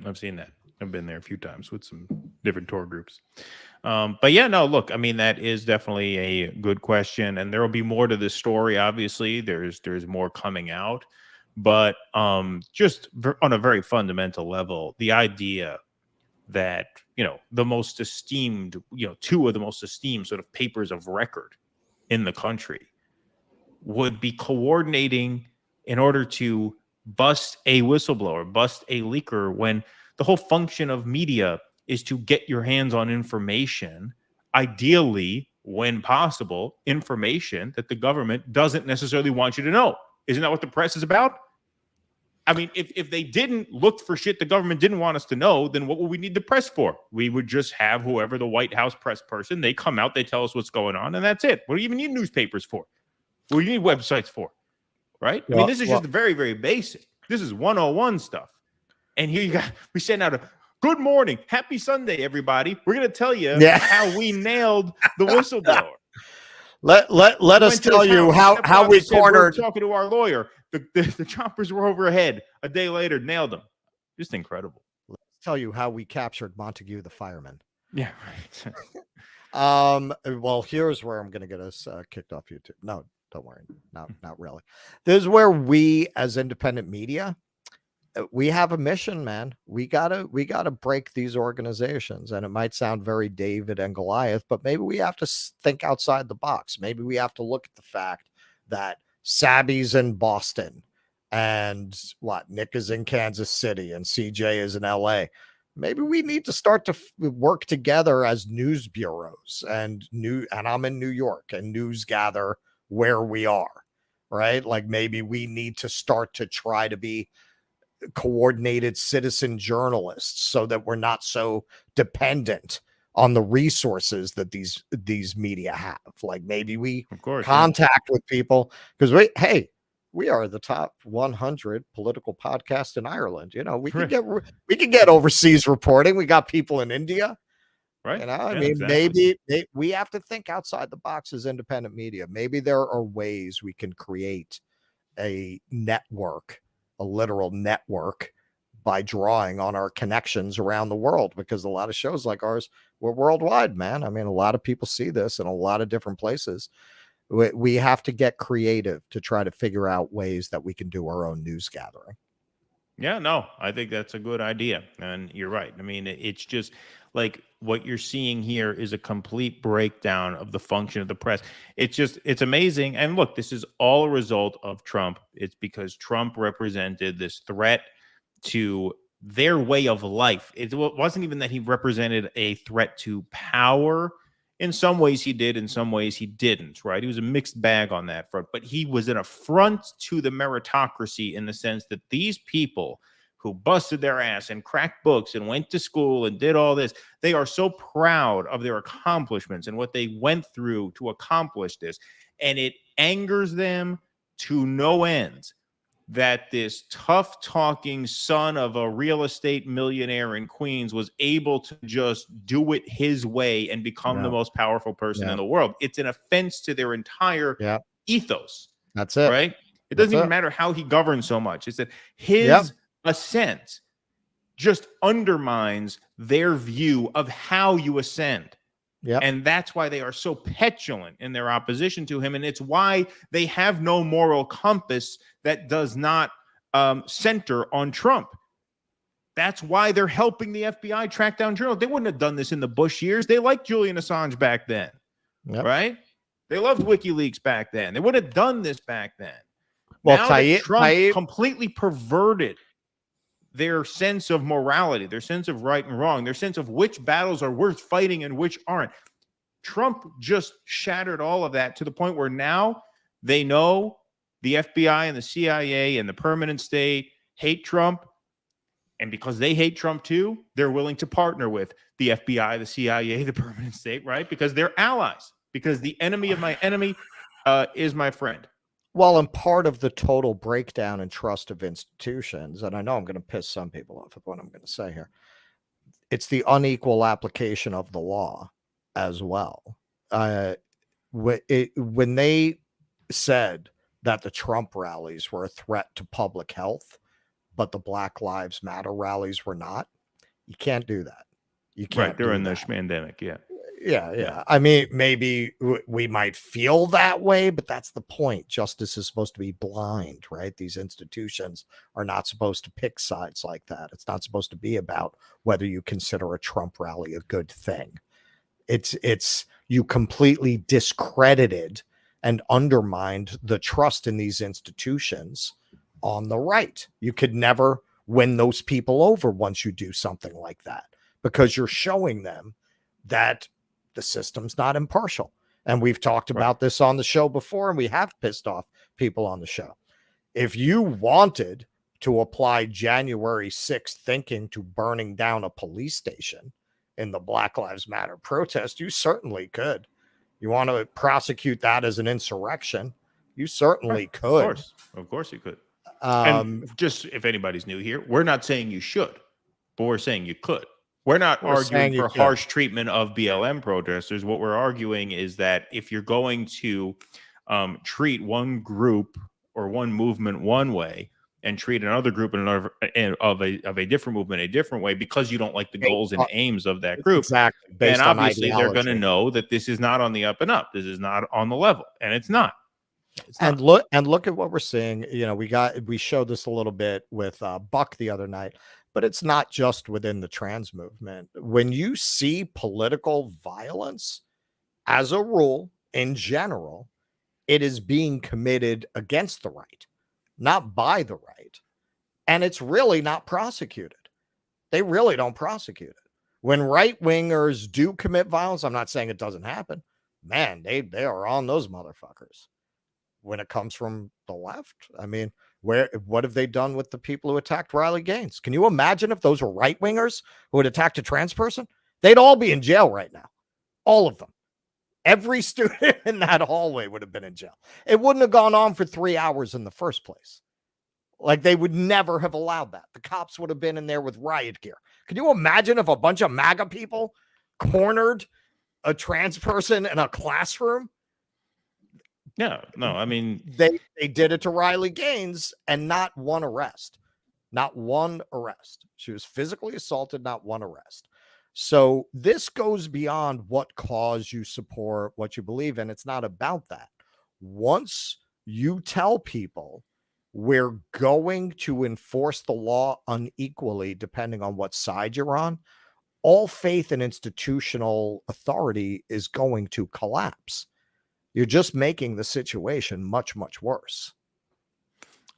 Speaker 9: I've seen that. I've been there a few times with some different tour groups. But yeah, no, look, I mean, that is definitely a good question, and there will be more to this story. Obviously, there's more coming out, but just on a very fundamental level, the idea that, you know, the most esteemed, you know, two of the most esteemed sort of papers of record in the country would be coordinating in order to bust a whistleblower, bust a leaker, when the whole function of media is to get your hands on information, ideally, when possible, information that the government doesn't necessarily want you to know. Isn't that what the press is about? I mean, if they didn't look for shit the government didn't want us to know, then what would we need the press for? We would just have whoever the White House press person, they come out, they tell us what's going on, and that's it. What do you even need newspapers for? What do you need websites for? Right? I mean, this is just very, very basic. This is 101 stuff. And here we send out a good morning, happy Sunday, everybody. We're going to tell you how we nailed the whistleblower.
Speaker 4: Let us tell you how we cornered.
Speaker 9: We're talking to our lawyer. The choppers were overhead. A day later, nailed them. Just incredible.
Speaker 4: Let's tell you how we captured Montague the fireman.
Speaker 9: Yeah, right.
Speaker 4: Well, here's where I'm going to get us kicked off YouTube. No, don't worry. Not really. This is where we, as independent media, we have a mission, man. We gotta break these organizations, and it might sound very David and Goliath, but maybe we have to think outside the box. Maybe we have to look at the fact that Sabby's in Boston, and Nick is in Kansas City, and CJ is in LA. Maybe we need to start to work together as news bureaus, and I'm in New York, and news gather where we are, right? Like maybe we need to start to try to be coordinated citizen journalists so that we're not so dependent on the resources that these media have. Like maybe we contact with people because we are the top 100 political podcast in Ireland. You know, we can get overseas reporting. We got people in India.
Speaker 9: Right.
Speaker 4: You know, I mean, maybe we have to think outside the box as independent media. Maybe there are ways we can create a network, a literal network, by drawing on our connections around the world, because a lot of shows like ours, we're worldwide, man. I mean, a lot of people see this in a lot of different places. We have to get creative to try to figure out ways that we can do our own news gathering.
Speaker 9: Yeah, no, I think that's a good idea. And you're right. I mean, it's just like what you're seeing here is a complete breakdown of the function of the press. It's amazing. And look, this is all a result of Trump. It's because Trump represented this threat to their way of life. It wasn't even that he represented a threat to power. In some ways he did, in some ways he didn't, right? He was a mixed bag on that front, but he was an affront to the meritocracy in the sense that these people who busted their ass and cracked books and went to school and did all this, they are so proud of their accomplishments and what they went through to accomplish this. And it angers them to no end that this tough-talking son of a real estate millionaire in Queens was able to just do it his way and become the most powerful person in the world. It's an offense to their entire ethos.
Speaker 4: That's it.
Speaker 9: Right? It doesn't even matter how he governs so much. It's that his ascent just undermines their view of how you ascend. And that's why they are so petulant in their opposition to him. And it's why they have no moral compass that does not center on Trump. That's why they're helping the FBI track down journalists. They wouldn't have done this in the Bush years. They liked Julian Assange back then, right? They loved WikiLeaks back then. They would have done this back then.
Speaker 4: Well,
Speaker 9: now that Trump completely perverted their sense of morality, their sense of right and wrong, their sense of which battles are worth fighting and which aren't. Trump just shattered all of that to the point where now they know the FBI and the CIA and the permanent state hate Trump. And because they hate Trump too, they're willing to partner with the FBI, the CIA, the permanent state, right? Because they're allies. Because the enemy of my enemy is my friend.
Speaker 4: Well, and part of the total breakdown in trust of institutions, and I know I'm going to piss some people off with what I'm going to say here, it's the unequal application of the law as well. When they said that the Trump rallies were a threat to public health, but the Black Lives Matter rallies were not, you can't do that. You can't.
Speaker 9: Right, during the pandemic,
Speaker 4: Yeah. I mean, maybe we might feel that way, but that's the point. Justice is supposed to be blind, right? These institutions are not supposed to pick sides like that. It's not supposed to be about whether you consider a Trump rally a good thing. It's you completely discredited and undermined the trust in these institutions on the right. You could never win those people over once you do something like that, because you're showing them that the system's not impartial. And we've talked about this on the show before, and we have pissed off people on the show. If you wanted to apply January 6th thinking to burning down a police station in the Black Lives Matter protest, you certainly could. You want to prosecute that as an insurrection, you certainly could.
Speaker 9: Of course you could. And just if anybody's new here, we're not saying you should, but we're saying you could. We're not arguing for harsh treatment of BLM protesters. What we're arguing is that if you're going to treat one group or one movement one way and treat another group in another of a different movement a different way because you don't like the goals and aims of that group, then obviously they're going to know that this is not on the up and up. This is not on the level, and it's not.
Speaker 4: And look at what we're seeing. You know, we showed this a little bit with Buck the other night. But it's not just within the trans movement. When you see political violence, as a rule, in general, it is being committed against the right, not by the right. And it's really not prosecuted. They really don't prosecute it. When right-wingers do commit violence, I'm not saying it doesn't happen. Man, they are on those motherfuckers. when it comes from the left. I mean, what have they done with the people who attacked Riley Gaines? Can you imagine if those were right wingers who had attacked a trans person? They'd all be in jail right now. All of them. Every student in that hallway would have been in jail. It wouldn't have gone on for 3 hours in the first place. Like, they would never have allowed that. The cops would have been in there with riot gear. Could you imagine if a bunch of MAGA people cornered a trans person in a classroom?
Speaker 9: No, I mean,
Speaker 4: they did it to Riley Gaines, and not one arrest. Not one arrest. She was physically assaulted, not one arrest. So this goes beyond what cause you support, what you believe in. It's not about that. Once you tell people we're going to enforce the law unequally depending on what side you're on, all faith in institutional authority is going to collapse. You're just making the situation much, much worse.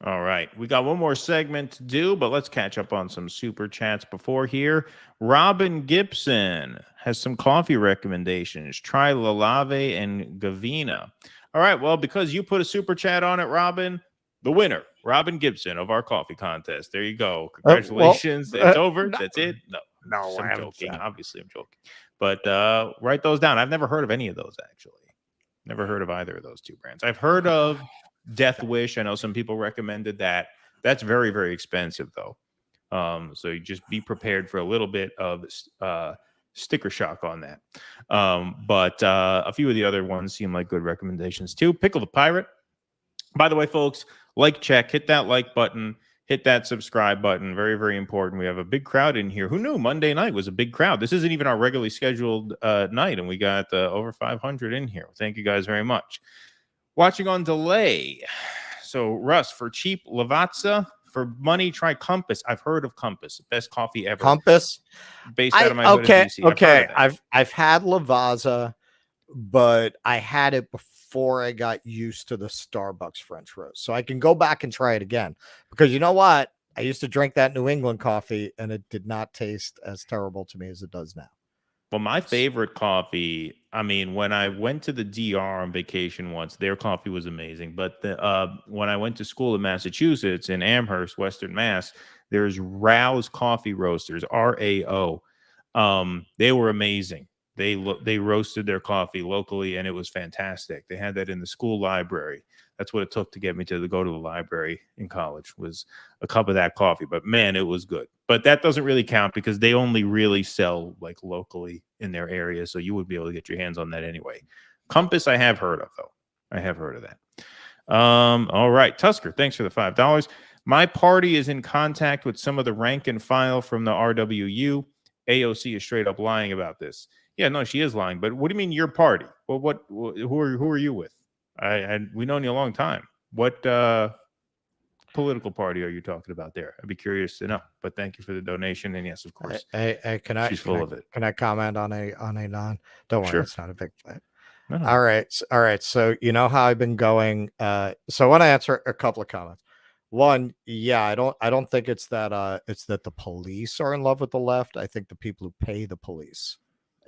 Speaker 9: All right. We got one more segment to do, but let's catch up on some super chats before here. Robin Gibson has some coffee recommendations. Try Lalave and Gavina. All right. Well, because you put a super chat on it, Robin, the winner, Robin Gibson of our coffee contest. There you go. Congratulations. It's over. That's it. No, I'm joking. Obviously, I'm joking. But write those down. I've never heard of any of those, actually. Never heard of either of those two brands. I've heard of Death Wish. I know some people recommended that. That's very, very expensive, though. So you just be prepared for a little bit of sticker shock on that. But a few of the other ones seem like good recommendations, too. Pickle the Pirate. By the way, folks, check, hit that like button, hit that subscribe button. Very, very important. We have a big crowd in here. Who knew Monday night was a big crowd? This isn't even our regularly scheduled night, and we got over 500 in here. Thank you guys very much. Watching on delay. So, Russ, for cheap Lavazza, for money, try Compass. I've heard of Compass. Best coffee ever.
Speaker 4: Compass?
Speaker 9: Based out of my hood in DC.
Speaker 4: Okay. I've had Lavazza, but I had it before I got used to the Starbucks French roast. So I can go back and try it again. Because you know what? I used to drink that New England coffee, and it did not taste as terrible to me as it does now.
Speaker 9: Well, my favorite coffee, I mean, when I went to the DR on vacation once, their coffee was amazing. But when I went to school in Massachusetts, in Amherst, Western Mass, there's Rao's Coffee Roasters, RAO. They were amazing. They roasted their coffee locally, and it was fantastic. They had that in the school library. That's what it took to get me to go to the library in college, was a cup of that coffee. But man, it was good. But that doesn't really count because they only really sell locally in their area. So you would be able to get your hands on that anyway. Compass, I have heard of, though. I have heard of that. All right. Tusker, thanks for the $5. My party is in contact with some of the rank and file from the RWU. AOC is straight up lying about this. Yeah, no, she is lying. But what do you mean your party? Well, who are you with? We known you a long time. What political party are you talking about there? I'd be curious to know. But thank you for the donation. And yes, of course, she's full of it.
Speaker 4: Can I comment on a non? Don't worry, it's not a big fight.
Speaker 9: No.
Speaker 4: All right. So you know how I've been going. So I want to answer a couple of comments. One, yeah, I don't think it's that the police are in love with the left. I think the people who pay the police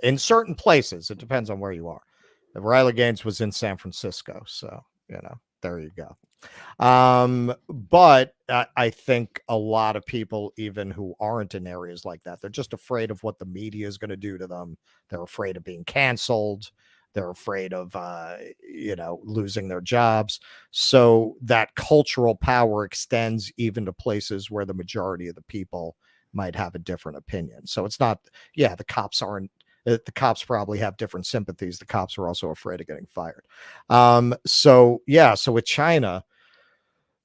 Speaker 4: in certain places. It depends on where you are. Riley Gaines was in San Francisco, so there you go. But I think a lot of people, even who aren't in areas like that, they're just afraid of what the media is going to do to them. They're afraid of being canceled. They're afraid of losing their jobs. So that cultural power extends even to places where the majority of the people might have a different opinion. So it's not, the cops aren't. The cops probably have different sympathies. The cops are also afraid of getting fired. So with China,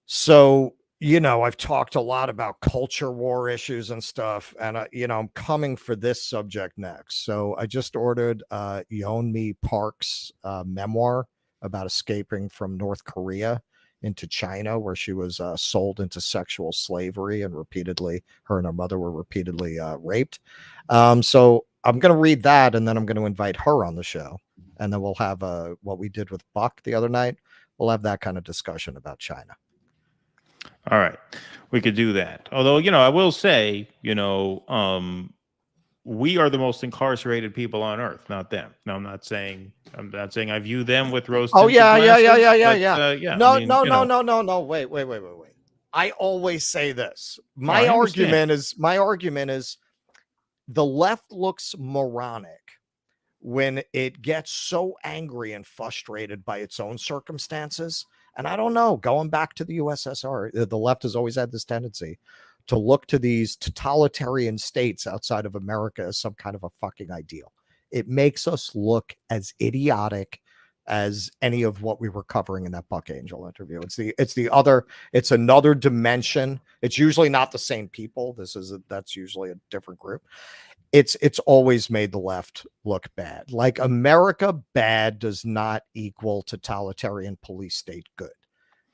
Speaker 4: I've talked a lot about culture war issues and stuff, and I'm coming for this subject next. So I just ordered Yeonmi Park's memoir about escaping from North Korea into China, where she was sold into sexual slavery and her and her mother were repeatedly raped. So I'm going to read that, and then I'm going to invite her on the show, and then we'll have what we did with Buck the other night. We'll have that kind of discussion about China.
Speaker 9: All right, we could do that. Although, I will say, we are the most incarcerated people on earth, not them. No, I'm not saying I view them with rose.
Speaker 4: Oh yeah. No,
Speaker 9: I mean,
Speaker 4: no. Wait. I always say this. My argument is the left looks moronic when it gets so angry and frustrated by its own circumstances. And I don't know, going back to the USSR, the left has always had this tendency to look to these totalitarian states outside of America as some kind of a fucking ideal. It makes us look as idiotic as any of what we were covering in that Buck Angel interview. It's another dimension. It's usually not the same people. That's usually a different group. It's always made the left look bad. Like, America bad does not equal totalitarian police state good.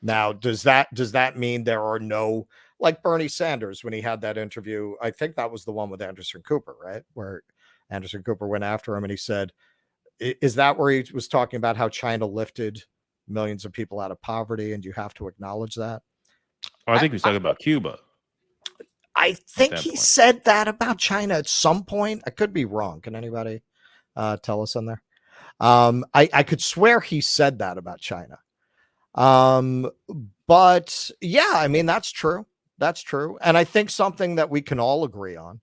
Speaker 4: Now, does that mean there are no, like Bernie Sanders, when he had that interview, I think that was the one with Anderson Cooper, right? Where Anderson Cooper went after him and he said, is that where he was talking about how China lifted millions of people out of poverty and you have to acknowledge that?
Speaker 9: I think he was talking about Cuba.
Speaker 4: I think he said that about China at some point. I could be wrong. Can anybody tell us on there? I could swear he said that about China. But yeah, I mean, that's true. That's true. And I think something that we can all agree on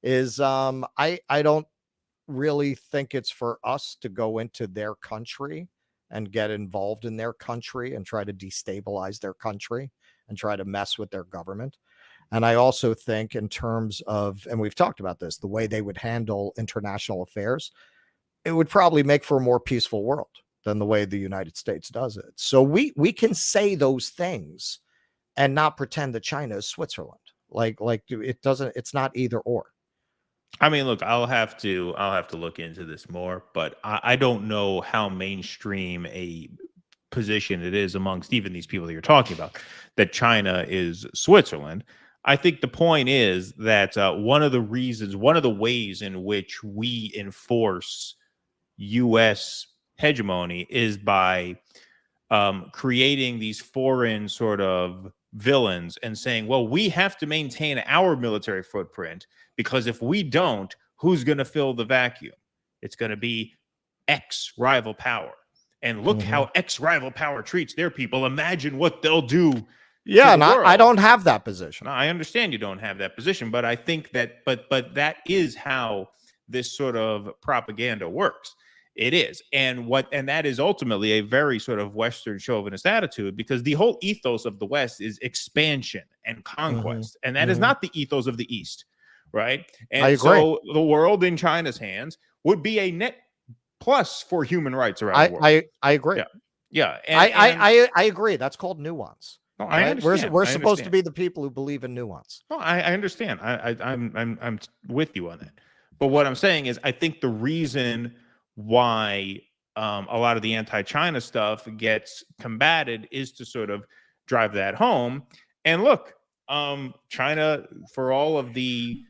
Speaker 4: is I don't really think it's for us to go into their country and get involved in their country and try to destabilize their country and try to mess with their government. And I also think in terms of, and we've talked about this, the way they would handle international affairs, it would probably make for a more peaceful world than the way the United States does it. So we can say those things and not pretend that China is Switzerland. Like it's not either or.
Speaker 9: I mean, look, I'll have to look into this more, but I don't know how mainstream a position it is amongst even these people that you're talking about, that China is Switzerland. I think the point is that one of the ways in which we enforce U.S. hegemony is by creating these foreign sort of villains and saying, well, we have to maintain our military footprint because if we don't, who's going to fill the vacuum? It's going to be X rival power. And look how X rival power treats their people. Imagine what they'll do.
Speaker 4: Yeah, and I don't have that position.
Speaker 9: No, I understand you don't have that position, but I think that, but that is how this sort of propaganda works. It is, and that is ultimately a very sort of Western chauvinist attitude, because the whole ethos of the West is expansion and conquest, and that is not the ethos of the East, right? And
Speaker 4: I agree.
Speaker 9: So the world in China's hands would be a net plus for human rights around the world.
Speaker 4: I agree.
Speaker 9: Yeah.
Speaker 4: I agree. That's called nuance.
Speaker 9: No, I understand.
Speaker 4: We're supposed to be the people who believe in nuance.
Speaker 9: No, I understand. I'm with you on that. But what I'm saying is, I think the reason why a lot of the anti-China stuff gets combated is to sort of drive that home. And look, China, for all of the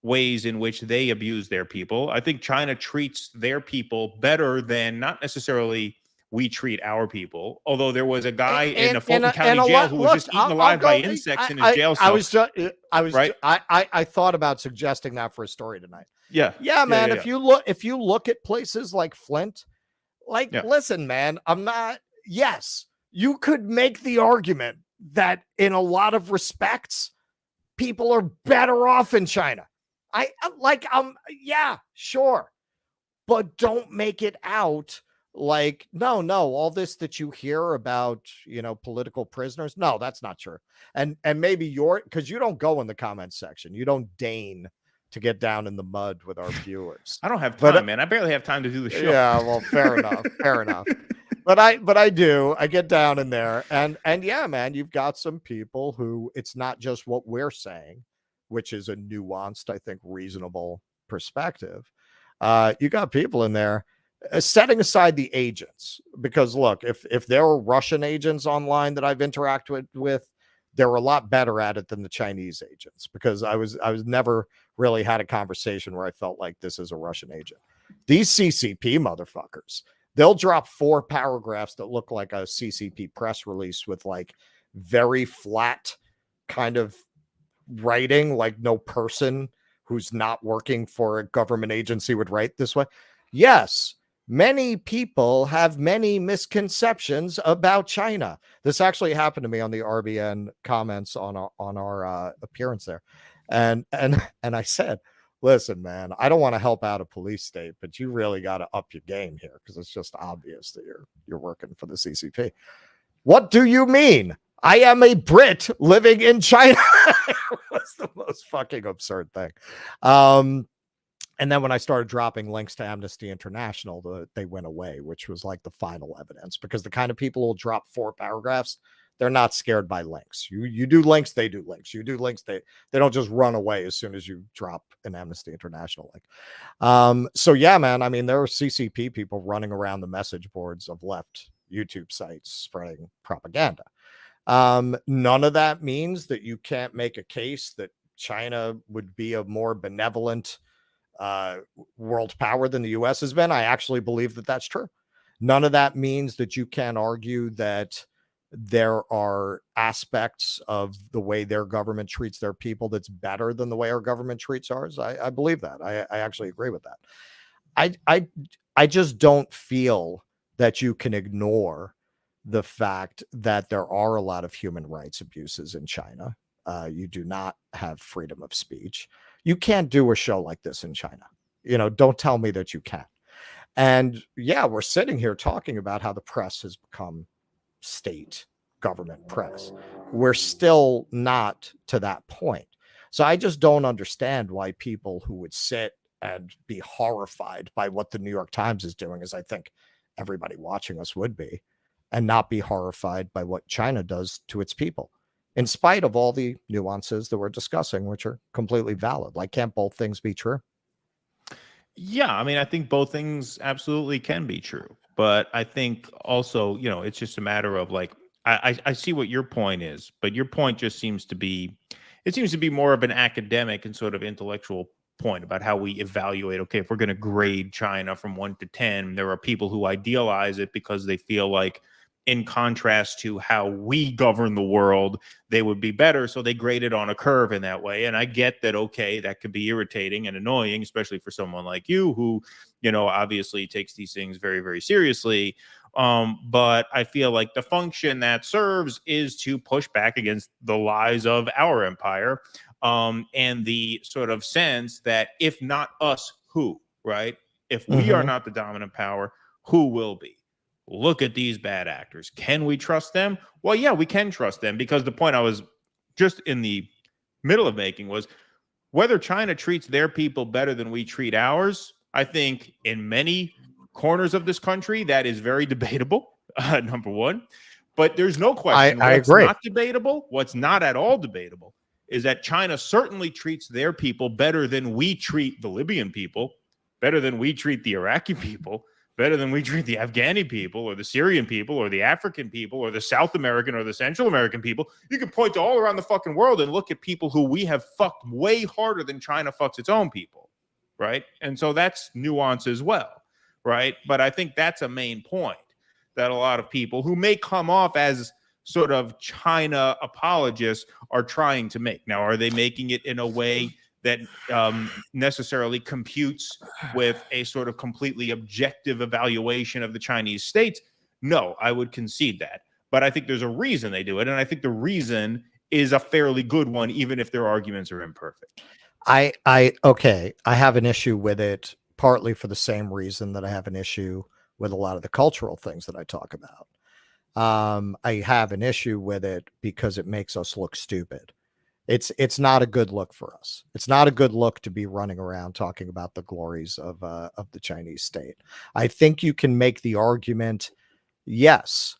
Speaker 9: ways in which they abuse their people, I think China treats their people better than not necessarily we treat our people. Although there was a guy in a Fulton County jail who was just eaten alive by insects in his jail cell.
Speaker 4: I thought about suggesting that for a story tonight.
Speaker 9: Yeah,
Speaker 4: man. If you look at places like Flint, listen, man, yes, you could make the argument that in a lot of respects, people are better off in China. Yeah, sure. But don't make it out like, no, all this that you hear about, political prisoners. No, that's not true. And maybe because you don't go in the comments section. You don't deign to get down in the mud with our viewers.
Speaker 9: I don't have time, man. I barely have time to do the show.
Speaker 4: Yeah, well, fair enough. Fair enough. But I do. I get down in there. And yeah, man, you've got some people who it's not just what we're saying, which is a nuanced, I think, reasonable perspective. You got people in there setting aside the agents, because look, if there are Russian agents online that I've interacted with, they're a lot better at it than the Chinese agents, because I was never really had a conversation where I felt like this is a Russian agent. These CCP motherfuckers, they'll drop 4 paragraphs that look like a CCP press release with like very flat kind of writing, like no person who's not working for a government agency would write this way. Yes, many people have many misconceptions about China. This actually happened to me on the RBN comments on our appearance there. And I said, listen, man, I don't want to help out a police state, but you really got to up your game here, because it's just obvious that you're working for the CCP. What do you mean? I am a Brit living in China. It was the most fucking absurd thing. And then when I started dropping links to Amnesty International, they went away, which was like the final evidence, because the kind of people who will drop 4 paragraphs, they're not scared by links. You do links, they do links. You do links, they don't just run away as soon as you drop an Amnesty International link. So yeah, man, I mean, there are CCP people running around the message boards of left YouTube sites spreading propaganda. None of that means that you can't make a case that China would be a more benevolent world power than the US has been. I actually believe that that's true. None of that means that you can argue that there are aspects of the way their government treats their people that's better than the way our government treats ours. I believe that. I actually agree with that. I just don't feel that you can ignore the fact that there are a lot of human rights abuses in China. You do not have freedom of speech. You can't do a show like this in China. Don't tell me that you can. And yeah, we're sitting here talking about how the press has become state government press. We're still not to that point. So I just don't understand why people who would sit and be horrified by what the New York Times is doing, as I think everybody watching us would be, and not be horrified by what China does to its people, in spite of all the nuances that we're discussing, which are completely valid. Like, can't both things be true?
Speaker 9: Yeah, I mean, I think both things absolutely can be true. But I think also, it's just a matter of like, I see what your point is, but your point just seems to be, it seems to be more of an academic and sort of intellectual point about how we evaluate, okay, if we're going to grade China from 1 to 10, there are people who idealize it because they feel like, in contrast to how we govern the world, they would be better. So they grade it on a curve in that way. And I get that, okay, that could be irritating and annoying, especially for someone like you who, obviously takes these things very, very seriously. But I feel like the function that serves is to push back against the lies of our empire, and the sort of sense that if not us, who, right? If we are not the dominant power, who will be? Look at these bad actors. Can we trust them? Well, yeah, we can trust them, because the point I was just in the middle of making was whether China treats their people better than we treat ours. I think in many corners of this country, that is very debatable, number one. But there's no question.
Speaker 4: I
Speaker 9: what's
Speaker 4: agree.
Speaker 9: not debatable, what's not at all debatable, is that China certainly treats their people better than we treat the Libyan people, better than we treat the Iraqi people, better than we treat the Afghani people or the Syrian people or the African people or the South American or the Central American people. You can point to all around the fucking world and look at people who we have fucked way harder than China fucks its own people, right? And so that's nuance as well, right? But I think that's a main point that a lot of people who may come off as sort of China apologists are trying to make. Now, are they making it in a way that necessarily computes with a sort of completely objective evaluation of the Chinese state? No, I would concede that. But I think there's a reason they do it. And I think the reason is a fairly good one, even if their arguments are imperfect.
Speaker 4: I have an issue with it, partly for the same reason that I have an issue with a lot of the cultural things that I talk about. I have an issue with it because it makes us look stupid. It's not a good look for us. It's not a good look to be running around talking about the glories of the Chinese state. I think you can make the argument, yes,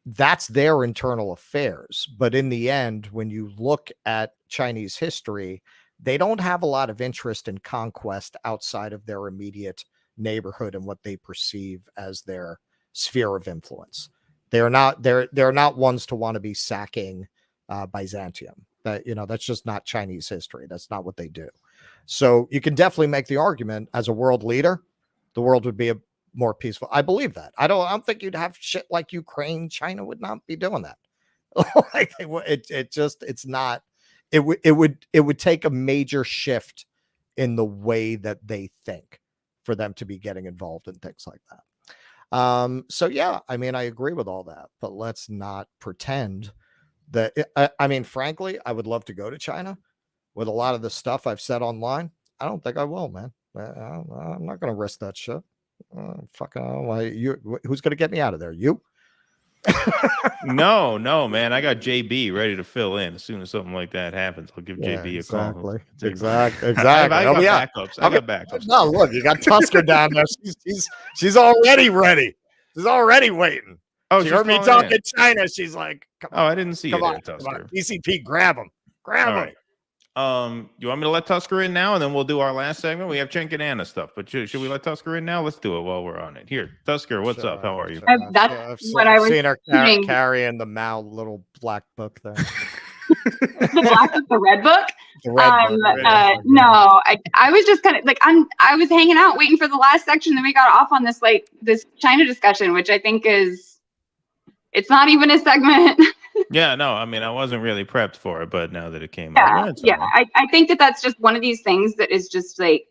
Speaker 4: that's their internal affairs. But in the end, when you look at Chinese history, they don't have a lot of interest in conquest outside of their immediate neighborhood and what they perceive as their sphere of influence. They're not ones to want to be sacking Byzantium. That's just not Chinese history. That's not what they do. So you can definitely make the argument as a world leader, the world would be a more peaceful. I believe that. I don't think you'd have shit like Ukraine. China would not be doing that. Like it would take a major shift in the way that they think for them to be getting involved in things like that. So yeah, I mean, I agree with all that, but let's not pretend that I mean, frankly, I would love to go to China. With a lot of the stuff I've said online, I don't think I will, man. I'm not going to risk that shit. Who's going to get me out of there? You?
Speaker 9: No, man. I got JB ready to fill in as soon as something like that happens. I'll give JB a call.
Speaker 4: Exactly.
Speaker 9: I got backups. I got backups.
Speaker 4: No, look, you got Tusker down there. She's already ready. She's already waiting.
Speaker 9: Oh,
Speaker 4: she heard me talking China. She's like,
Speaker 9: I didn't see you there,
Speaker 4: Tusker.
Speaker 9: Tusker.
Speaker 4: Come on. DCP, grab him. Grab him.
Speaker 9: Right. You want me to let Tusker in now, and then we'll do our last segment? We have Cenk and Anna stuff, but should we let Tusker in now? Let's do it while we're on it. Here, Tusker, what's up? How are you?
Speaker 14: That's what I was
Speaker 4: seen her
Speaker 14: doing.
Speaker 4: carrying the Mao little black book there.
Speaker 14: The black book, the red book.
Speaker 4: The red book.
Speaker 14: No, I was just kind of like I was hanging out waiting for the last section. Then we got off on this this China discussion, which I think it's not even a segment.
Speaker 9: Yeah, no, I mean, I wasn't really prepped for it, but now that it came
Speaker 14: out, I think that's just one of these things that is just like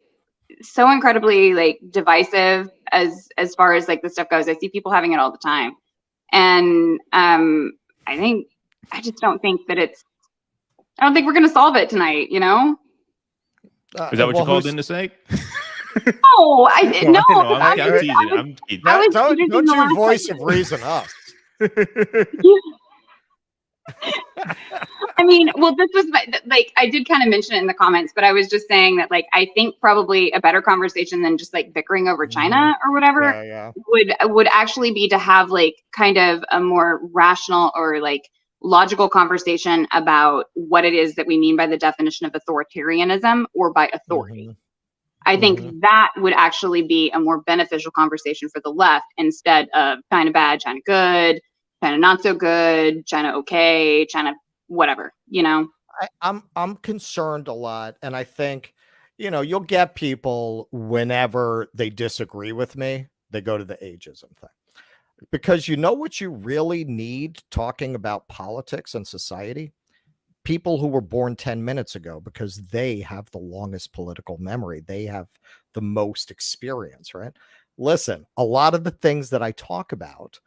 Speaker 14: so incredibly like divisive as far as like the stuff goes. I see people having it all the time, and I just don't think that I don't think we're gonna solve it tonight. You know?
Speaker 9: Is that what you called in to say?
Speaker 14: No, I'm
Speaker 9: teasing.
Speaker 4: Don't you voice of reason us.
Speaker 14: I mean, well, this was I did kind of mention it in the comments, but I was just saying that I think probably a better conversation than just bickering over China or whatever would actually be to have kind of a more rational or logical conversation about what it is that we mean by the definition of authoritarianism or by authority. I think that would actually be a more beneficial conversation for the left instead of China bad, China good, China not so good, China okay, China whatever, you know?
Speaker 4: I'm concerned a lot, and I think, you'll get people whenever they disagree with me, they go to the ageism thing. Because what you really need talking about politics and society? People who were born 10 minutes ago, because they have the longest political memory. They have the most experience, right? Listen, a lot of the things that I talk about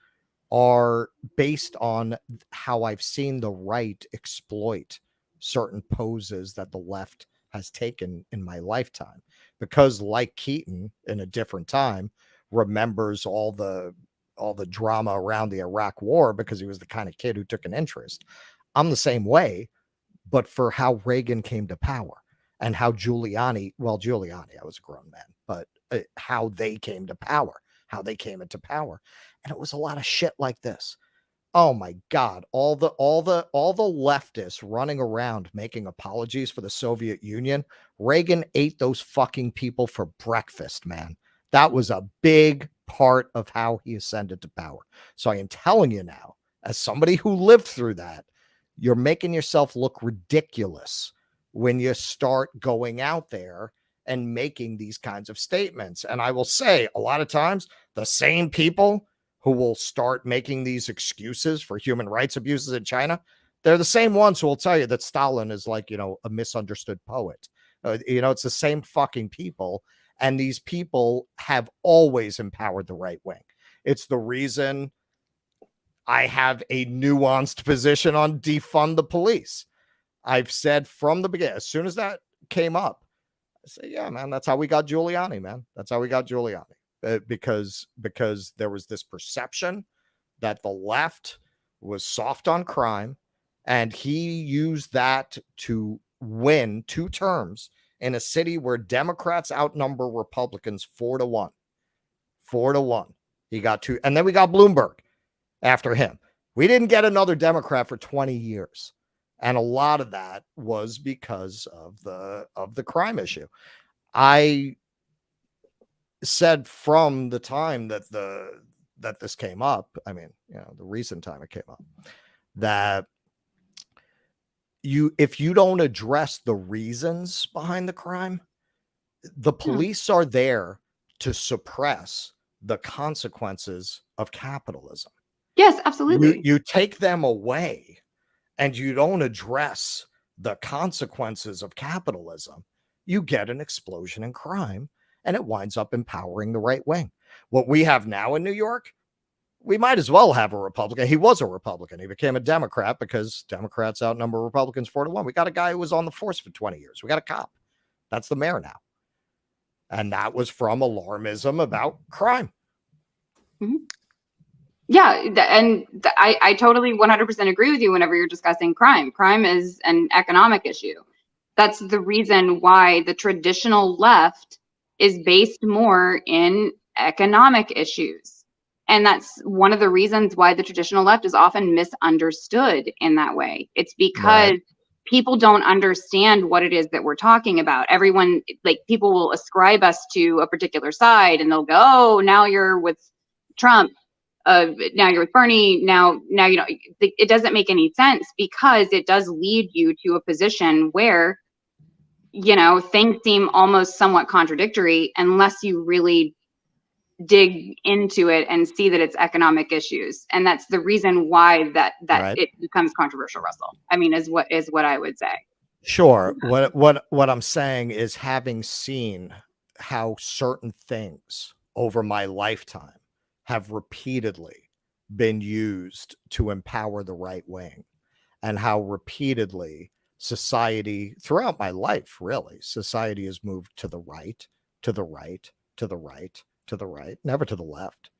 Speaker 4: are based on how I've seen the right exploit certain poses that the left has taken in my lifetime. Because like Keaton in a different time remembers all the drama around the Iraq war because he was the kind of kid who took an interest. I'm the same way, but for how Reagan came to power and how Giuliani, I was a grown man, but how they came to power, how they came into power. And it was a lot of shit like this. Oh my God. All the leftists running around making apologies for the Soviet Union. Reagan ate those fucking people for breakfast, man. That was a big part of how he ascended to power. So I am telling you now, as somebody who lived through that, you're making yourself look ridiculous when you start going out there and making these kinds of statements. And I will say a lot of times the same people who will start making these excuses for human rights abuses in China, they're the same ones who will tell you that Stalin is a misunderstood poet. It's the same fucking people. And these people have always empowered the right wing. It's the reason I have a nuanced position on defund the police. I've said from the beginning, as soon as that came up, I say, yeah, man, that's how we got Giuliani, man. That's how we got Giuliani. Because there was this perception that the left was soft on crime, and he used that to win 2 terms in a city where Democrats outnumber Republicans 4-1. 4-1. He got 2, and then we got Bloomberg after him. We didn't get another Democrat for 20 years. And a lot of that was because of the crime issue. I said from the time that this came up, I mean, the recent time it came up, that if you don't address the reasons behind the crime, the police are there to suppress the consequences of capitalism.
Speaker 14: Yes, absolutely.
Speaker 4: You take them away and you don't address the consequences of capitalism, you get an explosion in crime, and it winds up empowering the right wing. What we have now in New York, we might as well have a Republican. He was a Republican. He became a Democrat because Democrats outnumber Republicans 4-1. We got a guy who was on the force for 20 years. We got a cop. That's the mayor now. And that was from alarmism about crime.
Speaker 18: Mm-hmm. Yeah, and I totally 100% agree with you whenever you're discussing crime. Crime is an economic issue. That's the reason why the traditional left is based more in economic issues. And that's one of the reasons why the traditional left is often misunderstood in that way. It's because people don't understand what it is that we're talking about. Everyone, like, people will ascribe us to a particular side and they'll go, oh, now you're with Trump. Now you're with Bernie. Now, you know, it doesn't make any sense because it does lead you to a position where, you know, things seem almost somewhat contradictory unless you really dig into it and see that it's economic issues. And that's the reason why that it becomes controversial, Russell. I mean, is what I would say.
Speaker 4: Sure. What I'm saying is, having seen how certain things over my lifetime have repeatedly been used to empower the right wing, and how repeatedly society throughout my life, really, society has moved to the right, to the right, to the right, to the right, never to the left.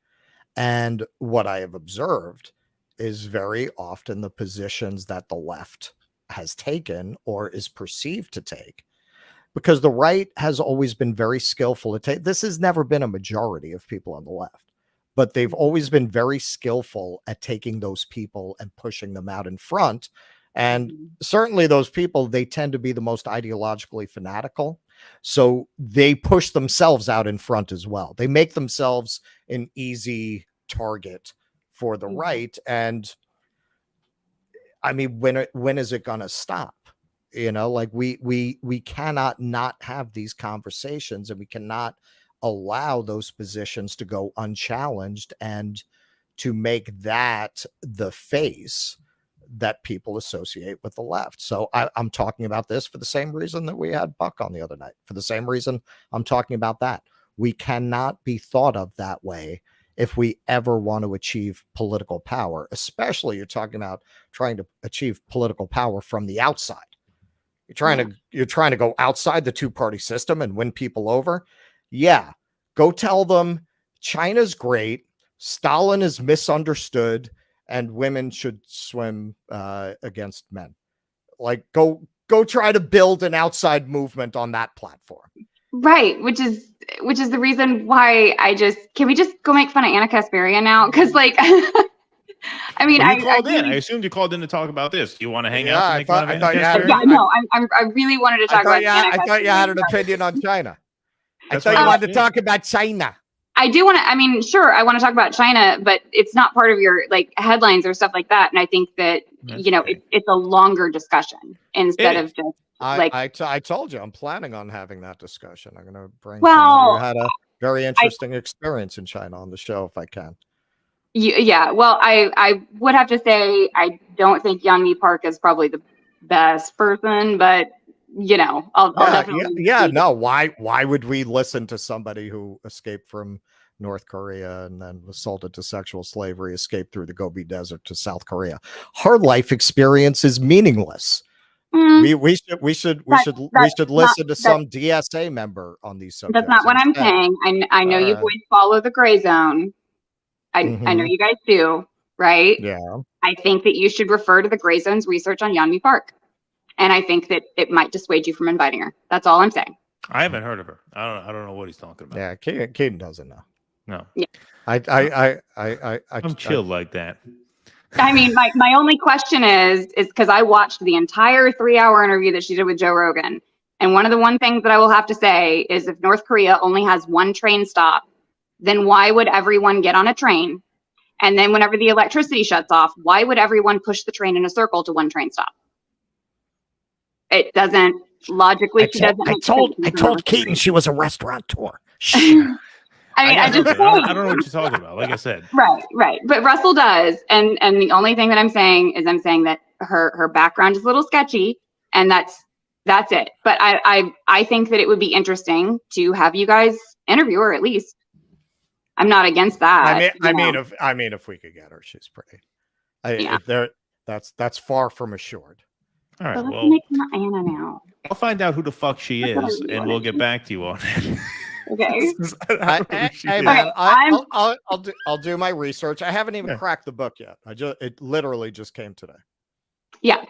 Speaker 4: And what I have observed is very often the positions that the left has taken or is perceived to take, because the right has always been very skillful at this has never been a majority of people on the left, but they've always been very skillful at taking those people and pushing them out in front. And certainly those people, they tend to be the most ideologically fanatical. So they push themselves out in front as well. They make themselves an easy target for the right. And I mean, when is it going to stop? You know, like we cannot not have these conversations, and we cannot allow those positions to go unchallenged and to make that the face that people associate with the left. So I'm talking about this for the same reason that we had Buck on the other night. For the same reason I'm talking about that. We cannot be thought of that way if we ever want to achieve political power, especially you're talking about trying to achieve political power from the outside. You're trying to go outside the two-party system and win people over. Yeah, go tell them China's great, Stalin is misunderstood, and women should swim against men. Like, go try to build an outside movement on that platform.
Speaker 18: Right, which is the reason why can we just go make fun of Anna Kasparian now? Because, like, I mean,
Speaker 9: I assumed you called in to talk about this. Do you want to hang out? I
Speaker 18: really wanted to talk about Anna.
Speaker 4: I thought you had an opinion on China. I thought you wanted to talk about China.
Speaker 18: I do want to, I mean, sure, I want to talk about China, but it's not part of your, like, headlines or stuff like that. And I think that, you know, it's a longer discussion instead of just, like.
Speaker 4: I told you, I'm planning on having that discussion. I'm going to bring somebody who had a very interesting experience in China on the show if I can.
Speaker 18: Yeah, well, I would have to say I don't think Yeonmi Park is probably the best person, but, you know, I'll definitely.
Speaker 4: No. Why would we listen to somebody who escaped from North Korea and then was sold into sexual slavery, escaped through the Gobi Desert to South Korea? Her life experience is meaningless. We should listen to some DSA member on these subjects.
Speaker 18: That's not what I'm saying. I know you boys follow the gray zone. I know you guys do, right?
Speaker 4: Yeah.
Speaker 18: I think that you should refer to the gray zone's research on Yeonmi Park. And I think that it might dissuade you from inviting her. That's all I'm saying.
Speaker 9: I haven't heard of her. I don't know what he's talking about.
Speaker 4: Yeah, Caden doesn't know.
Speaker 9: No.
Speaker 18: Yeah.
Speaker 9: I'm chilled like that.
Speaker 18: I mean, my only question is because I watched the entire 3-hour interview that she did with Joe Rogan. And one of the things that I will have to say is, if North Korea only has one train stop, then why would everyone get on a train? And then whenever the electricity shuts off, why would everyone push the train in a circle to one train stop? It doesn't logically.
Speaker 4: I told Keaton she was a restaurateur.
Speaker 18: I don't
Speaker 9: know what you're talking about. Like I said,
Speaker 18: right. But Russell does, and the only thing that I'm saying that her background is a little sketchy, and that's That's it. But I think that it would be interesting to have you guys interview her at least. I'm not against that.
Speaker 4: I mean, if we could get her, she's pretty. That's far from assured.
Speaker 9: All right.
Speaker 18: But let's
Speaker 9: Well,
Speaker 18: make Anna now.
Speaker 9: I'll find out who the fuck she is, and we'll get back to you on it.
Speaker 18: Okay.
Speaker 4: Hey man, I'll do my research. I haven't even cracked the book yet. It literally just came today.
Speaker 18: Yeah.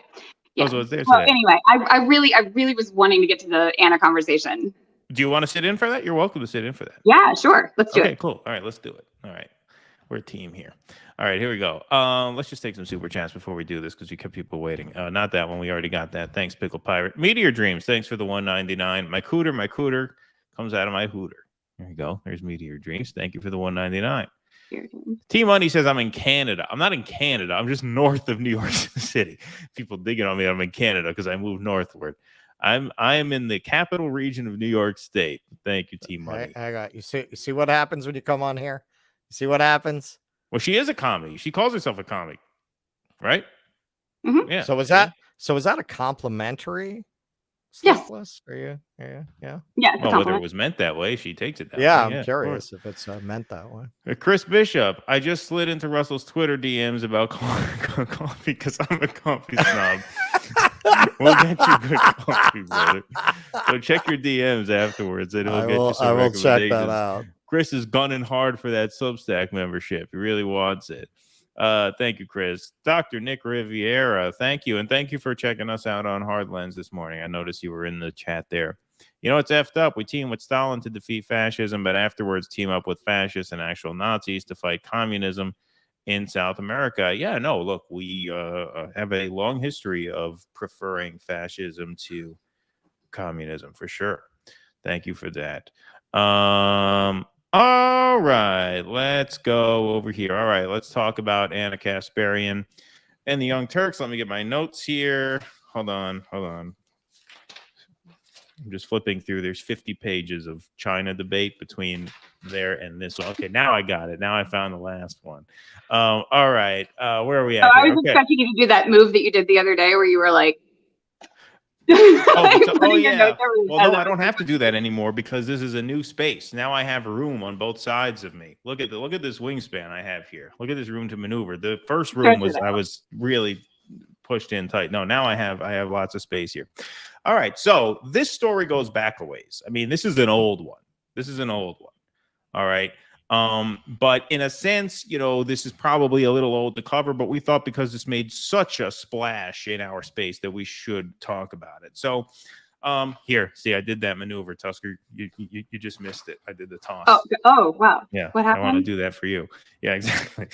Speaker 18: Yeah.
Speaker 9: So it's there
Speaker 18: Well,
Speaker 9: today.
Speaker 18: anyway, I really was wanting to get to the Anna conversation.
Speaker 9: Do you want to sit in for that? You're welcome to sit in for that.
Speaker 18: Yeah, sure. Let's do
Speaker 9: Okay,
Speaker 18: it.
Speaker 9: cool. All right, let's do it. All right. We're a team here. All right, here we go. Let's just take some super chats before we do this because we kept people waiting. Not that one. We already got that. Thanks, Pickle Pirate. Meteor Dreams. Thanks for the 199. My cooter comes out of my hooter. There you go. There's Meteor Dreams. Thank you for the 199. T Money says I'm in Canada. I'm not in Canada. I'm just north of New York City. People digging on me. I'm in Canada because I moved northward. I am in the capital region of New York State. Thank you, T Money.
Speaker 4: I got you. See what happens when you come on here. You see what happens?
Speaker 9: Well, she is a comic. She calls herself a comic, right?
Speaker 18: Mm-hmm.
Speaker 9: Yeah.
Speaker 4: So is that a complimentary? Sleepless?
Speaker 18: Yes.
Speaker 4: Yeah.
Speaker 18: Yeah.
Speaker 9: Well, whether it was meant that way, she takes it that way.
Speaker 4: Yeah,
Speaker 9: Yeah,
Speaker 4: I'm curious if it's meant that way.
Speaker 9: Chris Bishop, I just slid into Russell's Twitter DMs about coffee because I'm a coffee snob. We'll get you good coffee, brother. So check your DMs afterwards, and we'll get you some
Speaker 4: I will check that
Speaker 9: recommendations.
Speaker 4: out.
Speaker 9: Chris is gunning hard for that Substack membership. He really wants it. Thank you, Chris. Dr. Nick Riviera, thank you. And thank you for checking us out on Hard Lens this morning. I noticed you were in the chat there. You know, it's effed up. We team with Stalin to defeat fascism, but afterwards team up with fascists and actual Nazis to fight communism in South America. Yeah, no, look, we have a long history of preferring fascism to communism for sure. Thank you for that. All right, let's go over here. All right, let's talk about Anna Kasparian and the Young Turks. Let me get my notes here. Hold on. I'm just flipping through. There's 50 pages of China debate between there and this one. Okay, now I got it. Now I found the last one. All right, where are we at?
Speaker 18: I
Speaker 9: here?
Speaker 18: was
Speaker 9: Okay.
Speaker 18: expecting you to do that move that you did the other day where you were like,
Speaker 9: Oh yeah.
Speaker 18: notes every
Speaker 9: Well, no,
Speaker 18: other-
Speaker 9: I don't have to do that anymore because this is a new space. Now I have room on both sides of me. Look at this wingspan I have here. Look at this room to maneuver. The first room was I was really pushed in tight. No, now I have lots of space here. All right. So this story goes back a ways. I mean, this is an old one. All right. But in a sense, you know, this is probably a little old to cover, but we thought because this made such a splash in our space that we should talk about it. So here, see, I did that maneuver, Tusker. You just missed it. I did the toss.
Speaker 18: Oh, wow.
Speaker 9: Yeah.
Speaker 18: What
Speaker 9: I want to
Speaker 18: happened?
Speaker 9: do that for you. Yeah, exactly.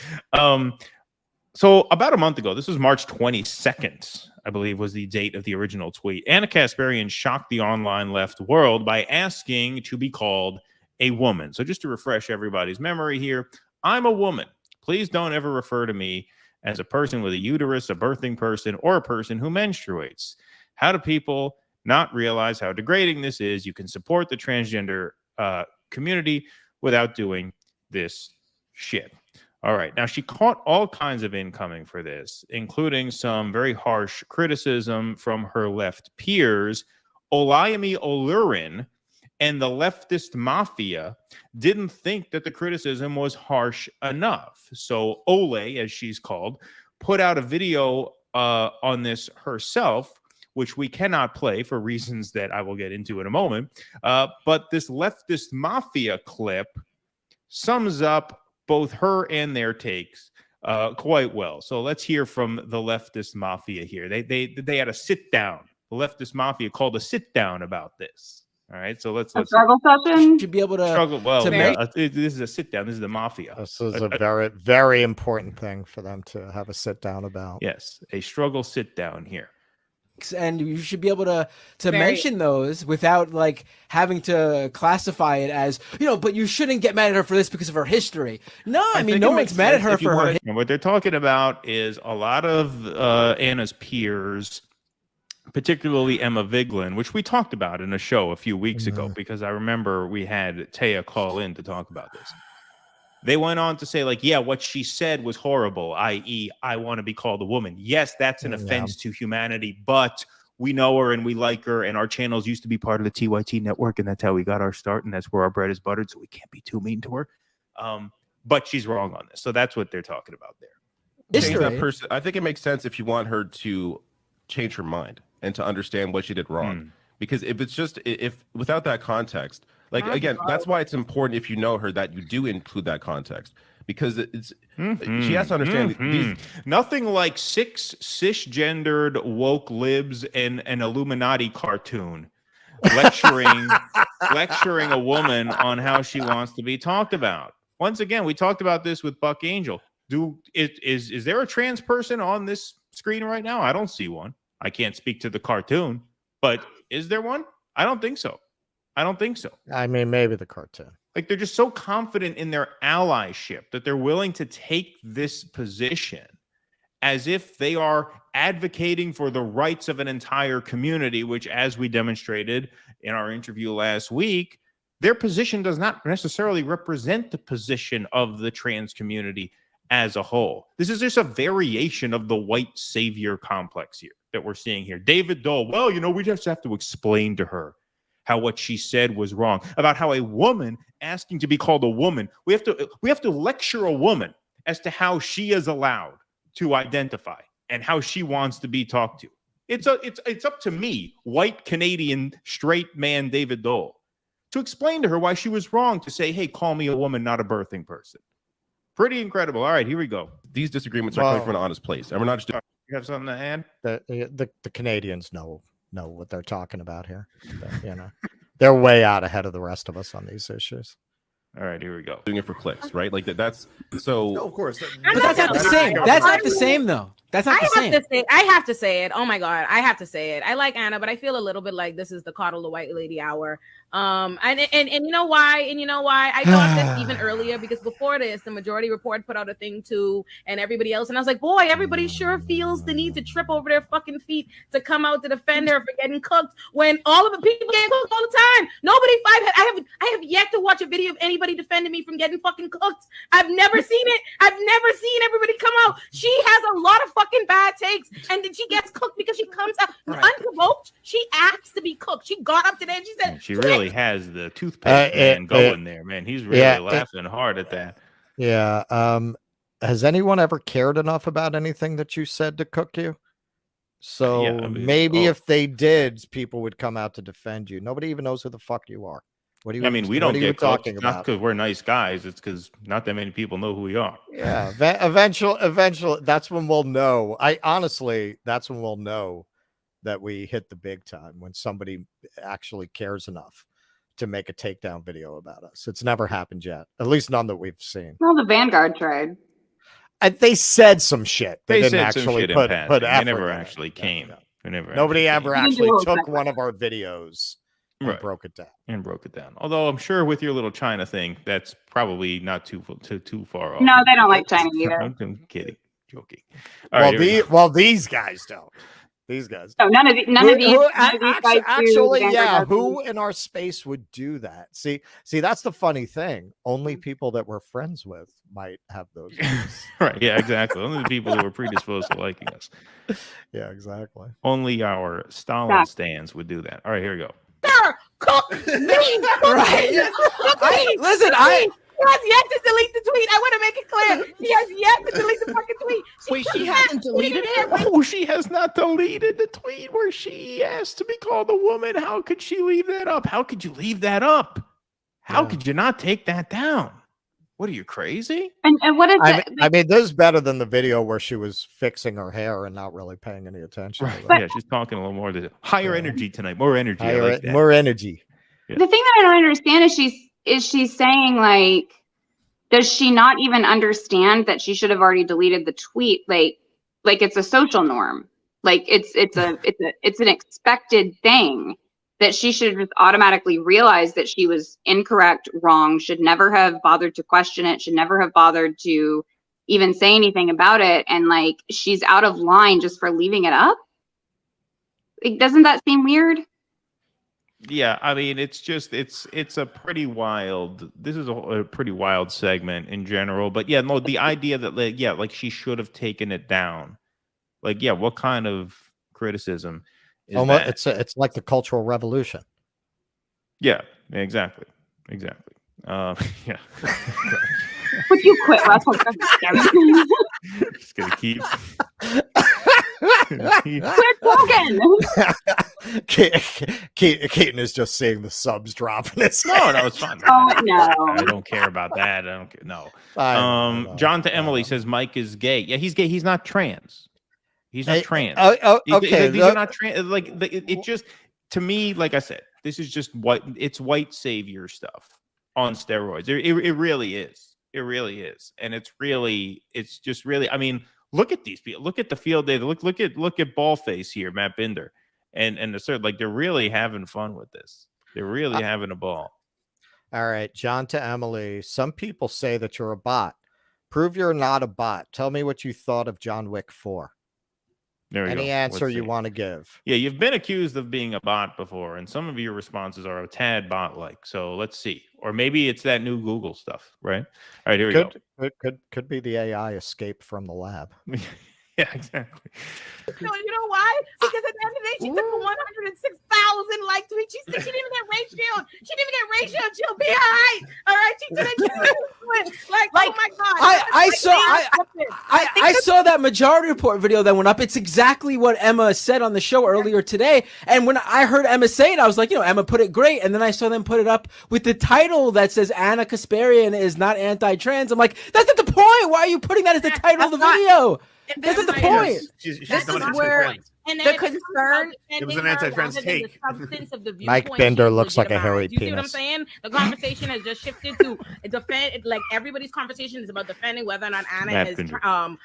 Speaker 9: So about a month ago, this was March 22nd, I believe was the date of the original tweet. Anna Kasparian shocked the online left world by asking to be called a woman. So just to refresh everybody's memory here, I'm a woman. Please don't ever refer to me as a person with a uterus, a birthing person, or a person who menstruates. How do people not realize how degrading this is? You can support the transgender community without doing this shit. All right. Now, she caught all kinds of incoming for this, including some very harsh criticism from her left peers. Olayemi Olurin and the leftist mafia didn't think that the criticism was harsh enough. So Ole, as she's called, put out a video on this herself, which we cannot play for reasons that I will get into in a moment. But this leftist mafia clip sums up both her and their takes quite well. So let's hear from the leftist mafia here. They had a sit down. The leftist mafia called a sit down about this. All right, so let's
Speaker 18: struggle session.
Speaker 19: Should be able to
Speaker 9: struggle. Well,
Speaker 19: to
Speaker 9: yeah, this is a sit down. This is the mafia.
Speaker 4: This is a very, very important thing for them to have a sit down about.
Speaker 9: Yes, a struggle sit down here.
Speaker 19: And you should be able to mention those without like having to classify it as, you know, but you shouldn't get mad at her for this because of her history. No, I mean, no one's mad at her for her.
Speaker 9: What they're talking about is a lot of Anna's peers, particularly Emma Vigeland, which we talked about in a show a few weeks ago, because I remember we had Taya call in to talk about this. They went on to say, like, yeah, what she said was horrible, i.e., I want to be called a woman. Yes, that's an offense to humanity, but we know her and we like her, and our channels used to be part of the TYT network, and that's how we got our start, and that's where our bread is buttered, so we can't be too mean to her. But she's wrong on this. So that's what they're talking about there.
Speaker 20: Change that person. I think it makes sense if you want her to change her mind and to understand what she did wrong. Because if it's just, if without that context, like, again, that's why it's important if you know her that you do include that context. Because it's, she has to understand these.
Speaker 9: Nothing like 6 cisgendered woke libs and an Illuminati cartoon lecturing lecturing a woman on how she wants to be talked about. Once again, we talked about this with Buck Angel. Is there a trans person on this screen right now? I don't see one. I can't speak to the cartoon, but is there one? I don't think so. I don't think so.
Speaker 4: I mean, maybe the cartoon.
Speaker 9: Like, they're just so confident in their allyship that they're willing to take this position as if they are advocating for the rights of an entire community, which, as we demonstrated in our interview last week, their position does not necessarily represent the position of the trans community as a whole. This is just a variation of the white savior complex here that we're seeing here. David Dole, well, you know, we just have to explain to her how what she said was wrong, about how a woman asking to be called a woman, we have to lecture a woman as to how she is allowed to identify and how she wants to be talked to. It's up to me, white Canadian straight man David Dole, to explain to her why she was wrong to say, hey, call me a woman, not a birthing person. Pretty incredible. All right, here we go.
Speaker 20: These disagreements are coming from an honest place, and we're not just.
Speaker 9: You have something to add?
Speaker 4: The Canadians know what they're talking about here. You know, they're way out ahead of the rest of us on these issues.
Speaker 9: All right, here we go.
Speaker 20: Doing it for clicks, right? Like that's so.
Speaker 19: No, of course, but that's not the same. That's not the same, though. That's not the same.
Speaker 21: I have to say it. Oh my God, I have to say it. I like Anna, but I feel a little bit like this is the coddle the white lady hour. And you know why? And you know why? I thought this even earlier, because before this, the Majority Report put out a thing too, and everybody else, and I was like, boy, everybody sure feels the need to trip over their fucking feet to come out to defend her for getting cooked when all of the people get cooked all the time. I have yet to watch a video of anybody defending me from getting fucking cooked. I've never seen it. I've never seen everybody come out. She has a lot of fucking bad takes, and then she gets cooked because she comes out unprovoked. She asked to be cooked. She got up today and she said,
Speaker 9: she really has the toothpaste man going there, man. He's really laughing hard at that.
Speaker 4: Yeah. Has anyone ever cared enough about anything that you said to cook you? So maybe if they did, people would come out to defend you. Nobody even knows who the fuck you are. What do you?
Speaker 9: I mean, we don't get
Speaker 4: talking
Speaker 9: cooked,
Speaker 4: about?
Speaker 9: not because we're nice guys. It's because not that many people know who we are.
Speaker 4: Yeah. Eventually, that's when we'll know. That's when we'll know that we hit the big time, when somebody actually cares enough to make a takedown video about us. It's never happened yet, at least none that we've seen.
Speaker 18: Well, the Vanguard tried.
Speaker 4: They said some shit. They didn't
Speaker 9: said
Speaker 4: actually
Speaker 9: some shit
Speaker 4: put
Speaker 9: in passing.
Speaker 4: effort.
Speaker 9: They never
Speaker 4: in it.
Speaker 9: actually came.
Speaker 4: Nobody ever actually took one of our videos and broke it down.
Speaker 9: Although I'm sure with your little China thing, that's probably not too far off.
Speaker 18: No, they don't like China either.
Speaker 9: I'm kidding, joking. All
Speaker 4: well, these guys don't. These guys.
Speaker 18: No, none of these guys
Speaker 4: actually,
Speaker 18: do
Speaker 4: yeah.
Speaker 18: Vanguard
Speaker 4: Who in our space would do that? See, that's the funny thing. Only people that we're friends with might have those.
Speaker 9: Right? Yeah, exactly. Only the people who are predisposed to liking us.
Speaker 4: Yeah, exactly.
Speaker 9: Only our Stalin stands would do that. All right, here we go.
Speaker 21: Sir, cook me.
Speaker 19: Right.
Speaker 21: She has yet to delete the tweet. I want to make it clear. She has yet to delete the fucking tweet.
Speaker 15: Wait, she hasn't deleted it?
Speaker 9: Oh, she has not deleted the tweet where she asked to be called a woman. How could she leave that up? How could you leave that up? How could you not take that down? What are you, crazy?
Speaker 18: And what is it?
Speaker 4: I mean, this is better than the video where she was fixing her hair and not really paying any attention.
Speaker 9: Right. Yeah, she's talking a little more to higher energy tonight. More energy. I like that.
Speaker 4: More energy.
Speaker 18: The thing that I don't understand is she's saying, like, does she not even understand that she should have already deleted the tweet? Like it's a social norm. Like it's an expected thing that she should just automatically realize that she was incorrect, wrong, should never have bothered to question it, should never have bothered to even say anything about it. And like, she's out of line just for leaving it up. Like, doesn't that seem weird?
Speaker 9: Yeah, I mean, it's a pretty wild. This is a pretty wild segment in general, but yeah, no, the idea that like she should have taken it down. Like, yeah, what kind of criticism
Speaker 4: Almost, it's like the Cultural Revolution.
Speaker 9: Yeah, exactly. Yeah.
Speaker 18: Would you quit, Russell?
Speaker 9: Just gonna keep.
Speaker 18: Quit talking.
Speaker 4: Keaton is just seeing the subs drop in his
Speaker 9: No, it's fine.
Speaker 18: Oh no,
Speaker 9: I don't care about that. I don't care. No. John to Emily says Mike is gay. Yeah, he's gay. He's not trans. He's not trans.
Speaker 4: Okay,
Speaker 9: these are not trans. Like it just, to me, like I said, this is just white savior stuff on steroids. It really is. It really is, and it's just really. I mean, look at these people. Look at the field data. Look at Ballface here, Matt Binder, and the third. Like they're really having fun with this. They're really having a ball.
Speaker 4: All right, John to Emily. Some people say that you're a bot. Prove you're not a bot. Tell me what you thought of John Wick 4.
Speaker 9: There we go.
Speaker 4: Any answer
Speaker 9: Let's
Speaker 4: you
Speaker 9: see.
Speaker 4: want to give?
Speaker 9: Yeah, you've been accused of being a bot before, and some of your responses are a tad bot-like. So let's see. Or maybe it's that new Google stuff, right? All right, here we go.
Speaker 4: Could be the AI escape from the lab.
Speaker 9: Yeah, exactly.
Speaker 21: You know why? Because at the end of the day, she took a 106,000 like tweet. She said she didn't even get ratioed. She didn't even get ratioed. She'll be all right. All right. She didn't get like, oh my God.
Speaker 19: I saw that Majority Report video that went up. It's exactly what Emma said on the show earlier today. And when I heard Emma say it, I was like, Emma put it great. And then I saw them put it up with the title that says Anna Kasparian is not anti-trans. I'm like, that's not the point. Why are you putting that as the title of the video? That's not the point.
Speaker 21: This is where the concern.
Speaker 5: It was an anti-trans take.
Speaker 4: Mike Bender looks like a hairy
Speaker 21: Do you see what I'm
Speaker 4: penis.
Speaker 21: saying? The conversation has just shifted to defend. Like everybody's conversation is about defending whether or not Anna
Speaker 4: Matt
Speaker 21: has
Speaker 4: Bender.
Speaker 21: a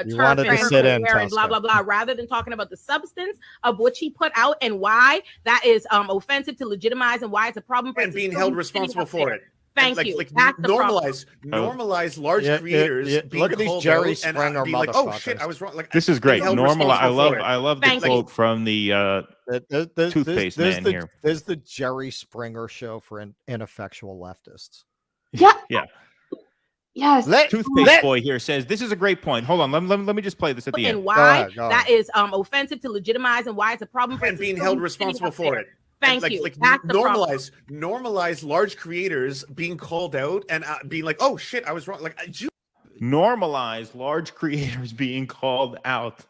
Speaker 4: You
Speaker 21: term
Speaker 4: wanted to
Speaker 21: in her
Speaker 4: sit in,
Speaker 21: career and blah
Speaker 4: Tosca.
Speaker 21: blah blah, rather than talking about the substance of what she put out and why that is offensive to legitimize and why it's a problem for
Speaker 5: And being held responsible for it.
Speaker 21: Thank
Speaker 5: Like,
Speaker 21: you.
Speaker 5: Like
Speaker 21: That's the
Speaker 5: normalize large creators being
Speaker 4: look at these
Speaker 5: called
Speaker 4: Jerry
Speaker 5: out and
Speaker 4: Springer
Speaker 5: be like, oh shit,
Speaker 4: motherfuckers.
Speaker 5: I was wrong. Like
Speaker 9: This is
Speaker 5: being
Speaker 9: great.
Speaker 5: held
Speaker 9: Normal.
Speaker 5: responsible for it.
Speaker 9: I love the quote from the toothpaste man here.
Speaker 4: There's the Jerry Springer show for ineffectual leftists.
Speaker 18: Yeah.
Speaker 9: Yeah.
Speaker 18: Yes.
Speaker 9: Toothpaste boy here says this is a great point. Hold on, let me just play this at the end.
Speaker 21: And why that is offensive to legitimize and why it's a problem for
Speaker 5: And being held responsible for it.
Speaker 21: Thank
Speaker 5: And
Speaker 21: you.
Speaker 5: Like
Speaker 21: That's the problem.
Speaker 5: normalize large creators being called out and being like, oh shit, I was wrong. Like,
Speaker 9: Normalize large creators being called out.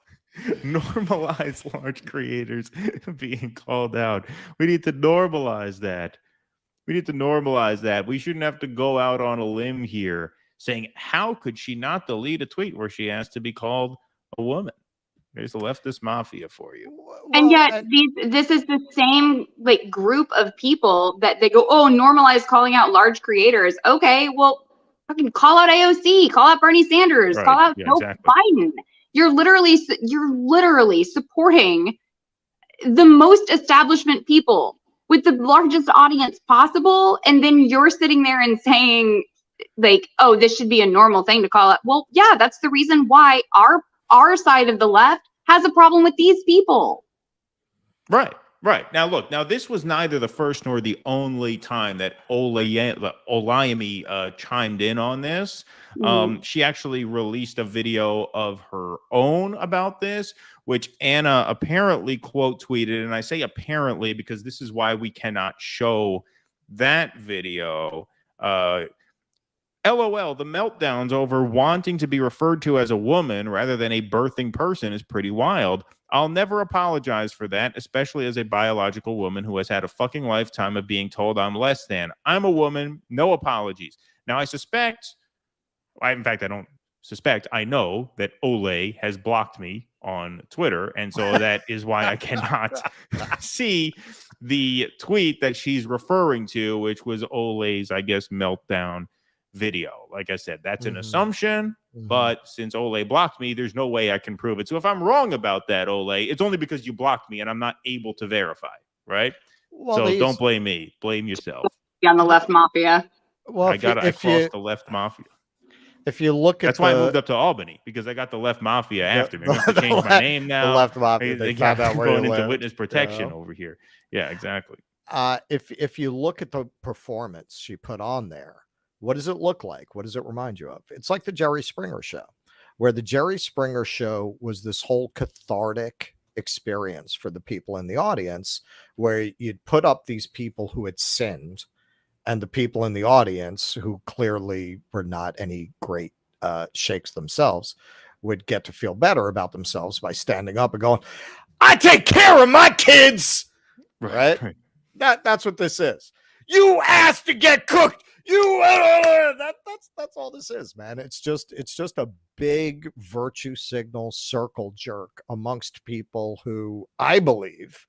Speaker 9: Normalize large creators being called out. We need to normalize that. We shouldn't have to go out on a limb here saying, how could she not delete a tweet where she asked to be called a woman? There's the leftist mafia for you.
Speaker 18: And yet this is the same group of people that they go, oh, normalize calling out large creators. Okay, well, fucking call out AOC, call out Bernie Sanders,
Speaker 9: Right.
Speaker 18: call out
Speaker 9: Yeah,
Speaker 18: Joe
Speaker 9: exactly.
Speaker 18: Biden. You're literally supporting the most establishment people with the largest audience possible, and then you're sitting there and saying oh, this should be a normal thing to call it. Well, yeah, that's the reason why our side of the left has a problem with these people.
Speaker 9: Right. Now, look, this was neither the first nor the only time that Olayemi chimed in on this. She actually released a video of her own about this, which Anna apparently quote tweeted. And I say apparently because this is why we cannot show that video. LOL, the meltdowns over wanting to be referred to as a woman rather than a birthing person is pretty wild. I'll never apologize for that, especially as a biological woman who has had a fucking lifetime of being told I'm less than. I'm a woman, no apologies. Now, I don't suspect, I know that Olay has blocked me on Twitter, and so that is why I cannot see the tweet that she's referring to, which was Olay's, I guess, meltdown video. Like I said, that's an assumption, but since Olay blocked me, there's no way I can prove it. So if I'm wrong about that, Olay, it's only because you blocked me and I'm not able to verify, right?
Speaker 21: Well,
Speaker 9: so don't blame me, blame yourself.
Speaker 18: On the left mafia.
Speaker 4: Well,
Speaker 9: I crossed the left mafia.
Speaker 4: If you look at
Speaker 9: that's why I moved up to Albany, because I got the left mafia after me. I have to change my name now.
Speaker 4: The left mafia. They found out where
Speaker 9: going
Speaker 4: you
Speaker 9: into
Speaker 4: live.
Speaker 9: witness protection over here. Yeah, exactly.
Speaker 4: If you look at the performance she put on there, what does it look like? What does it remind you of? It's like the Jerry Springer show, where the Jerry Springer show was this whole cathartic experience for the people in the audience, where you'd put up these people who had sinned, and the people in the audience who clearly were not any great sheikhs themselves would get to feel better about themselves by standing up and going, I take care of my kids. Right? That's what this is. You asked to get cooked. That's all this is, man. It's just a big virtue signal circle jerk amongst people who I believe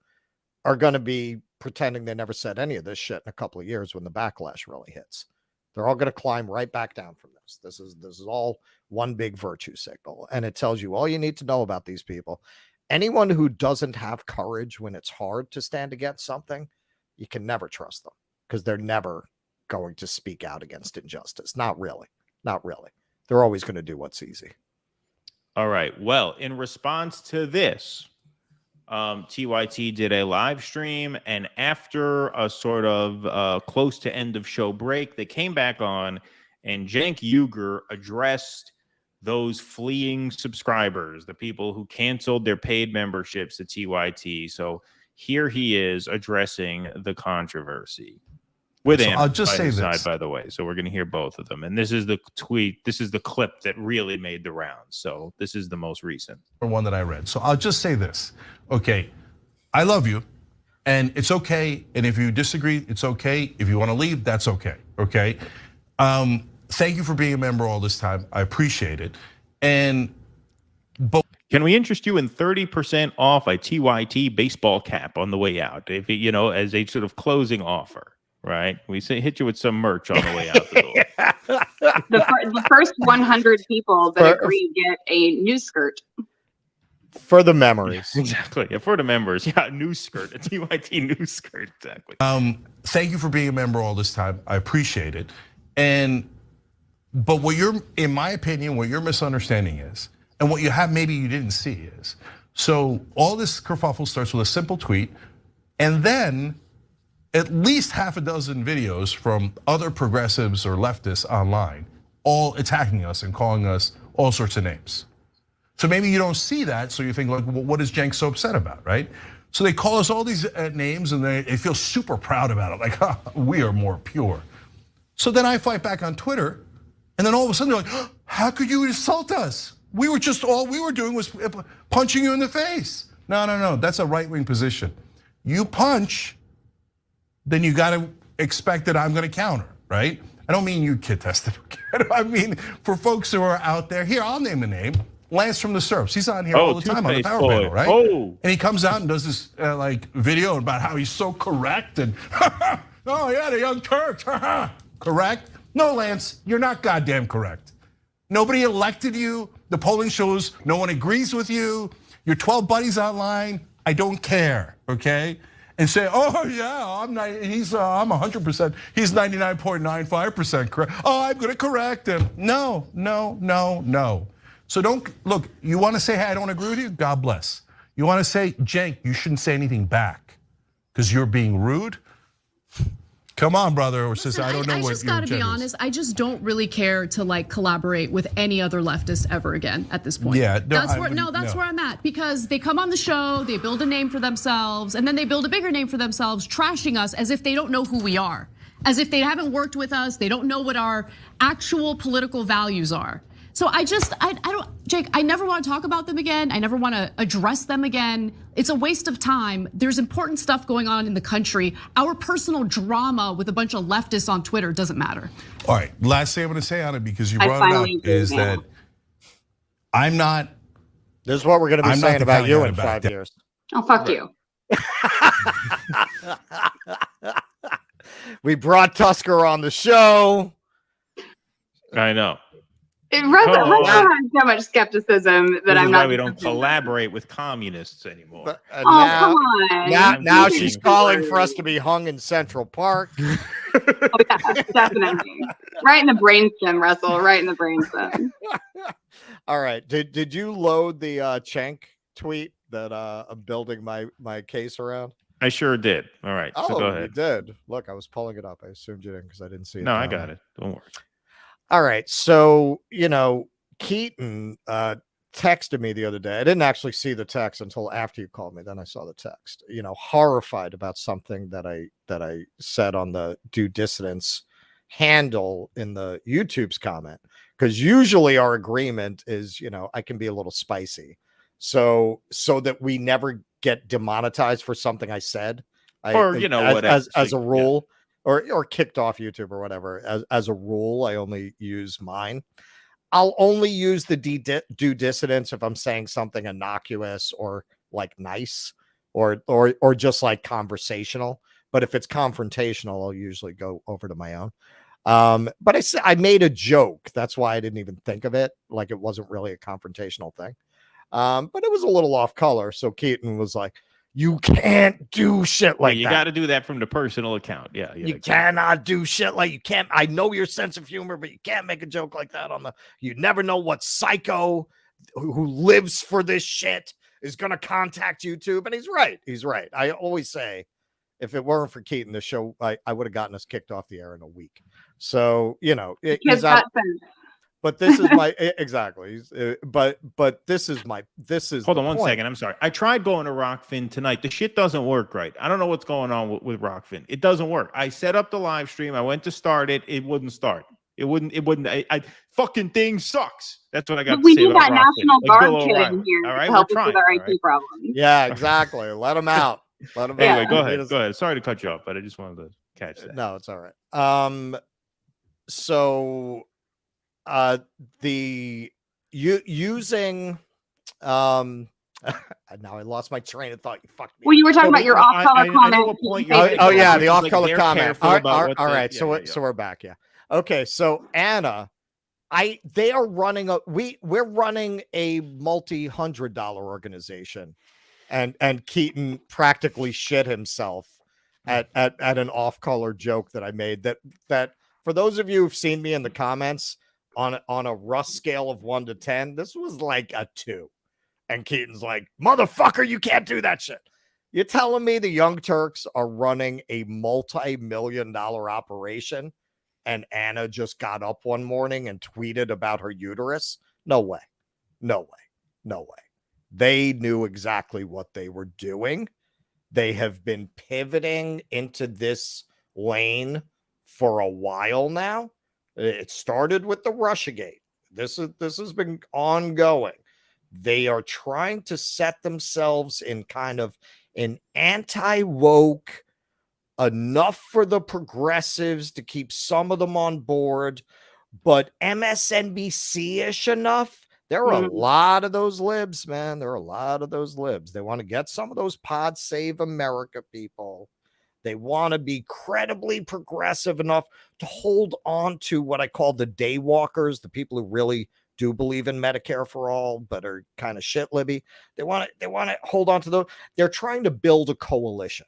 Speaker 4: are going to be pretending they never said any of this shit in a couple of years when the backlash really hits. They're all going to climb right back down from this. This is all one big virtue signal, and it tells you all you need to know about these people. Anyone who doesn't have courage when it's hard to stand against something, you can never trust them, because they're never going to speak out against injustice. Not really. They're always going to do what's easy.
Speaker 9: All right. Well, in response to this, TYT did a live stream, and after a sort of close to end of show break, they came back on, and Cenk Uygur addressed those fleeing subscribers, the people who canceled their paid memberships at TYT. So here he is addressing the controversy with Anna.
Speaker 6: I'll just say
Speaker 9: side,
Speaker 6: this,
Speaker 9: by the way. So we're going to hear both of them, and this is the tweet. This is the clip that really made the rounds. So this is the most recent
Speaker 6: one that I read. So I'll just say this. Okay, I love you, and it's okay. And if you disagree, it's okay. If you want to leave, that's okay. Okay. Thank you for being a member all this time. I appreciate it. And
Speaker 9: can we interest you in 30% off a TYT baseball cap on the way out? If you know, as a sort of closing offer, right? We say hit you with some merch on the way out the door.
Speaker 18: The first 100 people that agree get a new skirt.
Speaker 4: For the memories.
Speaker 9: Exactly. Yeah, for the members. Yeah, new skirt, a TYT new skirt. Exactly.
Speaker 6: Thank you for being a member all this time. I appreciate it. But what you're, in my opinion, what your misunderstanding is, and what you have maybe you didn't see is, so all this kerfuffle starts with a simple tweet, and then at least half a dozen videos from other progressives or leftists online, all attacking us and calling us all sorts of names. So maybe you don't see that, so you think like, well, what is Cenk so upset about, right? So they call us all these names, and they feel super proud about it, like, we are more pure. So then I fight back on Twitter, and then all of a sudden they're like, how could you insult us? We were just, all we were doing was punching you in the face. No, that's a right-wing position. You punch, then you gotta expect that I'm gonna counter, right? I don't mean you, kid tested. I mean, for folks who are out there, here, I'll name a name. Lance from the Serps, he's on here all the time on the Power Panel, right? And he comes out and does this like video about how he's so correct and, oh yeah, the Young Turks, correct? No, Lance, you're not goddamn correct. Nobody elected you. The polling shows no one agrees with you. Your 12 buddies online, I don't care, okay? And say, oh yeah, I'm 100%, he's 99.95% correct. Oh, I'm gonna correct him. No. So don't, look, you wanna say, hey, I don't agree with you, God bless. You wanna say, Cenk, you shouldn't say anything back because you're being rude? Come on, brother or sister. I don't know what your
Speaker 22: I just gotta be honest. I just don't really care to like collaborate with any other leftist ever again at this point.
Speaker 6: Yeah,
Speaker 22: that's where I'm at, because they come on the show, they build a name for themselves, and then they build a bigger name for themselves, trashing us as if they don't know who we are, as if they haven't worked with us, they don't know what our actual political values are. So I don't, Jake, I never want to talk about them again. I never want to address them again. It's a waste of time. There's important stuff going on in the country. Our personal drama with a bunch of leftists on Twitter doesn't matter.
Speaker 6: All right, last thing I'm gonna say on it, because you brought it up, is that I'm not.
Speaker 4: This is what we're gonna be saying about you in 5 years.
Speaker 18: Oh, fuck you.
Speaker 4: We brought Tusker on the show.
Speaker 9: I know.
Speaker 18: Russell has so much skepticism that I'm not.
Speaker 9: Why we don't collaborate with communists anymore.
Speaker 18: Come on.
Speaker 4: Now she's calling for us to be hung in Central Park.
Speaker 18: Oh, yeah, definitely. Right in the brainstem, Russell. Right in the brainstem.
Speaker 4: All right. Did you load the Cenk tweet that I'm building my case around?
Speaker 9: I sure did. All right.
Speaker 4: Oh,
Speaker 9: so go ahead.
Speaker 4: You did. Look, I was pulling it up. I assumed you didn't because I didn't see it.
Speaker 9: No, I got it. Don't worry.
Speaker 4: All right. So, Keaton texted me the other day. I didn't actually see the text until after you called me. Then I saw the text. You know, horrified about something that I said on the DueDissidence handle in the YouTube's comment, because usually our agreement is, you know, I can be a little spicy, so that we never get demonetized for something I said,
Speaker 9: or you know,
Speaker 4: as a rule, or kicked off YouTube or whatever. As a rule, I only use mine. I'll only use the DueDissidence if I'm saying something innocuous or like nice or just like conversational. But if it's confrontational, I'll usually go over to my own. But I made a joke. That's why I didn't even think of it. Like it wasn't really a confrontational thing. But it was a little off color. So Keaton was like, you can't do shit like that.
Speaker 9: You got to do that from the personal account. Yeah.
Speaker 4: You cannot do shit like you can't. I know your sense of humor, but you can't make a joke like that on the. You never know what psycho who lives for this shit is going to contact YouTube. And he's right. He's right. I always say, if it weren't for Keaton, the show, I would have gotten us kicked off the air in a week. So, you know, but this is my exactly. But this is
Speaker 9: Hold on one second. I'm sorry. I tried going to Rockfin tonight. The shit doesn't work right. I don't know what's going on with Rockfin. It doesn't work. I set up the live stream. I went to start it. It wouldn't start. It wouldn't. I fucking thing sucks. That's what I got.
Speaker 18: But we
Speaker 9: to say
Speaker 18: need that
Speaker 9: about
Speaker 18: National
Speaker 9: Rockfin.
Speaker 18: Guard
Speaker 9: Like
Speaker 18: kid
Speaker 9: Bill
Speaker 18: in here
Speaker 9: All right,
Speaker 18: to help
Speaker 9: we're
Speaker 18: us with
Speaker 9: trying,
Speaker 18: our
Speaker 9: all
Speaker 18: IT
Speaker 9: right?
Speaker 18: problems.
Speaker 4: Yeah, exactly. Let him out. Let him
Speaker 9: Anyway,
Speaker 4: out.
Speaker 9: go ahead. Sorry to cut you off, but I just wanted to catch that.
Speaker 4: No, it's all right. So the using now I lost my train of thought. You fucked me.
Speaker 18: Well, you were talking about your off-color comment.
Speaker 4: Oh yeah, the off-color
Speaker 9: they're
Speaker 4: comment.
Speaker 9: careful
Speaker 4: All
Speaker 9: about
Speaker 4: right,
Speaker 9: what they-
Speaker 4: right. So we're back. Yeah. Okay. So Anna, they are running we're running a multi-$100 organization, and Keaton practically shit himself at an off-color joke that I made. That for those of you who've seen me in the comments on a Russ scale of 1 to 10, this was like a 2. And Keaton's like, motherfucker, you can't do that shit. You're telling me the Young Turks are running a multi-million-dollar operation and Anna just got up one morning and tweeted about her uterus? No way. No way. No way. They knew exactly what they were doing. They have been pivoting into this lane for a while now. It started with the Russiagate. This has been ongoing. They are trying to set themselves in kind of an anti-woke, enough for the progressives to keep some of them on board, but MSNBC-ish enough. There are a lot of those libs, man. There are a lot of those libs. They want to get some of those Pod Save America people. They want to be credibly progressive enough to hold on to what I call the day walkers, the people who really do believe in Medicare for all, but are kind of shit libby. They want to hold on to those. They're trying to build a coalition.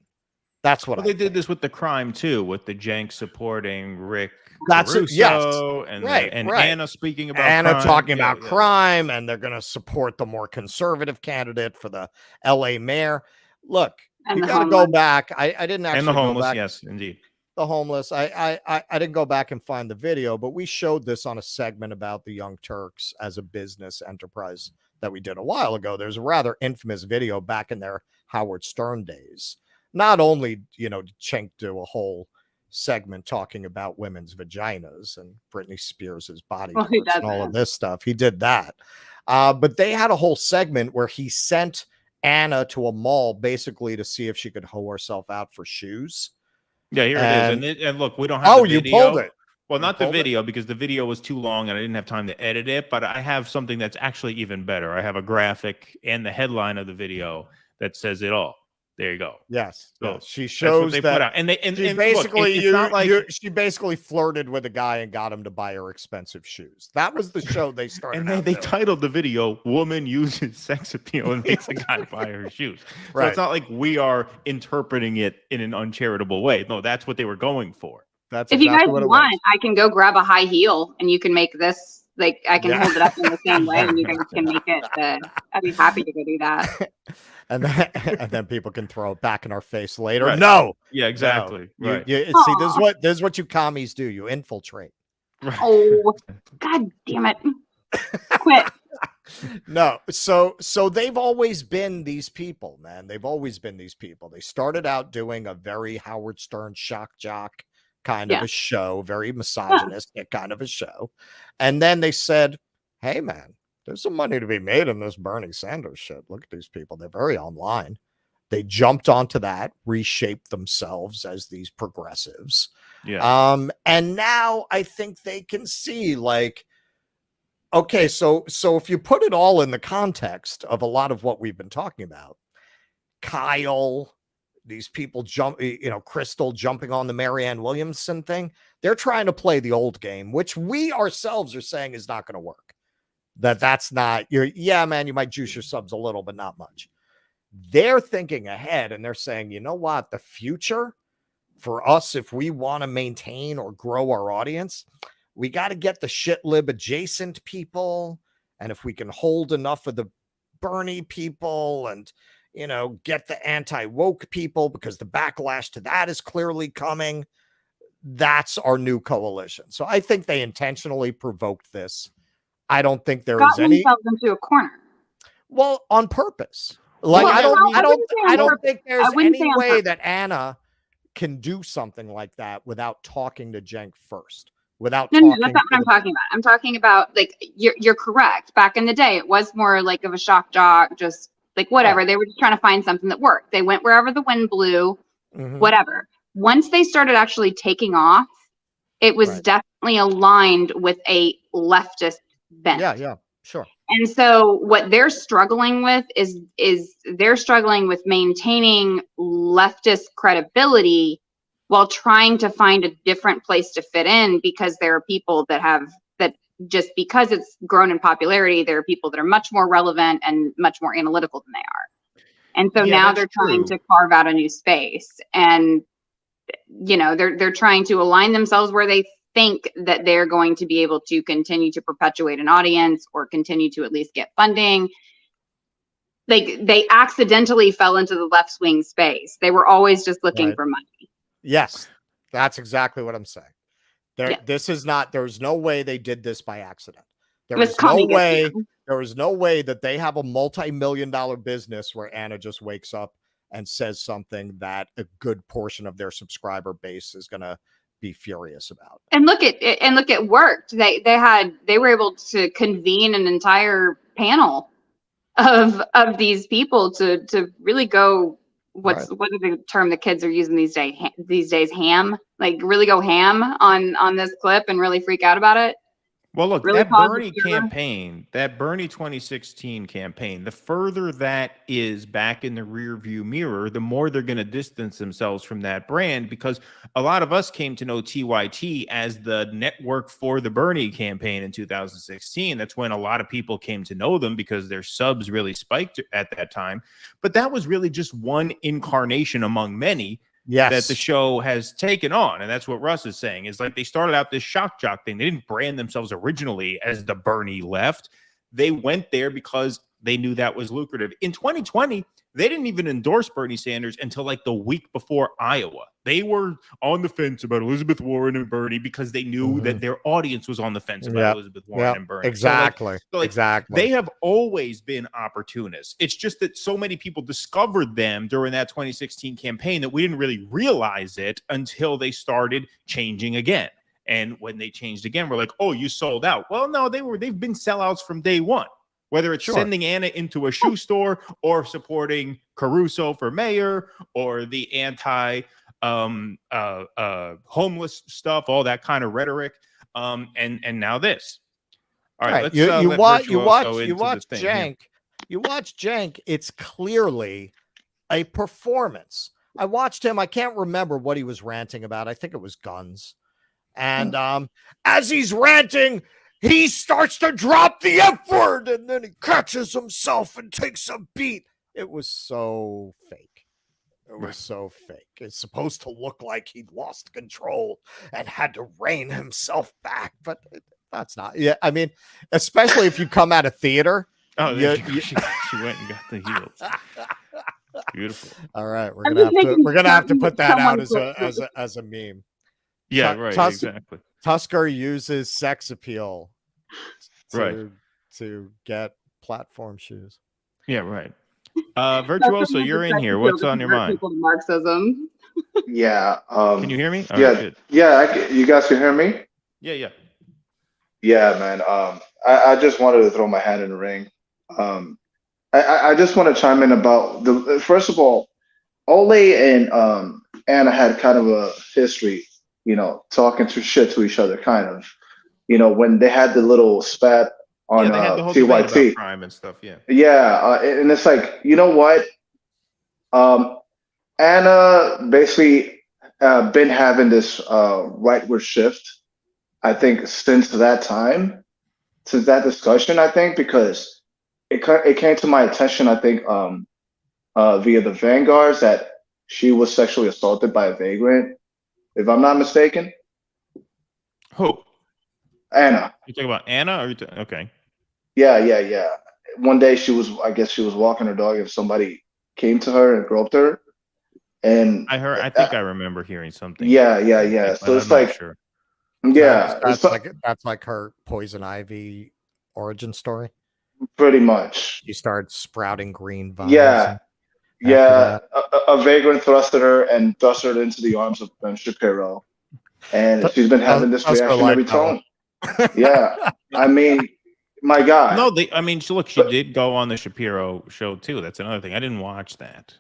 Speaker 4: That's what
Speaker 9: they did this with the crime too, with the Jank supporting Rick.
Speaker 4: That's
Speaker 9: Caruso,
Speaker 4: yes,
Speaker 9: and
Speaker 4: right,
Speaker 9: and
Speaker 4: right.
Speaker 9: Anna speaking about
Speaker 4: Anna
Speaker 9: crime.
Speaker 4: talking about crime, and they're going to support the more conservative candidate for the LA mayor. Look,
Speaker 18: And
Speaker 4: you
Speaker 18: the
Speaker 4: got to go back. I didn't actually
Speaker 9: and the homeless.
Speaker 4: go back.
Speaker 9: Yes, indeed.
Speaker 4: The homeless. I didn't go back and find the video, but we showed this on a segment about the Young Turks as a business enterprise that we did a while ago. There's a rather infamous video back in their Howard Stern days. Not only, did Cenk do a whole segment talking about women's vaginas and Britney Spears' body parts and all of this stuff. He did that. But they had a whole segment where he sent Anna to a mall basically to see if she could hoe herself out for shoes.
Speaker 9: Yeah, here it is. And look, we don't have the video.
Speaker 4: You pulled it.
Speaker 9: Well, not the video because the video was too long and I didn't have time to edit it, but I have something that's actually even better. I have a graphic and the headline of the video that says it all. There you go.
Speaker 4: Yes.
Speaker 9: So
Speaker 4: yes. She shows
Speaker 9: they
Speaker 4: that
Speaker 9: put out. And
Speaker 4: she basically she basically flirted with a guy and got him to buy her expensive shoes. That was the show they started.
Speaker 9: And they titled the video "Woman Uses Sex Appeal and Makes a Guy Buy Her Shoes." So
Speaker 4: Right.
Speaker 9: it's not like we are interpreting it in an uncharitable way. No, that's what they were going for.
Speaker 4: That's
Speaker 18: If you guys want, I can go grab a high heel and you can make this, like, I can hold it up in the same way and you guys can make it. I'd be happy to go do that.
Speaker 4: And then people can throw it back in our face later.
Speaker 9: Right.
Speaker 4: No.
Speaker 9: Yeah, exactly.
Speaker 4: No.
Speaker 9: Right.
Speaker 4: See, this is what you commies do. You infiltrate.
Speaker 18: Oh, God damn it. Quit.
Speaker 4: No, so they've always been these people, man. They've always been these people. They started out doing a very Howard Stern shock jock kind of a show, very misogynistic kind of a show. And then they said, hey, man, there's some money to be made in this Bernie Sanders shit. Look at these people. They're very online. They jumped onto that, reshaped themselves as these progressives.
Speaker 9: Yeah.
Speaker 4: And now I think they can see, like, okay, so if you put it all in the context of a lot of what we've been talking about, Kyle, these people Crystal jumping on the Marianne Williamson thing, they're trying to play the old game, which we ourselves are saying is not going to work. That's not man, you might juice your subs a little, but not much. They're thinking ahead and they're saying, you know what, the future for us, if we want to maintain or grow our audience, we got to get the shit lib adjacent people. And if we can hold enough of the Bernie people and, get the anti-woke people, because the backlash to that is clearly coming, that's our new coalition. So I think they intentionally provoked this. I don't think there is any
Speaker 18: themselves into a corner.
Speaker 4: Well, on purpose. Like,
Speaker 18: Well,
Speaker 4: I don't think there's any way
Speaker 18: purpose.
Speaker 4: that Anna can do something like that without talking to Cenk first. Without
Speaker 18: No,
Speaker 4: talking
Speaker 18: that's not what I'm talking about. I'm talking about, like, you're correct. Back in the day, it was more like of a shock jock, just like whatever. They were just trying to find something that worked. They went wherever the wind blew, whatever. Once they started actually taking off, it was definitely aligned with a leftist bent.
Speaker 4: Yeah, sure.
Speaker 18: And so what they're struggling with is they're struggling with maintaining leftist credibility while trying to find a different place to fit in, because there are people that just because it's grown in popularity, there are people that are much more relevant and much more analytical than they are. And so now they're trying to carve out a new space, and they're trying to align themselves where they think that they're going to be able to continue to perpetuate an audience or continue to at least get funding. Like, they accidentally fell into the left wing space. They were always just looking for money.
Speaker 4: Yes, that's exactly what I'm saying. There's no way they did this by accident. There was no way that they have a multi-million-dollar business where Anna just wakes up and says something that a good portion of their subscriber base is going to be furious about.
Speaker 18: And look, it worked. They were able to convene an entire panel of these people to really go, what is the term the kids are using these days, ham, like really go ham on this clip and really freak out about it.
Speaker 9: Well, look,
Speaker 18: Really
Speaker 9: that Bernie campaign, that Bernie 2016 campaign, the further that is back in the rear view mirror, the more they're going to distance themselves from that brand, because a lot of us came to know TYT as the network for the Bernie campaign in 2016. That's when a lot of people came to know them because their subs really spiked at that time. But that was really just one incarnation among many.
Speaker 4: Yes.
Speaker 9: That the show has taken on. And that's what Russ is saying, is like they started out this shock jock thing. They didn't brand themselves originally as the Bernie left. They went there because they knew that was lucrative. In 2020, they didn't even endorse Bernie Sanders until like the week before Iowa. They were on the fence about Elizabeth Warren and Bernie because they knew that their audience was on the fence about Elizabeth Warren and Bernie.
Speaker 4: Exactly.
Speaker 9: So
Speaker 4: exactly.
Speaker 9: They have always been opportunists. It's just that so many people discovered them during that 2016 campaign that we didn't really realize it until they started changing again. And when they changed again, we're like, oh, you sold out. Well, no, they've been sellouts from day one. Whether it's sending Anna into a shoe store or supporting Caruso for mayor or the anti homeless stuff, all that kind of rhetoric, and now this. All right, let's
Speaker 4: you watch
Speaker 9: Cenk.
Speaker 4: You watch Cenk. It's clearly a performance. I watched him. I can't remember what he was ranting about. I think it was guns. And as he's ranting, he starts to drop the F word, and then he catches himself and takes a beat. It was so fake. It was so fake. It's supposed to look like he'd lost control and had to rein himself back, but that's not. Yeah, I mean, especially if you come out of theater.
Speaker 9: Oh, she went and got the heels. Beautiful.
Speaker 4: All right, we're gonna have to put that out as a meme.
Speaker 9: Yeah, right. Exactly.
Speaker 4: Tusker uses sex appeal to get platform shoes.
Speaker 9: Yeah, right. Virtuoso, you're in here. What's on your mind?
Speaker 18: Marxism.
Speaker 2: Yeah.
Speaker 9: Can you hear me? All
Speaker 2: Yeah.
Speaker 9: right, good.
Speaker 2: Yeah. You guys can hear me?
Speaker 9: Yeah.
Speaker 2: Yeah, man. I just wanted to throw my hat in the ring. I just want to chime in about first of all, Ole and Anna had kind of a history, talking shit to each other, kind of, when they had the little spat on
Speaker 20: they had the whole debate about
Speaker 2: TYT.
Speaker 20: crime and stuff. Yeah.
Speaker 2: Yeah, and it's like, you know what? Anna basically been having this rightward shift, I think, since that time, since that discussion, I think, because it came to my attention, I think, via the Vanguards that she was sexually assaulted by a vagrant, if I'm not mistaken.
Speaker 9: Who?
Speaker 2: Anna.
Speaker 9: You talking about Anna? Or okay.
Speaker 2: Yeah. One day I guess she was walking her dog and somebody came to her and groped her. And
Speaker 9: I think I remember hearing something.
Speaker 2: Yeah. So it's like,
Speaker 9: sure.
Speaker 2: Yeah.
Speaker 4: That's like her Poison Ivy origin story.
Speaker 2: Pretty much.
Speaker 4: You start sprouting green vines.
Speaker 2: Yeah. A vagrant thrusted her into the arms of Ben Shapiro. And she's been having this reaction every time. Yeah. I mean, my God.
Speaker 9: No, she did go on the Shapiro show too. That's another thing. I didn't watch that.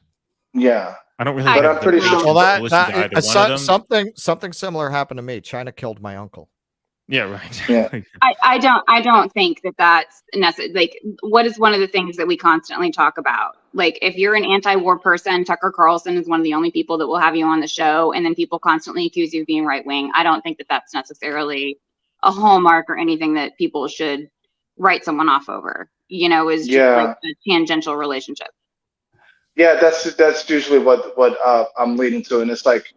Speaker 2: Yeah.
Speaker 9: I don't really.
Speaker 2: But I'm pretty sure.
Speaker 4: Well, something similar happened to me. China killed my uncle.
Speaker 9: Yeah, right.
Speaker 2: Yeah.
Speaker 18: I don't think that's necessary. Like, what is one of the things that we constantly talk about? Like, if you're an anti-war person, Tucker Carlson is one of the only people that will have you on the show, and then people constantly accuse you of being right wing. I don't think that that's necessarily a hallmark or anything that people should write someone off over. Is just like a tangential relationship.
Speaker 2: Yeah, that's usually what I'm leading to, and it's like,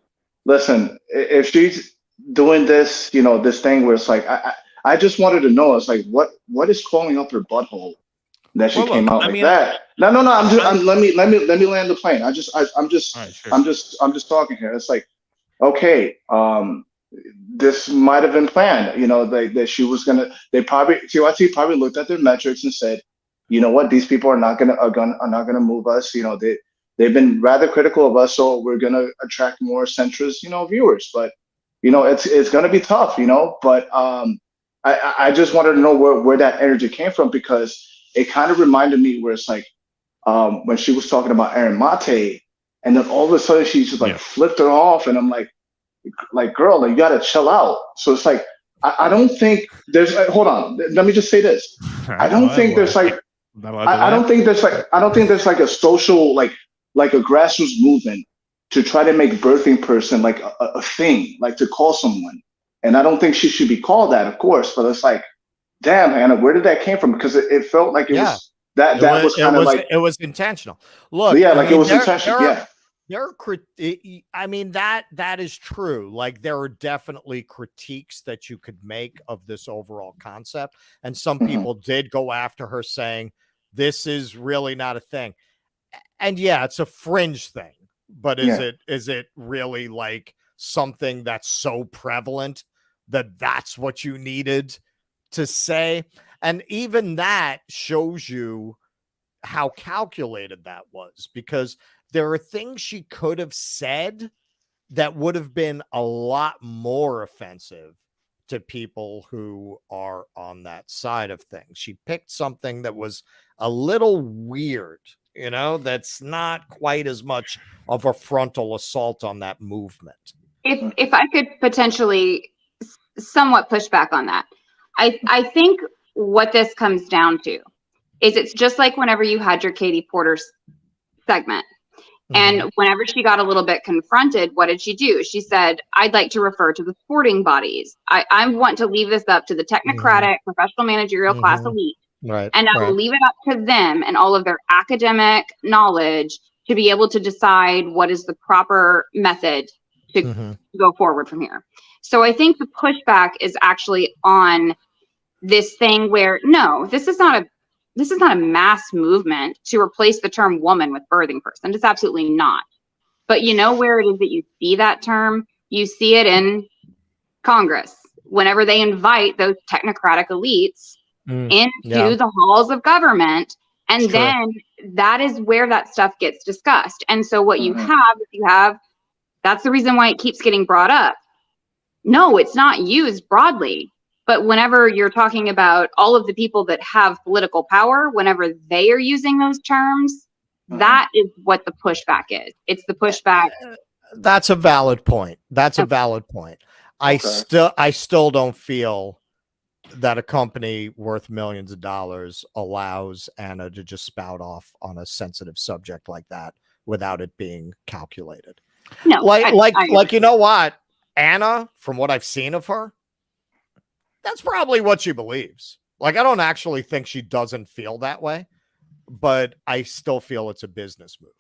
Speaker 2: listen, if she's doing this, this thing where it's like, I just wanted to know, it's like, what is crawling up her butthole that she came out like that? No. Let me land the plane. I'm just talking here. It's like, okay, this might have been planned. That she was gonna. TYT probably looked at their metrics and said, you know what, these people are not gonna move us. They've been rather critical of us, so we're gonna attract more centrist, viewers. But it's gonna be tough, But I just wanted to know where that energy came from, because it kind of reminded me where it's like when she was talking about Aaron Mate, and then all of a sudden she just flipped her off, and I'm like girl, you gotta chill out. So it's like I don't think there's. Hold on, let me just say this. I don't think there's like. I don't think there's like a social like a grassroots movement to try to make birthing person like a thing, like to call someone. And I don't think she should be called that, of course. But it's like, damn, Hannah, where did that came from? Because it felt like it was that was kind of like
Speaker 4: it was intentional. Look,
Speaker 2: it was intentional.
Speaker 4: That is true. Like, there are definitely critiques that you could make of this overall concept. And some people did go after her saying, this is really not a thing. And yeah, it's a fringe thing, but is it really like something that's so prevalent that that's what you needed to say? And even that shows you how calculated that was, because there are things she could have said that would have been a lot more offensive to people who are on that side of things. She picked something that was a little weird, that's not quite as much of a frontal assault on that movement.
Speaker 18: If I could potentially somewhat push back on that, I think what this comes down to is it's just like whenever you had your Katie Porter segment. And whenever she got a little bit confronted, what did she do? She said, I'd like to refer to the sporting bodies. I want to leave this up to the technocratic, professional managerial class elite.
Speaker 4: Right.
Speaker 18: And I will leave it up to them and all of their academic knowledge to be able to decide what is the proper method to go forward from here. So I think the pushback is actually on this thing where, no, this is not a mass movement to replace the term woman with birthing person. It's absolutely not. But where it is that you see that term? You see it in Congress. Whenever they invite those technocratic elites into
Speaker 4: Yeah.
Speaker 18: the halls of government. And
Speaker 4: It's true.
Speaker 18: then that is where that stuff gets discussed. And so what you have, that's the reason why it keeps getting brought up. No, it's not used broadly. But whenever you're talking about all of the people that have political power, whenever they are using those terms, that is what the pushback is. It's the pushback.
Speaker 4: That's a valid point. That's a valid point. I still don't feel that a company worth millions of dollars allows Anna to just spout off on a sensitive subject like that without it being calculated.
Speaker 18: No,
Speaker 4: like you know what? Anna, from what I've seen of her, that's probably what she believes. Like, I don't actually think she doesn't feel that way, but I still feel it's a business move.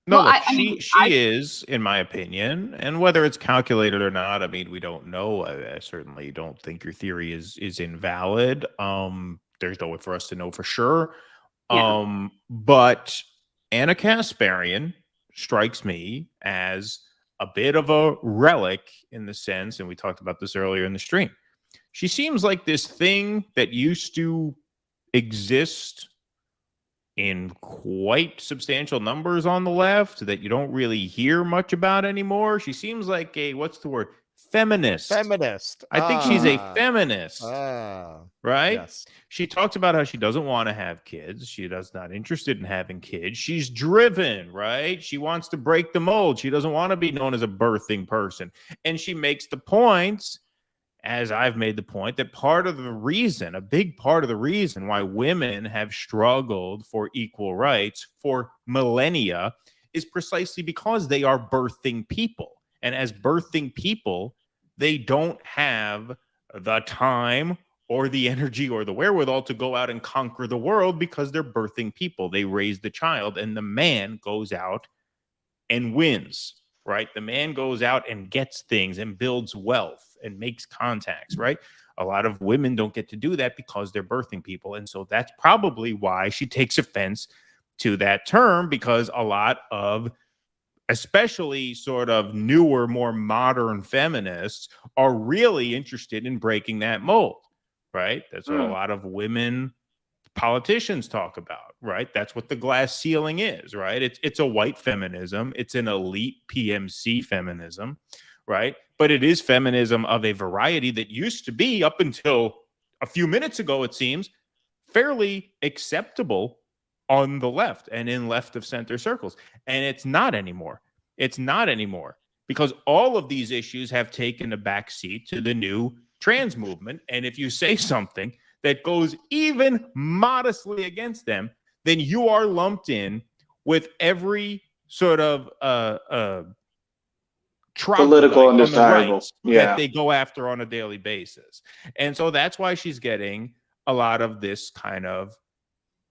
Speaker 9: No, look, she is, in my opinion, and whether it's calculated or not, I mean, we don't know. I certainly don't think your theory is invalid. There's no way for us to know for sure.
Speaker 18: Yeah.
Speaker 9: But Anna Kasparian strikes me as a bit of a relic in the sense, and we talked about this earlier in the stream. She seems like this thing that used to exist in quite substantial numbers on the left that you don't really hear much about anymore. She seems like a, what's the word? Feminist. I think she's a feminist. Right?
Speaker 4: Yes.
Speaker 9: She talks about how she doesn't want to have kids. She does not interested in having kids. She's driven, right? She wants to break the mold. She doesn't want to be known as a birthing person. And she makes the points, as I've made the point, that part of the reason, a big part of the reason why women have struggled for equal rights for millennia is precisely because they are birthing people. And as birthing people, they don't have the time or the energy or the wherewithal to go out and conquer the world because they're birthing people. They raise the child, and the man goes out and wins, right? The man goes out and gets things and builds wealth and makes contacts, right? A lot of women don't get to do that because they're birthing people. And so that's probably why she takes offense to that term, because a lot of especially sort of newer, more modern feminists are really interested in breaking that mold, right? That's what a lot of women politicians talk about, right? That's what the glass ceiling is, right? It's a white feminism. It's an elite PMC feminism, right? But it is feminism of a variety that used to be, up until a few minutes ago, it seems, fairly acceptable on the left and in left of center circles. And it's not anymore. It's not anymore, because all of these issues have taken a back seat to the new trans movement. And if you say something that goes even modestly against them, then you are lumped in with every sort of
Speaker 2: political undesirable
Speaker 9: that they go after on a daily basis. And so that's why she's getting a lot of this kind of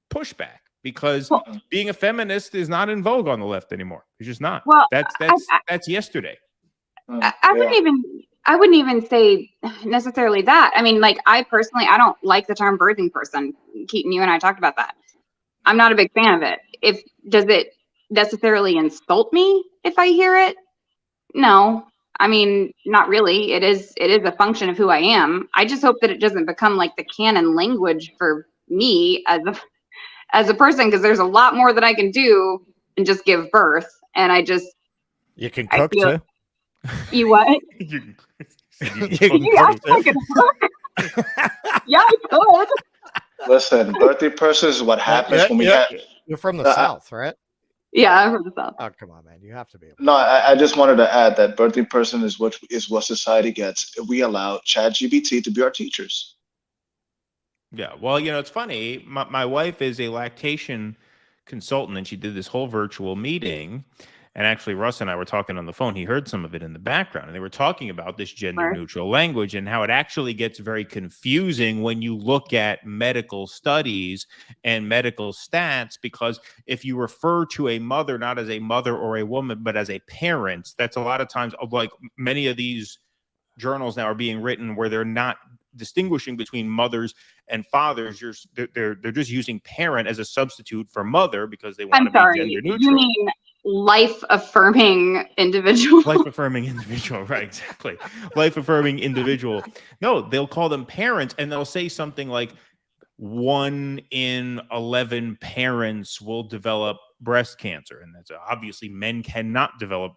Speaker 9: pushback, because being a feminist is not in vogue on the left anymore. It's just not.
Speaker 18: Well,
Speaker 9: that's yesterday.
Speaker 18: I wouldn't even say necessarily that. I mean, like, I personally, I don't like the term birthing person. Keaton, you and I talked about that. I'm not a big fan of it. Does it necessarily insult me if I hear it? No. I mean, not really. It is a function of who I am. I just hope that it doesn't become like the canon language for me as a person, because there's a lot more that I can do than just give birth. And
Speaker 4: you can cook too.
Speaker 18: You what?
Speaker 4: You
Speaker 18: can cook too. Yeah, I could.
Speaker 2: Listen, birthday person is what happens when we have.
Speaker 4: You're from the South, right?
Speaker 18: Yeah, I'm from the South.
Speaker 4: Oh, come on, man. You have to be.
Speaker 2: No, I just wanted to add that birthday person is what society gets if we allow ChatGPT to be our teachers.
Speaker 9: Yeah, well, it's funny. My wife is a lactation consultant, and she did this whole virtual meeting. And actually, Russ and I were talking on the phone. He heard some of it in the background, and they were talking about this gender-neutral language and how it actually gets very confusing when you look at medical studies and medical stats, because if you refer to a mother not as a mother or a woman, but as a parent, that's a lot of times, like many of these journals now are being written where they're not distinguishing between mothers and fathers. They're just using parent as a substitute for mother because they want to be gender neutral.
Speaker 18: You mean life-affirming individual?
Speaker 9: Life-affirming individual, right, exactly. Life-affirming individual. No, they'll call them parents, and they'll say something like, 1 in 11 parents will develop breast cancer. And that's obviously men cannot develop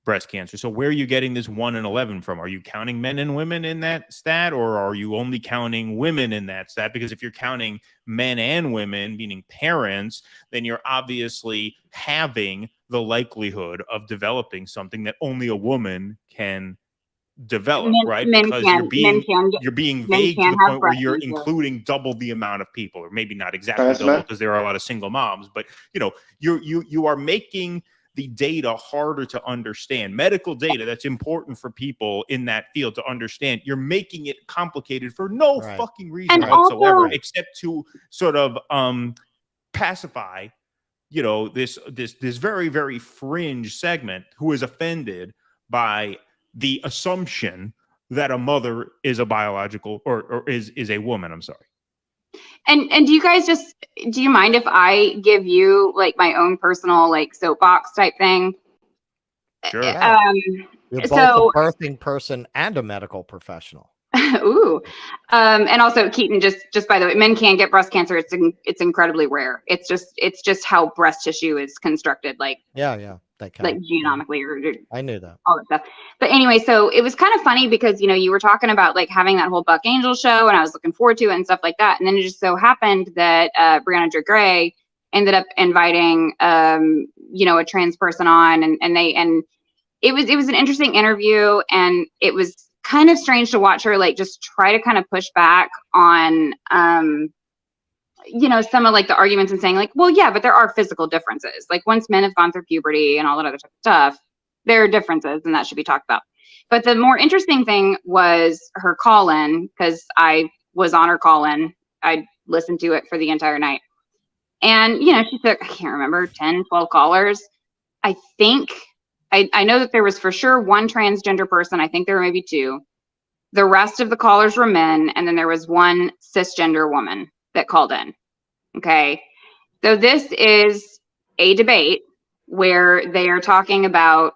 Speaker 9: breast cancer. So where are you getting this 1 in 11 from? Are you counting men and women in that stat, or are you only counting women in that stat? Because if you're counting men and women, meaning parents, then you're obviously having the likelihood of developing something that only a woman can develop, right? Because you're being vague to the point where you're including double the amount of people, or maybe not exactly double, because there are a lot of single moms, but you are making the data harder to understand. Medical data that's important for people in that field to understand. You're making it complicated for no fucking reason whatsoever, except to sort of pacify, this very, very fringe segment who is offended by the assumption that a mother is a biological or is a woman. I'm sorry.
Speaker 18: And do you guys do you mind if I give you like my own personal like soapbox type thing?
Speaker 4: Sure. You're both a birthing person and a medical professional.
Speaker 18: Ooh. And also Keaton, just by the way, men can get breast cancer. It's incredibly rare. It's just how breast tissue is constructed. Like,
Speaker 4: yeah. They can.
Speaker 18: Like genomically, or
Speaker 4: I knew that.
Speaker 18: All that stuff. But anyway, so it was kind of funny because, you were talking about like having that whole Buck Angel show, and I was looking forward to it and stuff like that. And then it just so happened that Brianna Gray ended up inviting, a trans person on, and it was an interesting interview, and it was kind of strange to watch her like just try to kind of push back on, some of like the arguments and saying like, well, yeah, but there are physical differences. Like once men have gone through puberty and all that other type of stuff, there are differences and that should be talked about. But the more interesting thing was her call-in, because I was on her call-in. I listened to it for the entire night. And, she took, I can't remember, 10, 12 callers. I think, I know that there was for sure one transgender person. I think there were maybe 2. The rest of the callers were men. And then there was one cisgender woman that called in. Okay. So this is a debate where they are talking about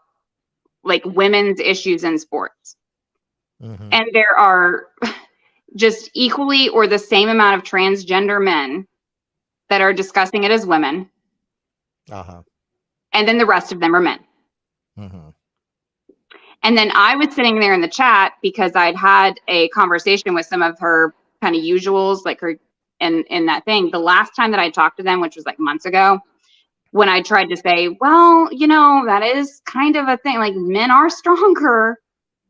Speaker 18: like women's issues in sports. Mm-hmm. And there are just equally or the same amount of transgender men that are discussing it as women.
Speaker 4: Uh-huh.
Speaker 18: And then the rest of them are men.
Speaker 4: Mm-hmm.
Speaker 18: And then I was sitting there in the chat because I'd had a conversation with some of her kind of usuals, like her in that thing. The last time that I talked to them, which was like months ago, when I tried to say, well, that is kind of a thing, like men are stronger.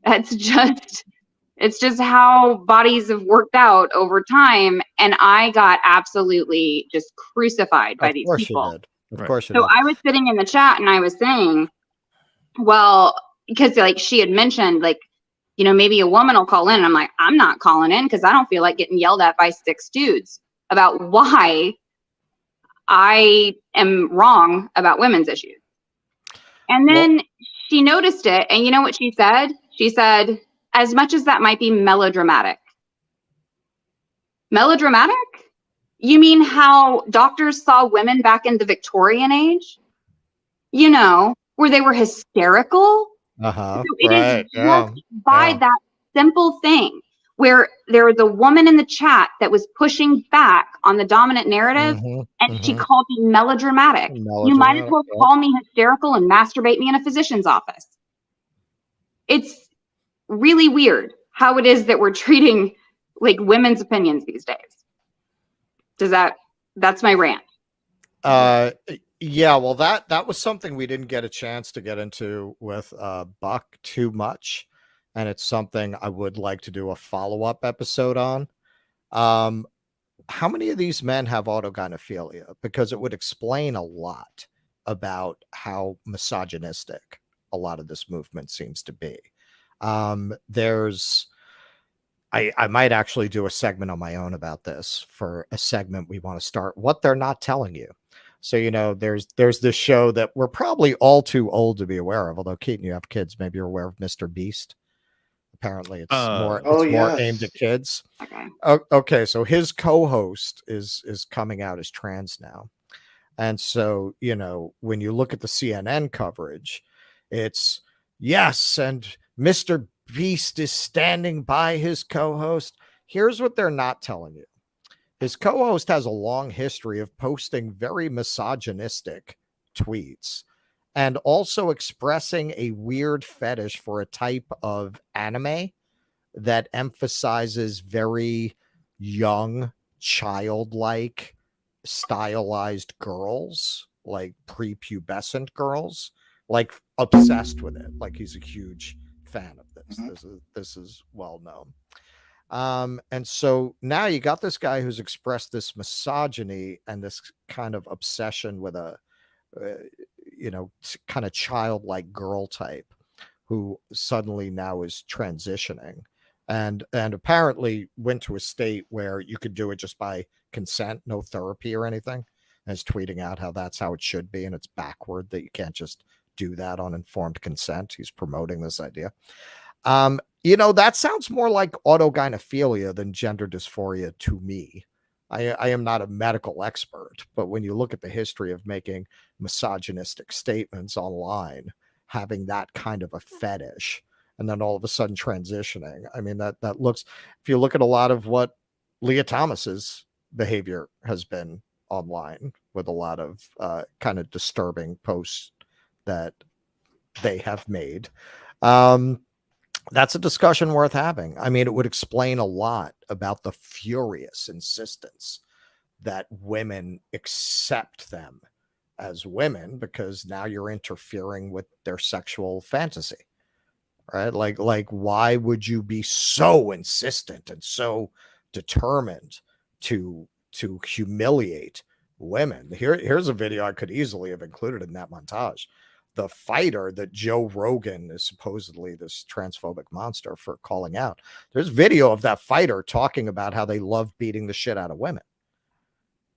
Speaker 18: It's just how bodies have worked out over time. And I got absolutely just crucified by these people.
Speaker 4: Of course you
Speaker 18: did.
Speaker 4: did.
Speaker 18: I was sitting in the chat and I was saying, well, because like she had mentioned, like, maybe a woman will call in. And I'm like, I'm not calling in because I don't feel like getting yelled at by 6 dudes about why I am wrong about women's issues. And then she noticed it. And you know what she said? She said, as much as that might be melodramatic. Melodramatic? You mean how doctors saw women back in the Victorian age? Where they were hysterical?
Speaker 4: Uh-huh.
Speaker 18: So it is just by that simple thing where there was a woman in the chat that was pushing back on the dominant narrative, and she called me melodramatic. You might as well call me hysterical and masturbate me in a physician's office. It's really weird how it is that we're treating like women's opinions these days. That's my rant.
Speaker 4: Yeah, well, that was something we didn't get a chance to get into with Buck too much, and it's something I would like to do a follow-up episode on. How many of these men have autogynephilia? Because it would explain a lot about how misogynistic a lot of this movement seems to be. I might actually do a segment on my own about this for a segment we want to start, what they're not telling you. So, there's this show that we're probably all too old to be aware of. Although, Keaton, you have kids, maybe you're aware of Mr. Beast. Apparently, it's more aimed at kids. Okay, so his co-host is coming out as trans now, and so when you look at the CNN coverage, it's yes, and Mr. Beast is standing by his co-host. Here's what they're not telling you. his co-host has a long history of posting very misogynistic tweets and also expressing a weird fetish for a type of anime that emphasizes very young, childlike, stylized girls, like prepubescent girls, like obsessed with it. Like he's a huge fan of this. This is well known. And so now you got this guy who's expressed this misogyny and this kind of obsession with a, kind of childlike girl type who suddenly now is transitioning and apparently went to a state where you could do it just by consent, no therapy or anything, and is tweeting out how that's how it should be. And it's backward that you can't just do that on informed consent. He's promoting this idea. That sounds more like autogynephilia than gender dysphoria to me. I am not a medical expert, but when you look at the history of making misogynistic statements online, having that kind of a fetish, and then all of a sudden transitioning, I mean, that looks, if you look at a lot of what Leah Thomas's behavior has been online with a lot of kind of disturbing posts that they have made, that's a discussion worth having. I mean, it would explain a lot about the furious insistence that women accept them as women, because now you're interfering with their sexual fantasy, right? Like why would you be so insistent and so determined to humiliate women? Here's a video I could easily have included in that montage. The fighter that Joe Rogan is supposedly this transphobic monster for calling out. There's video of that fighter talking about how they love beating the shit out of women.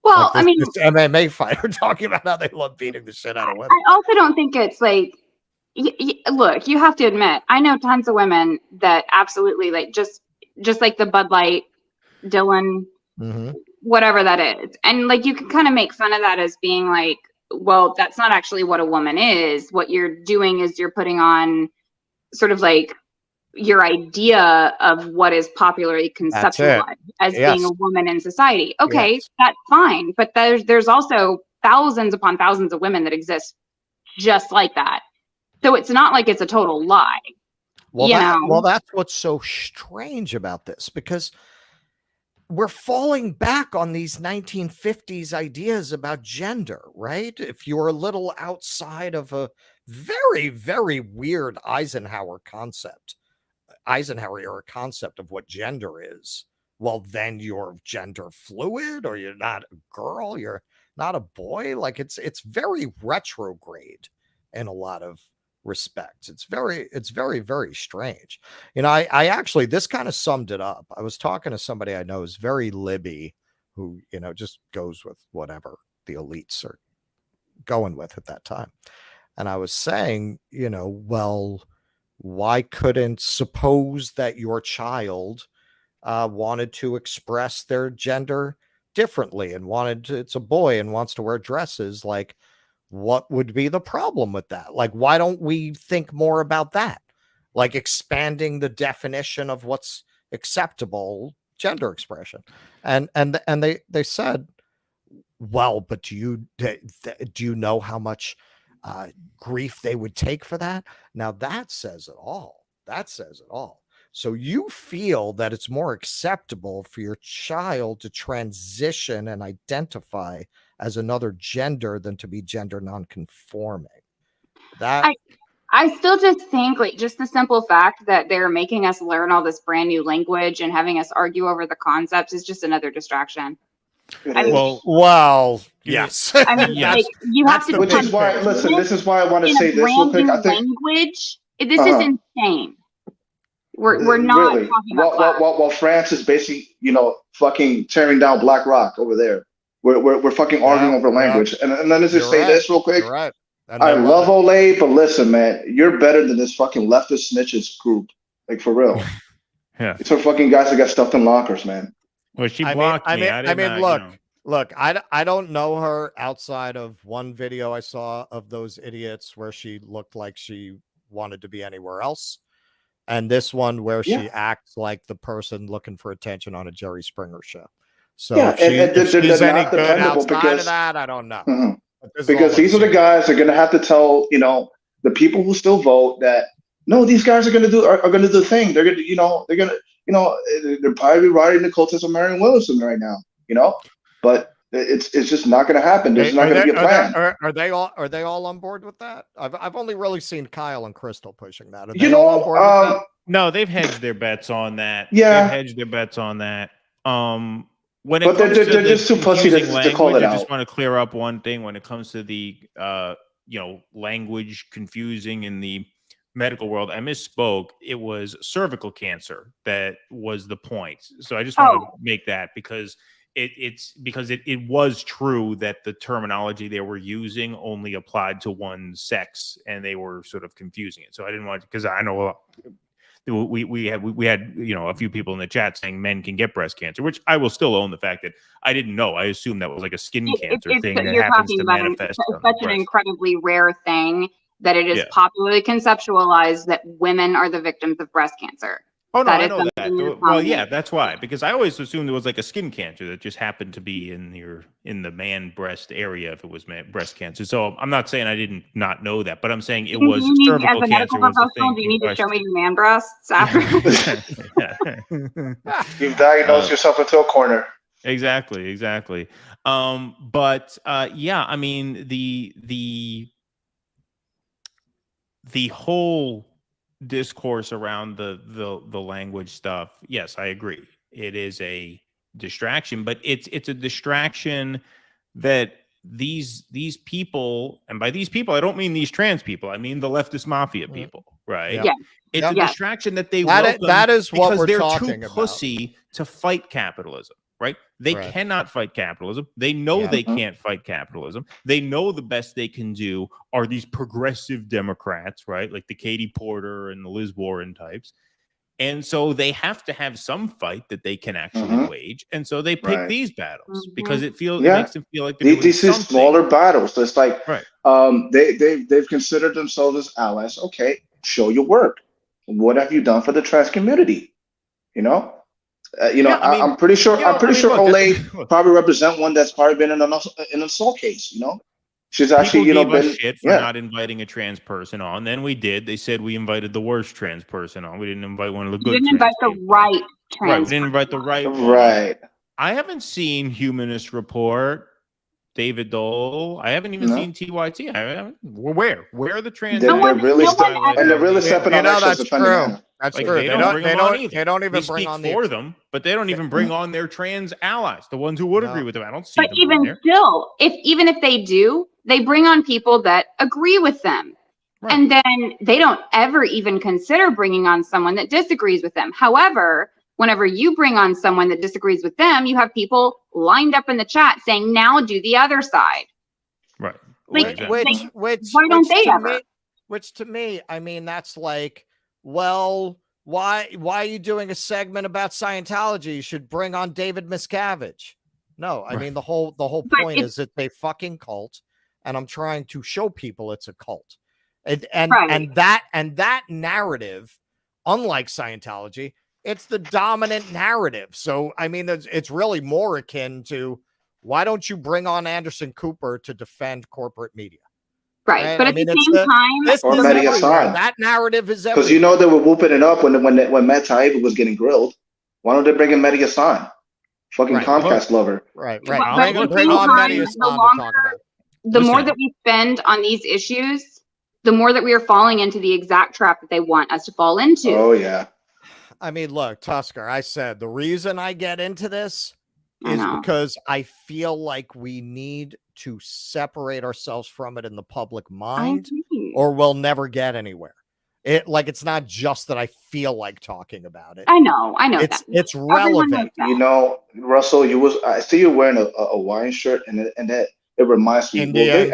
Speaker 18: Well,
Speaker 4: like this MMA fighter talking about how they love beating the shit out of women.
Speaker 18: I also don't think it's like, look, you have to admit, I know tons of women that absolutely like just like the Bud Light, Dylan, whatever that is. And like, you can kind of make fun of that as being like, well, that's not actually what a woman is. What you're doing is you're putting on sort of like your idea of what is popularly conceptualized as being a woman in society. Okay, that's fine. But there's also thousands upon thousands of women that exist just like that. So it's not like it's a total lie.
Speaker 4: Well, that's what's so strange about this, because we're falling back on these 1950s ideas about gender, right? If you're a little outside of a very, very weird Eisenhower era concept of what gender is, well, then you're gender fluid, or you're not a girl, you're not a boy. Like it's very retrograde in a lot of respects. It's very, very strange. I actually, this kind of summed it up. I was talking to somebody I know who's very libby, who, just goes with whatever the elites are going with at that time. And I was saying, well, why couldn't, suppose that your child wanted to express their gender differently and it's a boy and wants to wear dresses, like, what would be the problem with that? Like, why don't we think more about that? Like expanding the definition of what's acceptable gender expression. And they said, well, but do you know how much grief they would take for that? Now that says it all. So you feel that it's more acceptable for your child to transition and identify as another gender than to be gender nonconforming.
Speaker 18: I still just think, like, just the simple fact that they're making us learn all this brand new language and having us argue over the concepts is just another distraction.
Speaker 4: Well, yes.
Speaker 18: I mean, like, you have to.
Speaker 2: Which is why, listen, this is why I want to say this real quick. I think
Speaker 18: language. This is insane. We're not
Speaker 2: really
Speaker 18: talking about
Speaker 2: while France is basically, fucking tearing down Black Rock over there. We're fucking arguing over language. And then let's just say this real quick.
Speaker 4: Right.
Speaker 2: I love Olay, but listen, man, you're better than this fucking leftist snitches group. Like, for real.
Speaker 9: Yeah.
Speaker 2: It's for fucking guys that got stuffed in lockers, man.
Speaker 9: Well, she blocked me.
Speaker 4: Look, I don't know her outside of one video I saw of those idiots where she looked like she wanted to be anywhere else. And this one where she acts like the person looking for attention on a Jerry Springer show. So
Speaker 2: Yeah,
Speaker 4: if, she,
Speaker 2: and
Speaker 4: if
Speaker 2: they're
Speaker 4: she's any
Speaker 2: not
Speaker 4: good
Speaker 2: dependable
Speaker 4: outside
Speaker 2: because
Speaker 4: of that, I don't know.
Speaker 2: Mhm.
Speaker 4: But this is
Speaker 2: because
Speaker 4: all
Speaker 2: these are the guys that are going to have to tell the people who still vote that no, these guys are going to do are going to do the thing. They're going to they're going to they're probably riding the coattails of Marion Williamson right now. But it's just not going to happen. There's not going to be a plan.
Speaker 4: Are they all on board with that? I've only really seen Kyle and Crystal pushing that. Are they all on board with that?
Speaker 9: No, they've hedged their bets on that.
Speaker 2: Yeah.
Speaker 9: They've hedged their bets on that. When it
Speaker 2: But
Speaker 9: comes
Speaker 2: they're
Speaker 9: to the
Speaker 2: just too pussy to
Speaker 9: confusing
Speaker 2: call
Speaker 9: language,
Speaker 2: it
Speaker 9: I just
Speaker 2: out.
Speaker 9: want to clear up one thing. When it comes to the language confusing in the medical world, I misspoke. It was cervical cancer that was the point. So I just want to make that because it was true that the terminology they were using only applied to one sex, and they were sort of confusing it. So I didn't want because I know we had a few people in the chat saying men can get breast cancer, which I will still own the fact that I didn't know. I assumed that was like a skin cancer thing that
Speaker 18: You're
Speaker 9: happens
Speaker 18: talking
Speaker 9: to
Speaker 18: about
Speaker 9: manifest on the
Speaker 18: such an
Speaker 9: breast.
Speaker 18: incredibly rare thing that it is
Speaker 9: Yeah.
Speaker 18: popularly conceptualized that women are the victims of breast cancer.
Speaker 9: Oh no,
Speaker 18: That
Speaker 9: I
Speaker 18: is
Speaker 9: know
Speaker 18: something
Speaker 9: that.
Speaker 18: that's
Speaker 9: Well,
Speaker 18: common.
Speaker 9: yeah, that's why. Because I always assumed it was like a skin cancer that just happened to be in the man breast area if it was breast cancer. So I'm not saying I didn't not know that, but I'm saying it was cervical
Speaker 18: as a medical
Speaker 9: cancer was the
Speaker 18: professional,
Speaker 9: thing.
Speaker 18: do you
Speaker 9: in
Speaker 18: need to show
Speaker 9: question.
Speaker 18: me your man breasts after?
Speaker 2: You've diagnosed yourself into a corner.
Speaker 9: Exactly. But yeah, I mean the whole discourse around the language stuff, yes, I agree. It is a distraction, but it's a distraction that these people, and by these people I don't mean these trans people, I mean the leftist mafia people, right?
Speaker 4: Yeah.
Speaker 9: It's a
Speaker 4: Yeah.
Speaker 9: distraction that they
Speaker 4: That
Speaker 9: welcome
Speaker 4: is what
Speaker 9: because
Speaker 4: we're
Speaker 9: they're
Speaker 4: talking
Speaker 9: too
Speaker 4: about.
Speaker 9: pussy to fight capitalism. Right? They
Speaker 4: Right.
Speaker 9: cannot fight capitalism. They know
Speaker 4: Yeah.
Speaker 9: they can't fight capitalism. They know the best they can do are these progressive Democrats, right? Like the Katie Porter and the Liz Warren types. And so they have to have some fight that they can actually wage. And so they pick
Speaker 2: Right.
Speaker 9: these battles because it
Speaker 2: Yeah.
Speaker 9: makes them feel like they're doing
Speaker 2: These are
Speaker 9: something.
Speaker 2: smaller battles. So it's like
Speaker 9: Right.
Speaker 2: they've considered themselves as allies. Okay, show your work. What have you done for the trans community?
Speaker 9: Yeah, I mean,
Speaker 2: I'm pretty sure. I'm pretty sure
Speaker 9: look,
Speaker 2: Olay probably represent one that's probably been in an assault case. She's actually
Speaker 9: people gave
Speaker 2: been
Speaker 9: us shit for not inviting a trans person on. Then we did. They said we invited the worst trans person on. We didn't invite one of the
Speaker 18: You
Speaker 9: good.
Speaker 18: didn't
Speaker 9: trans
Speaker 18: invite the
Speaker 9: people.
Speaker 18: right
Speaker 9: Right,
Speaker 18: trans.
Speaker 9: we didn't invite the right one.
Speaker 2: Right.
Speaker 9: I haven't seen Humanist Report, David Dole. I haven't even seen TYT. I haven't. Where are the trans?
Speaker 2: They're really stepping on eggshells
Speaker 4: that's
Speaker 2: defending
Speaker 4: true.
Speaker 2: Anna.
Speaker 4: That's
Speaker 9: Like,
Speaker 4: true.
Speaker 9: they don't bring them on either.
Speaker 4: They don't even
Speaker 9: They
Speaker 4: bring
Speaker 9: speak
Speaker 4: on
Speaker 9: for them, but they don't even bring on their trans allies, the ones who would agree with them. I don't see
Speaker 18: But
Speaker 9: them
Speaker 18: even
Speaker 9: on there.
Speaker 18: still, even if they do, they bring on people that agree with them. And then they don't ever even consider bringing on someone that disagrees with them. However, whenever you bring on someone that disagrees with them, you have people lined up in the chat saying, now do the other side.
Speaker 9: Right.
Speaker 18: Like,
Speaker 4: Which
Speaker 18: why don't they
Speaker 4: to
Speaker 18: ever?
Speaker 4: me, which to me, I mean, that's like, well, why are you doing a segment about Scientology? You should bring on David Miscavige. No, I mean the whole point is it's a fucking cult, and I'm trying to show people it's a cult. And that narrative, unlike Scientology, it's the dominant narrative. So I mean, it's really more akin to why don't you bring on Anderson Cooper to defend corporate media?
Speaker 18: Right. But
Speaker 4: I
Speaker 18: at
Speaker 4: mean,
Speaker 18: the
Speaker 4: it's
Speaker 18: same time,
Speaker 4: this
Speaker 2: Or
Speaker 4: is
Speaker 2: Mehdi
Speaker 4: everywhere.
Speaker 2: Hassan.
Speaker 4: That narrative is
Speaker 2: Because
Speaker 4: everywhere.
Speaker 2: they were whooping it up when Matt Taibbi was getting grilled. Why don't they bring in Mehdi Hassan? Fucking Comcast lover.
Speaker 4: Right.
Speaker 18: But at the
Speaker 4: Bring
Speaker 18: same
Speaker 4: on
Speaker 18: time,
Speaker 4: Mehdi
Speaker 18: the
Speaker 4: Hassan to
Speaker 18: longer-
Speaker 4: talk about it.
Speaker 18: the more that we spend on these issues, the more that we are falling into the exact trap that they want us to fall into.
Speaker 2: Oh yeah.
Speaker 4: I mean, look, Tusker, I said the reason I get into this
Speaker 18: I
Speaker 4: is
Speaker 18: know.
Speaker 4: because I feel like we need to separate ourselves from it in the public mind, or we'll never get anywhere. It's not just that I feel like talking about it.
Speaker 18: I know
Speaker 4: It's
Speaker 18: that.
Speaker 4: it's
Speaker 18: Everyone knows
Speaker 4: relevant.
Speaker 18: that.
Speaker 2: Russell, I see you wearing a Hawaiian shirt, and it reminds me.
Speaker 4: Indian.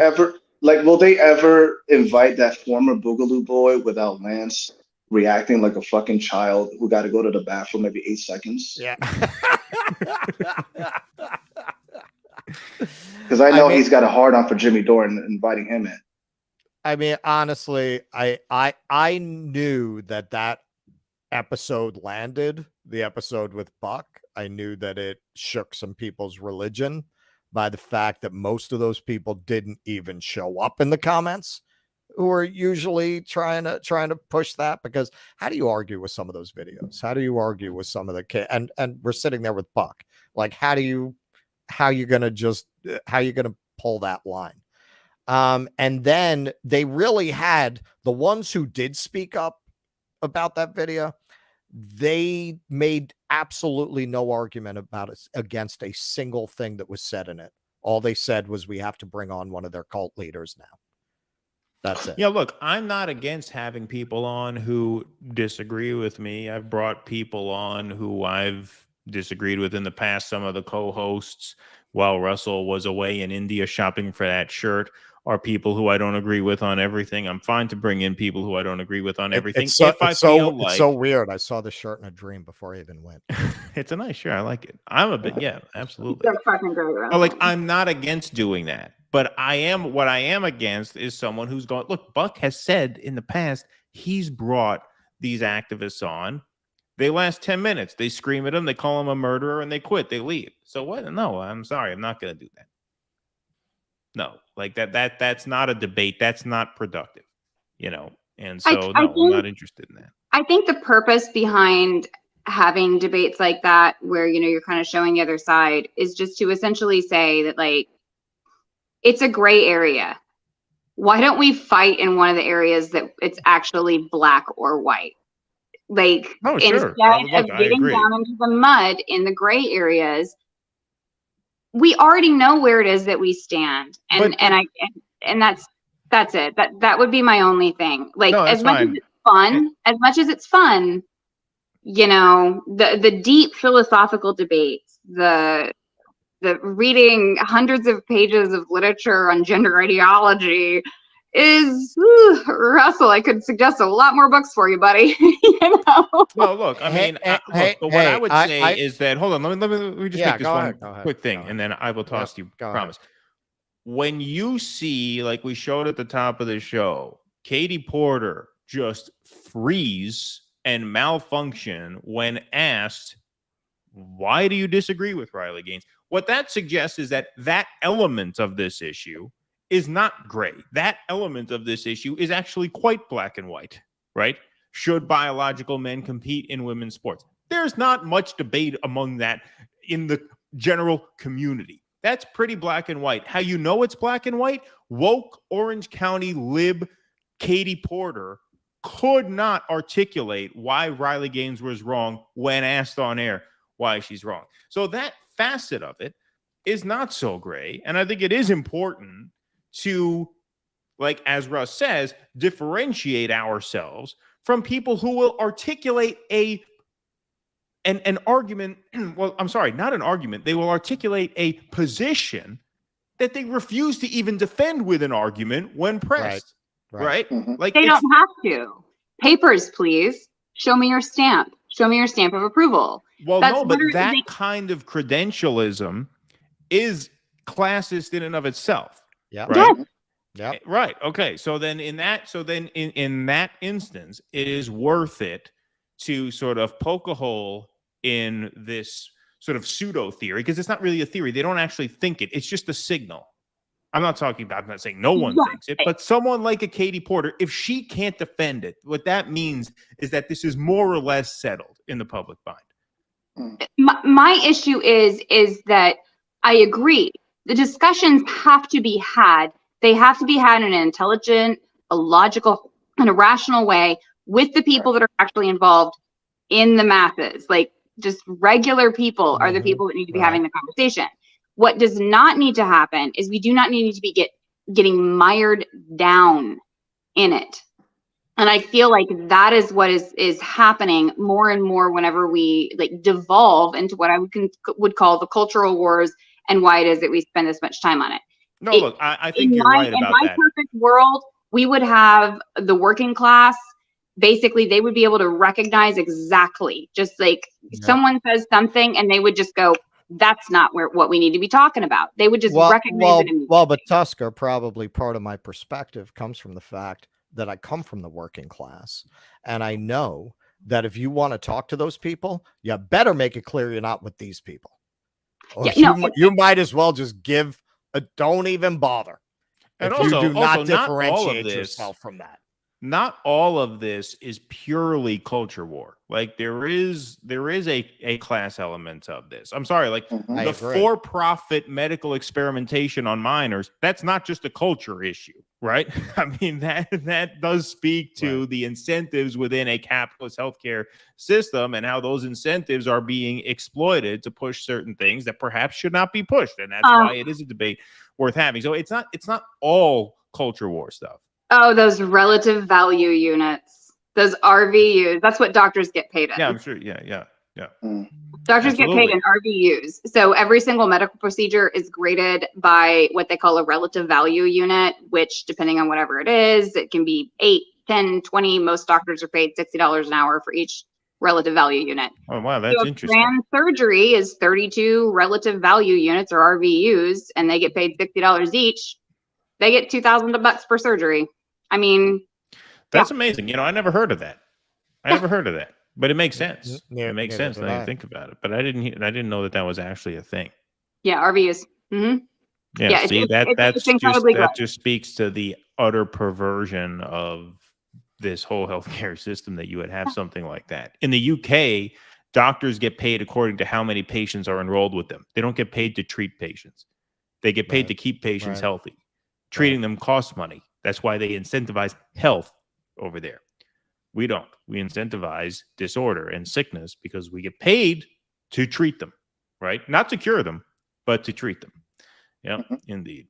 Speaker 2: Will they ever invite that former Boogaloo boy without Lance reacting like a fucking child who got to go to the bathroom every 8 seconds?
Speaker 4: Yeah.
Speaker 2: Because I know he's got a hard on for Jimmy Dore and inviting him in.
Speaker 4: I mean, honestly, I knew that episode landed, the episode with Buck. I knew that it shook some people's religion by the fact that most of those people didn't even show up in the comments, who are usually trying to push that. Because how do you argue with some of those videos? How do you argue with some of the kids? And we're sitting there with Buck. Like, how you gonna pull that line? And then they really had the ones who did speak up about that video. They made absolutely no argument about it against a single thing that was said in it. All they said was, we have to bring on one of their cult leaders now. That's it.
Speaker 9: Yeah, look, I'm not against having people on who disagree with me. I've brought people on who I've disagreed with in the past. Some of the co-hosts, while Russell was away in India shopping for that shirt, are people who I don't agree with on everything. I'm fine to bring in people who I don't agree with on everything.
Speaker 4: It's so weird. I saw the shirt in a dream before I even went.
Speaker 9: It's a nice shirt. I like it. I'm a bit, yeah, absolutely.
Speaker 18: They're fucking great.
Speaker 9: But like, I'm not against doing that. But what I am against is someone who's going, look, Buck has said in the past, he's brought these activists on. They last 10 minutes. They scream at him. They call him a murderer and they quit. They leave. So what? No, I'm sorry. I'm not going to do that. No, like that's not a debate. That's not productive, And so I'm not interested in that.
Speaker 18: I think the purpose behind having debates like that, where, you're kind of showing the other side, is just to essentially say that, like, it's a gray area. Why don't we fight in one of the areas that it's actually black or white? Like, instead of getting down into the mud in the gray areas, we already know where it is that we stand, and that's it. That would be my only thing. Like, as much as it's fun, the deep philosophical debates, the reading hundreds of pages of literature on gender ideology is Russell. I could suggest a lot more books for you, buddy.
Speaker 9: Well, look, I mean, but what I would say is that, hold on, let me just make this one quick thing, and then I will toss you. Promise. When you see, like we showed at the top of the show, Katie Porter just freeze and malfunction when asked, why do you disagree with Riley Gaines? What that suggests is that element of this issue is not gray. That element of this issue is actually quite black and white, right? Should biological men compete in women's sports? There's not much debate among that in the general community. That's pretty black and white. How you know it's black and white? Woke Orange County lib Katie Porter could not articulate why Riley Gaines was wrong when asked on air why she's wrong. So that facet of it is not so gray. And I think it is important to, like, as Russ says, differentiate ourselves from people who will articulate an argument. Well, I'm sorry, not an argument. They will articulate a position that they refuse to even defend with an argument when pressed. Right?
Speaker 18: Mm-hmm. Like, they don't have to. Papers, please. Show me your stamp. Show me your stamp of approval.
Speaker 9: Well, no, but that kind of credentialism is classist in and of itself.
Speaker 4: Yeah.
Speaker 9: Right.
Speaker 4: Yeah.
Speaker 9: Right. Okay. So then in that instance, it is worth it to sort of poke a hole in this sort of pseudo theory, because it's not really a theory. They don't actually think it. It's just a signal. I'm not saying no one thinks it, but someone like a Katie Porter, if she can't defend it, what that means is that this is more or less settled in the public mind.
Speaker 18: My issue is that I agree. The discussions have to be had. They have to be had in an intelligent, a logical, and a rational way with the people that are actually involved in the masses. Like, just regular people are the people that need to be having the conversation. What does not need to happen is we do not need to be getting mired down in it. And I feel like that is what is happening more and more whenever we devolve into what I would call the cultural wars, and why it is that we spend this much time on it.
Speaker 9: No, look, I think you're right about that.
Speaker 18: In my perfect world, we would have the working class. Basically, they would be able to recognize exactly, just like someone says something and they would just go, that's not what we need to be talking about. They would just recognize it immediately.
Speaker 4: Well, but Tusker, probably part of my perspective comes from the fact that I come from the working class, and I know that if you want to talk to those people, you better make it clear you're not with these people. Or you might as well just give a don't even bother.
Speaker 9: And
Speaker 4: if
Speaker 9: also,
Speaker 4: you do not
Speaker 9: not all of
Speaker 4: differentiate
Speaker 9: this,
Speaker 4: yourself from that.
Speaker 9: Not all of this is purely culture war. Like there is a class element of this. I'm sorry, like
Speaker 4: I
Speaker 9: the
Speaker 4: agree.
Speaker 9: for-profit medical experimentation on minors, that's not just a culture issue, right? I mean, that does speak to the incentives within a capitalist healthcare system and how those incentives are being exploited to push certain things that perhaps should not be pushed. And that's why it is a debate worth having. So it's not all culture war stuff.
Speaker 18: Oh, those relative value units, those RVUs. That's what doctors get paid in.
Speaker 9: Yeah, I'm sure. Yeah.
Speaker 18: Doctors get paid in RVUs. So every single medical procedure is graded by what they call a relative value unit, which depending on whatever it is, it can be 8, 10, 20. Most doctors are paid $60 an hour for each relative value unit.
Speaker 9: Oh, wow. That's
Speaker 18: so
Speaker 9: interesting.
Speaker 18: Grand surgery is 32 relative value units or RVUs, and they get paid $60 each. They get $2,000 per surgery. I mean,
Speaker 9: that's amazing. You know, I never heard of that. But it makes sense. It makes sense when you think about it. But I didn't know that was actually a thing.
Speaker 18: Yeah, RVUs. Mm-hmm.
Speaker 9: Yeah, see, that just speaks to the utter perversion of this whole healthcare system that you would have something like that. In the UK, doctors get paid according to how many patients are enrolled with them. They don't get paid to treat patients. They get paid to keep patients healthy. Treating them costs money. That's why they incentivize health over there. We don't. We incentivize disorder and sickness because we get paid to treat them, right? Not to cure them, but to treat them. Yeah, indeed.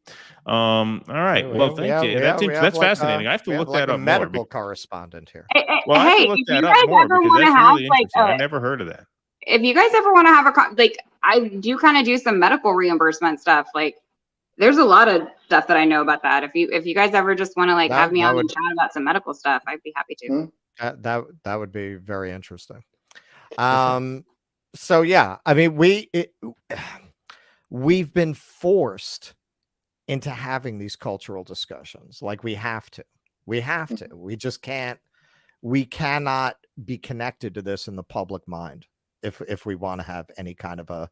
Speaker 9: All right. Well, thank you. That's fascinating. I have to look that up more.
Speaker 4: Medical correspondent here.
Speaker 9: Well, I have to look that up more because that's really interesting. I never heard of that.
Speaker 18: If you guys ever want to have I do kind of do some medical reimbursement stuff. Like, there's a lot of stuff that I know about that. If you guys ever just want to have me on and chat about some medical stuff, I'd be happy to.
Speaker 4: That would be very interesting. So yeah, I mean, we've been forced into having these cultural discussions. Like we have to. We just can't. We cannot be connected to this in the public mind if we want to have any kind of a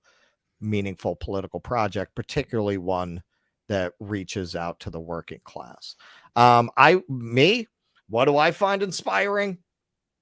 Speaker 4: meaningful political project, particularly one that reaches out to the working class. What do I find inspiring?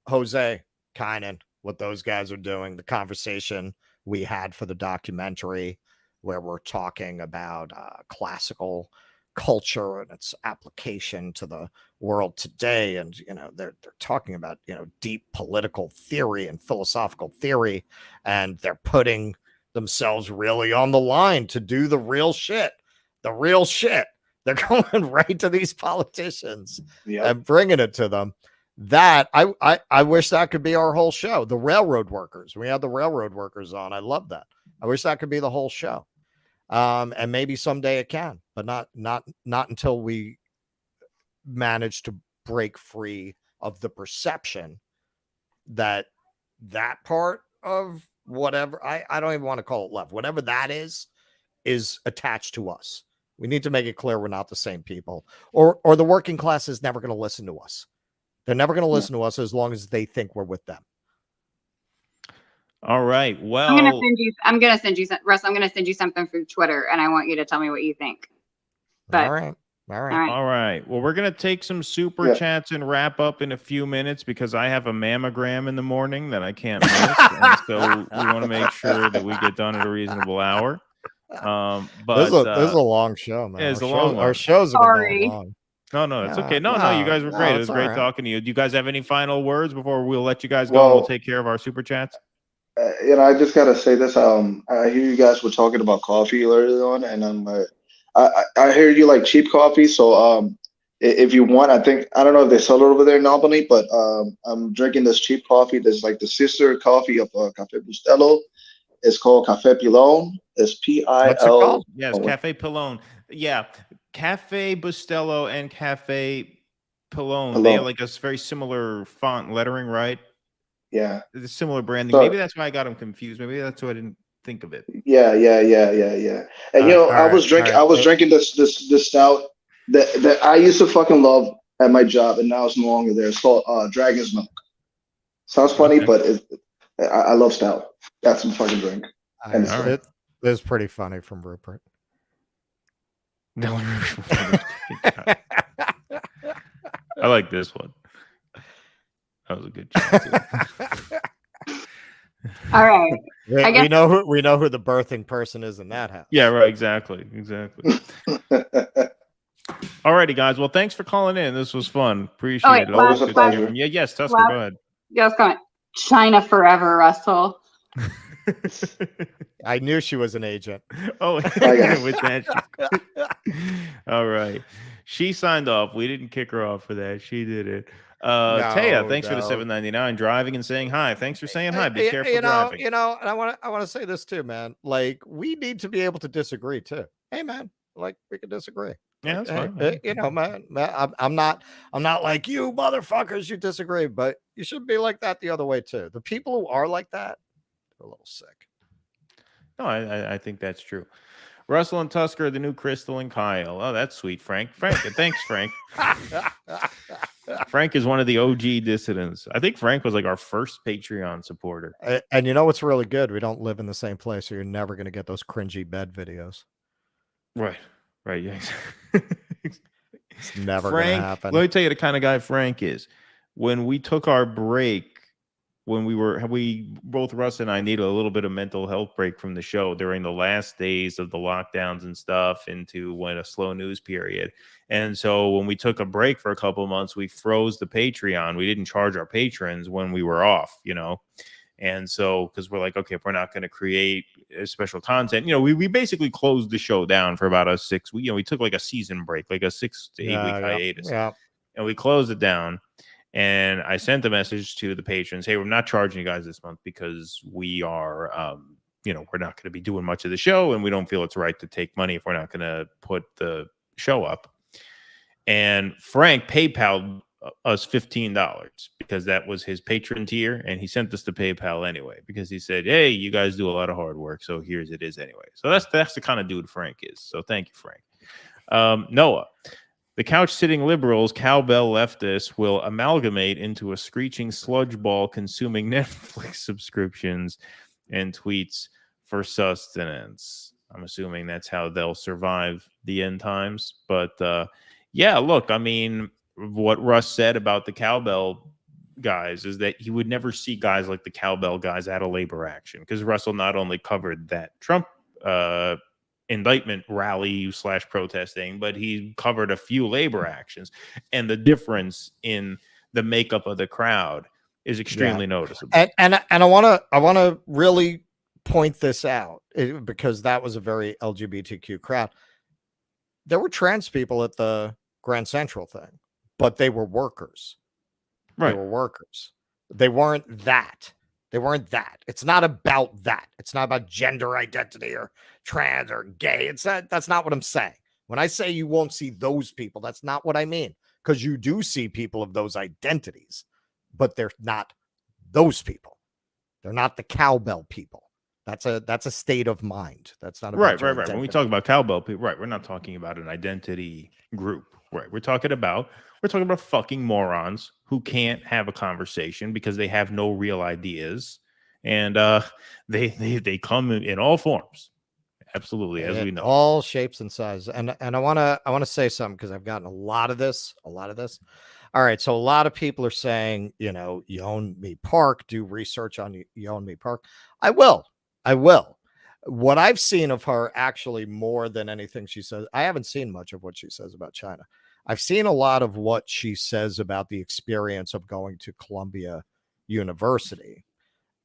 Speaker 4: Jose Kynan, what those guys are doing, the conversation we had for the documentary where we're talking about classical culture and its application to the world today. And, they're talking about, deep political theory and philosophical theory, and they're putting themselves really on the line to do the real shit. They're going right to these politicians and bringing it to them. That I wish that could be our whole show. The railroad workers. We had the railroad workers on. I love that. I wish that could be the whole show. And maybe someday it can, but not until we manage to break free of the perception that part of whatever I don't even want to call it left, whatever that is attached to us. We need to make it clear we're not the same people, or the working class is never going to listen to us. They're never going to listen to us as long as they think we're with them.
Speaker 9: All right. Well,
Speaker 18: I'm gonna send you Russ. I'm gonna send you something through Twitter, and I want you to tell me what you think. But,
Speaker 4: all right.
Speaker 9: Well, we're gonna take some super chats and wrap up in a few minutes because I have a mammogram in the morning that I can't miss, and so we want to make sure that we get done at a reasonable hour. But
Speaker 4: this is a long show, man.
Speaker 9: Yeah, it's a long one.
Speaker 4: Our shows have been going long.
Speaker 9: No, it's okay. No, you guys were great. It was great talking to you. Do you guys have any final words before we'll let you guys go? And we'll take care of our super chats.
Speaker 2: I just gotta say this. I hear you guys were talking about coffee earlier on, and I'm I hear you like cheap coffee. So if you want, I don't know if they sell it over there in Albany, but I'm drinking this cheap coffee. There's like the sister coffee of Café Bustelo. It's called Café Pilon. It's P-I-L.
Speaker 9: Yes, Café Pilon. Yeah, Café Bustelo and Café Pilon. They have like a very similar font lettering, right?
Speaker 2: Yeah,
Speaker 9: it's a similar branding. Maybe that's why I got them confused. Maybe that's why I didn't think of it.
Speaker 2: Yeah. And I was drinking this stout that I used to fucking love at my job, and now it's no longer there. It's called Dragon's Milk. Sounds funny, but I love stout. Got some fucking drink. And it's
Speaker 4: It is pretty funny from Rupert.
Speaker 9: I like this one. That was a good joke, too.
Speaker 18: All right. I guess
Speaker 4: we know who the birthing person is in that house.
Speaker 9: Yeah, right. Exactly. Alrighty, guys. Well, thanks for calling in. This was fun. Appreciate it.
Speaker 2: Always a pleasure.
Speaker 9: Yeah, yes, Tusker, go ahead.
Speaker 18: Yes, comment. China forever, Russell.
Speaker 4: I knew she was an agent.
Speaker 9: Oh, with that. All right. She signed off. We didn't kick her off for that. She did it. Taya, thanks for the $7.99 driving and saying hi. Thanks for saying hi. Be careful driving.
Speaker 4: And I want to say this too, man. Like, we need to be able to disagree too. Hey, man, like, we can disagree.
Speaker 9: Yeah, that's fine.
Speaker 4: Man, I'm not like you motherfuckers. You disagree, but you should be like that the other way too. The people who are like that, they're a little sick.
Speaker 9: No, I think that's true. Russell and Tusker, the new Crystal and Kyle. Oh, that's sweet, Frank. Thanks, Frank. Frank is one of the OG dissidents. I think Frank was like our first Patreon supporter.
Speaker 4: And you know what's really good? We don't live in the same place, so you're never going to get those cringy bed videos.
Speaker 9: Right. Yeah.
Speaker 4: It's never going to happen.
Speaker 9: Let me tell you the kind of guy Frank is. When we took our break, we both, Russ and I, needed a little bit of mental health break from the show during the last days of the lockdowns and stuff into a slow news period. And so when we took a break for a couple of months, we froze the Patreon. We didn't charge our patrons when we were off, And so, because we're like, okay, if we're not going to create special content, we basically closed the show down for about a 6 week. We took like a season break, like a 6 to 8 week hiatus.
Speaker 4: Yeah.
Speaker 9: And we closed it down. And I sent a message to the patrons, hey, we're not charging you guys this month because we are, we're not going to be doing much of the show, and we don't feel it's right to take money if we're not going to put the show up. And Frank PayPal'd us $15 because that was his patron tier, and he sent us to PayPal anyway because he said, hey, you guys do a lot of hard work, so here's it is anyway. So that's the kind of dude Frank is. So thank you, Frank. Noah. The couch-sitting liberals, cowbell leftists, will amalgamate into a screeching sludge ball consuming Netflix subscriptions and tweets for sustenance. I'm assuming that's how they'll survive the end times. But, look, I mean, what Russ said about the cowbell guys is that he would never see guys like the cowbell guys out of labor action because Russell not only covered that Trump indictment rally / protesting, but he covered a few labor actions, and the difference in the makeup of the crowd is extremely noticeable.
Speaker 4: And I want to really point this out because that was a very LGBTQ crowd. There were trans people at the Grand Central thing, but they were workers.
Speaker 9: Right.
Speaker 4: They were workers. They weren't that. It's not about that. It's not about gender identity or trans or gay. That's not what I'm saying. When I say you won't see those people, that's not what I mean. Because you do see people of those identities, but they're not those people. They're not the cowbell people. That's a state of mind. That's not about
Speaker 9: right. When we talk about cowbell people, right, we're not talking about an identity group. Right. We're talking about fucking morons who can't have a conversation because they have no real ideas, and they come in all forms, absolutely, as we know,
Speaker 4: all shapes and sizes. And I want to say something because I've gotten a lot of this. All right, so a lot of people are saying, Yeonmi Park, do research on Yeonmi Park. I will. What I've seen of her, actually, more than anything she says, I haven't seen much of what she says about China. I've seen a lot of what she says about the experience of going to Columbia University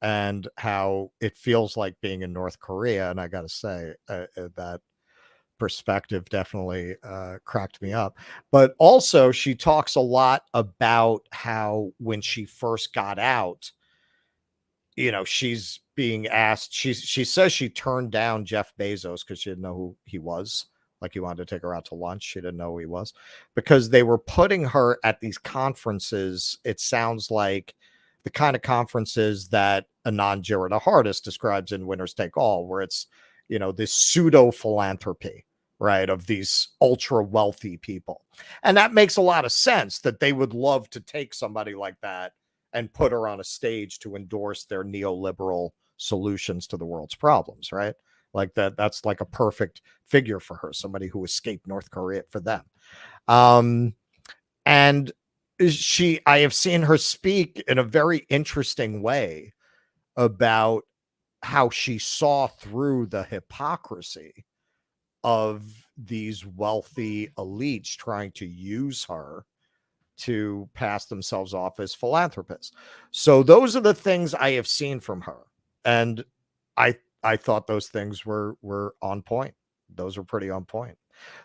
Speaker 4: and how it feels like being in North Korea. And I got to say, that perspective definitely cracked me up. But also, she talks a lot about how when she first got out, she's being asked, she says she turned down Jeff Bezos because she didn't know who he was. Like, he wanted to take her out to lunch. She didn't know who he was because they were putting her at these conferences. It sounds like the kind of conferences that Anand Giridharadas describes in Winners Take All, where it's, this pseudo philanthropy, right, of these ultra wealthy people. And that makes a lot of sense that they would love to take somebody like that and put her on a stage to endorse their neoliberal solutions to the world's problems, right? Like that's like a perfect figure for her, somebody who escaped North Korea for them. And I have seen her speak in a very interesting way about how she saw through the hypocrisy of these wealthy elites trying to use her to pass themselves off as philanthropists. So those are the things I have seen from her. And I thought those things were on point. Those were pretty on point.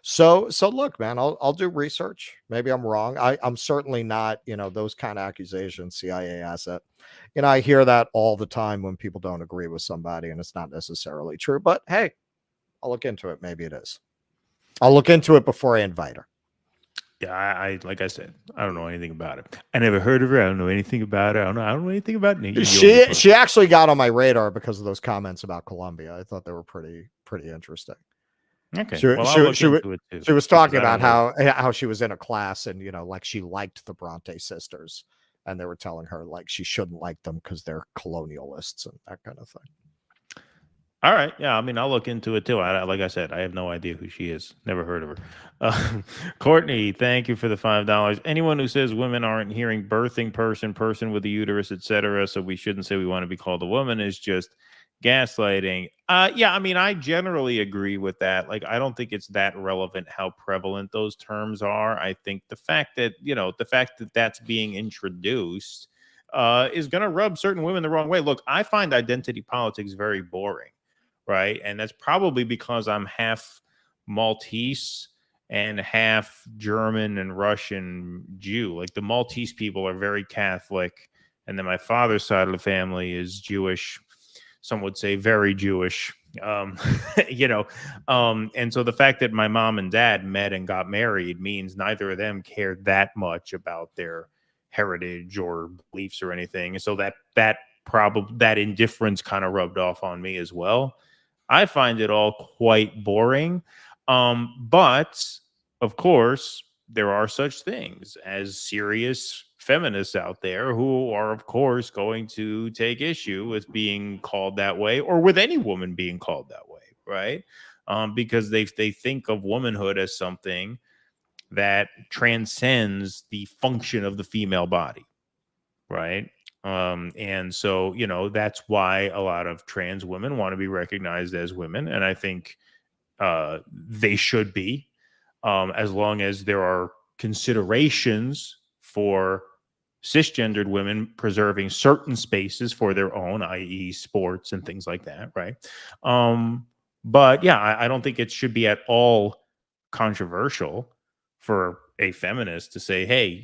Speaker 4: So look, man, I'll do research. Maybe I'm wrong. I'm certainly not, those kind of accusations, CIA asset. I hear that all the time when people don't agree with somebody and it's not necessarily true, but hey, I'll look into it. Maybe it is. I'll look into it before I invite her.
Speaker 9: Yeah, I like I said, I don't know anything about it. I never heard of her. I don't know anything about her. I don't know anything about it.
Speaker 4: She actually got on my radar because of those comments about Colombia. I thought they were pretty interesting.
Speaker 9: Okay.
Speaker 4: She was talking about how she was in a class and like she liked the Bronte sisters, and they were telling her like she shouldn't like them because they're colonialists and that kind of thing.
Speaker 9: All right. Yeah. I mean, I'll look into it too. Like I said, I have no idea who she is. Never heard of her. Courtney, thank you for the $5. Anyone who says women aren't hearing birthing person with a uterus, etc., so we shouldn't say we want to be called a woman is just gaslighting. Yeah. I mean, I generally agree with that. Like, I don't think it's that relevant how prevalent those terms are. I think the fact that, that's being introduced is going to rub certain women the wrong way. Look, I find identity politics very boring. Right. And that's probably because I'm half Maltese and half German and Russian Jew. Like the Maltese people are very Catholic. And then my father's side of the family is Jewish. Some would say very Jewish, and so the fact that my mom and dad met and got married means neither of them cared that much about their heritage or beliefs or anything. So that indifference kind of rubbed off on me as well. I find it all quite boring. But of course, there are such things as serious feminists out there who are, of course, going to take issue with being called that way or with any woman being called that way, right? Because they think of womanhood as something that transcends the function of the female body, right? And so, that's why a lot of trans women want to be recognized as women. And I think they should be, as long as there are considerations for cisgendered women preserving certain spaces for their own, i.e. sports and things like that, right? But yeah, I don't think it should be at all controversial for a feminist to say, hey,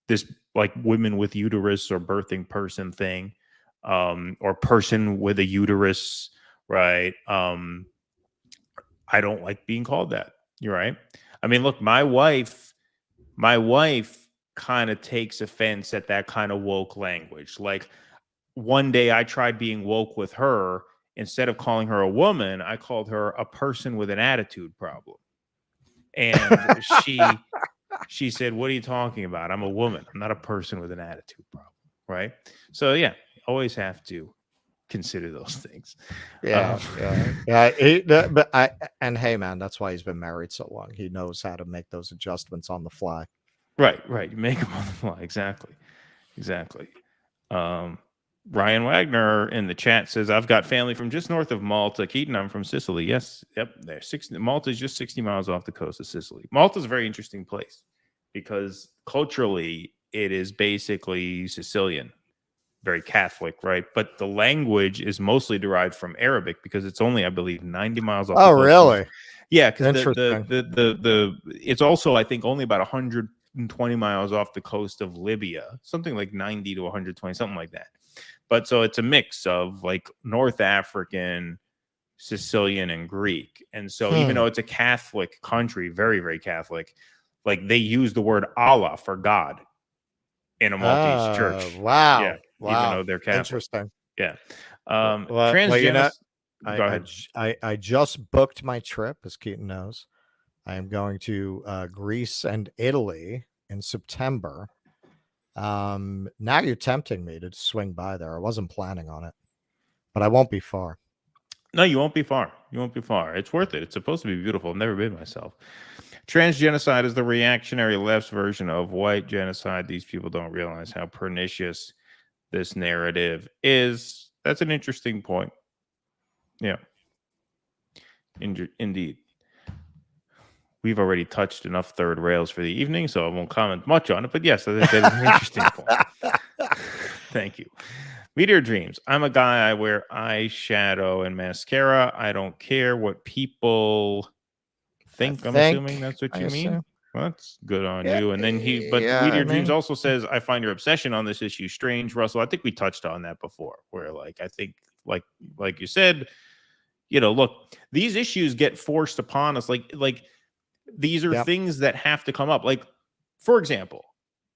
Speaker 9: this like women with uterus or birthing person thing, or person with a uterus, right? I don't like being called that. You're right. I mean, look, my wife kind of takes offense at that kind of woke language. Like one day I tried being woke with her. Instead of calling her a woman, I called her a person with an attitude problem. And she said, what are you talking about? I'm a woman. I'm not a person with an attitude problem. Right. So yeah, always have to consider those things.
Speaker 4: Yeah. And hey, man, that's why he's been married so long. He knows how to make those adjustments on the fly.
Speaker 9: Right. You make them on the fly. Exactly. Ryan Wagner in the chat says, I've got family from just north of Malta. Keaton, I'm from Sicily. Yes. Yep. Malta is just 60 miles off the coast of Sicily. Malta is a very interesting place because culturally it is basically Sicilian, very Catholic, right? But the language is mostly derived from Arabic because it's only, I believe, 90 miles off the coast. Oh,
Speaker 4: really?
Speaker 9: Yeah. Because it's also, I think, only about 120 miles off the coast of Libya, something like 90 to 120, something like that. But so it's a mix of like North African, Sicilian, and Greek. And so even though it's a Catholic country, very, very Catholic, like they use the word Allah for God in a Maltese church.
Speaker 4: Wow.
Speaker 9: Yeah.
Speaker 4: Wow.
Speaker 9: Even though they're Catholic.
Speaker 4: Interesting.
Speaker 9: Yeah.
Speaker 4: I just booked my trip, as Keaton knows. I am going to Greece and Italy in September. Now you're tempting me to swing by there. I wasn't planning on it, but I won't be far.
Speaker 9: No, you won't be far. You won't be far. It's worth it. It's supposed to be beautiful. I've never been myself. Trans genocide is the reactionary left's version of white genocide. These people don't realize how pernicious this narrative is. That's an interesting point. Yeah. Indeed. We've already touched enough third rails for the evening, so I won't comment much on it. But yes, that is an interesting point. Thank you. Meteor Dreams. I'm a guy. I wear eyeshadow and mascara. I don't care what people think. I'm assuming that's what you mean. Well, that's good on you. And then Meteor Dreams also says, I find your obsession on this issue strange, Russell. I think we touched on that before, where I think like you said, look, these issues get forced upon us. Like these are things that have to come up. Like, for example,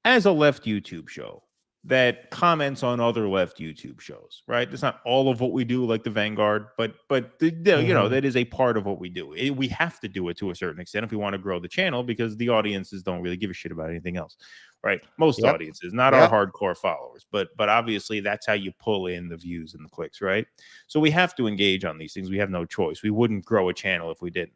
Speaker 9: as a left YouTube show that comments on other left YouTube shows, right? That's not all of what we do, like the Vanguard, but that is a part of what we do. We have to do it to a certain extent if we want to grow the channel, because the audiences don't really give a shit about anything else, right? Most audiences, not our hardcore followers, but obviously that's how you pull in the views and the clicks, right? So we have to engage on these things. We have no choice. We wouldn't grow a channel if we didn't.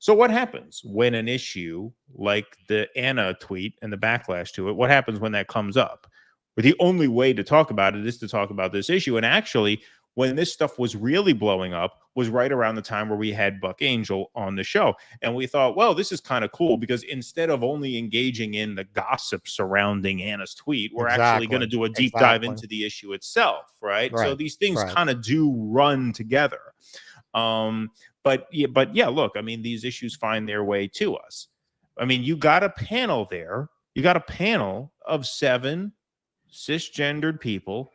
Speaker 9: So what happens when an issue like the Anna tweet and the backlash to it, what happens when that comes up? But the only way to talk about it is to talk about this issue. And actually, when this stuff was really blowing up was right around the time where we had Buck Angel on the show. And we thought, well, this is kind of cool, because instead of only engaging in the gossip surrounding Anna's tweet, we're actually going to do a deep dive into the issue itself, right? So these things kind of do run together. But yeah, look, I mean, these issues find their way to us. I mean, you got a panel there. You got a panel of 7 cisgendered people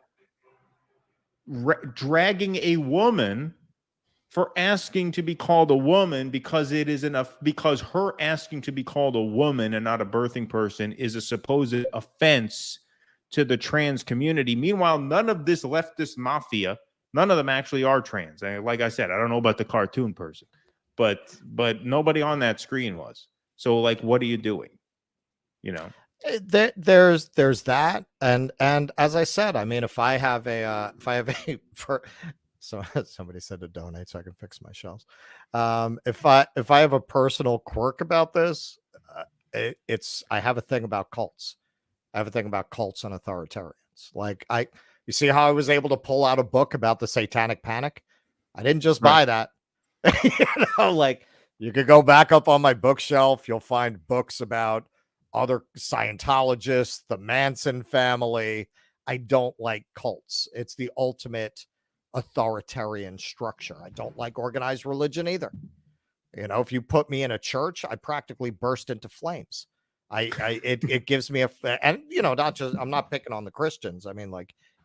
Speaker 9: dragging a woman for asking to be called a woman, because it is enough, because her asking to be called a woman and not a birthing person is a supposed offense to the trans community. Meanwhile, none of this leftist mafia, none of them actually are trans. Like I said, I don't know about the cartoon person, but nobody on that screen was. So what are you doing?
Speaker 4: There's that, and as I said, I mean, if I have a somebody said to donate so I can fix my shelves. If I have a personal quirk about this, I have a thing about cults. I have a thing about cults and authoritarians. You see how I was able to pull out a book about the Satanic Panic? I didn't just buy that. You could go back up on my bookshelf. You'll find books about other Scientologists, the Manson family. I don't like cults. It's the ultimate authoritarian structure. I don't like organized religion either. If you put me in a church, I practically burst into flames. It gives me not just, I'm not picking on the Christians. I mean,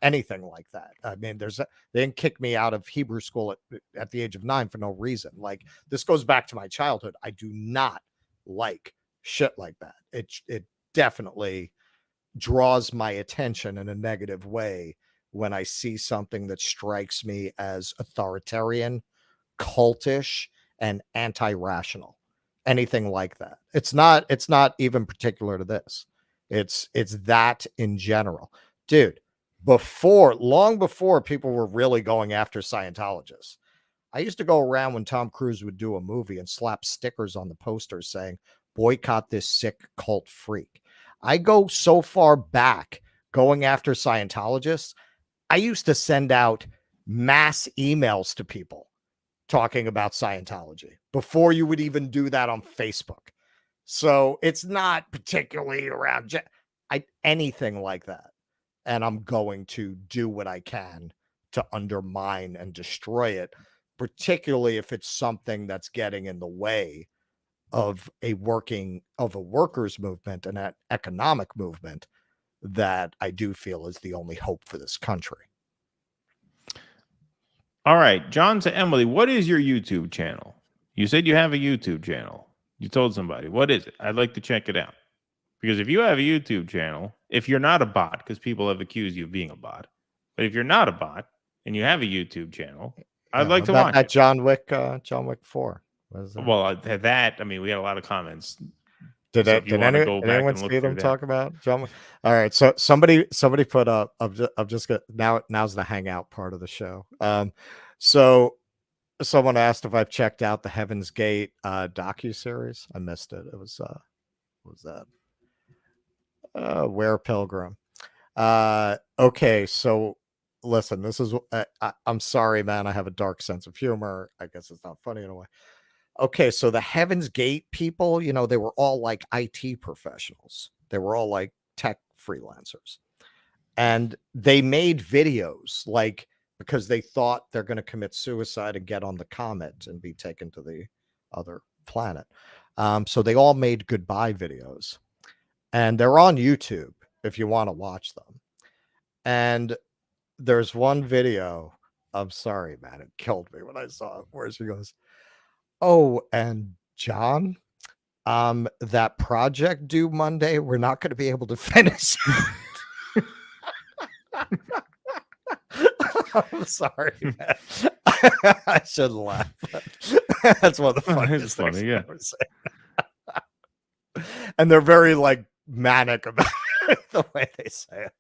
Speaker 4: anything like that. I mean, they didn't kick me out of Hebrew school at the age of 9 for no reason. This goes back to my childhood. I do not like shit like that. It definitely draws my attention in a negative way when I see something that strikes me as authoritarian, cultish, and anti-rational. Anything like that. It's not even particular to this. It's that in general. Dude, long before people were really going after Scientologists, I used to go around when Tom Cruise would do a movie and slap stickers on the posters saying, "Boycott this sick cult freak." I go so far back going after Scientologists. I used to send out mass emails to people talking about Scientology before you would even do that on Facebook. So it's not particularly around anything like that. And I'm going to do what I can to undermine and destroy it, particularly if it's something that's getting in the way of a workers movement and an economic movement that I do feel is the only hope for this country.
Speaker 9: All right, John to Emily, what is your YouTube channel? You said you have a YouTube channel. You told somebody. What is it? I'd like to check it out. Because if you have a YouTube channel, if you're not a bot, because people have accused you of being a bot, but if you're not a bot and you have a YouTube channel, I'd like to watch
Speaker 4: that
Speaker 9: it.
Speaker 4: John Wick 4.
Speaker 9: Well, that, I mean, we had a lot of comments
Speaker 4: Did anyone see them talk about John? All right, so somebody put up. I'm just gonna now's the hangout part of the show. So someone asked if I've checked out the Heaven's Gate docuseries. I missed it. It was what was that? Where Pilgrim. Okay, so listen, this is I'm sorry, man. I have a dark sense of humor. I guess it's not funny in a way. Okay, so the Heaven's Gate people, you know, they were all like IT professionals. They were all like tech freelancers. And they made videos like because they thought they're going to commit suicide and get on the comet and be taken to the other planet. So they all made goodbye videos. And they're on YouTube if you want to watch them. And there's one video. I'm sorry, man. It killed me when I saw it. Where she goes, oh, and John, that project due Monday, we're not going to be able to finish. I'm sorry, man. I shouldn't laugh. That's one of the funniest things I've ever seen. And they're very like manic about it, the way they say it.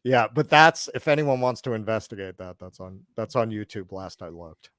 Speaker 4: Yeah, but that's if anyone wants to investigate that, that's on YouTube. Last I looked.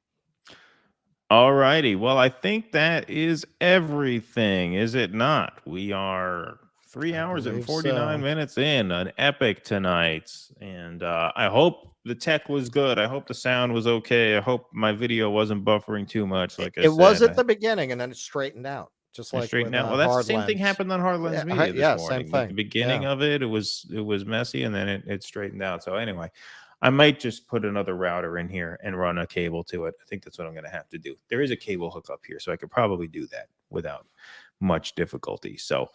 Speaker 9: All righty. Well, I think that is everything, is it not? We are 3 hours and 49 minutes in, an epic tonight. And I hope the tech was good. I hope the sound was okay. I hope my video wasn't buffering too much. Like I said,
Speaker 4: it was at the beginning, and then it straightened out. Just like
Speaker 9: straightened out. Well, that's the same thing happened on Hardlands Media this morning.
Speaker 4: Same thing.
Speaker 9: At the beginning of it, it was messy, and then it straightened out. So anyway, I might just put another router in here and run a cable to it. I think that's what I'm going to have to do. There is a cable hookup here, so I could probably do that without much difficulty. So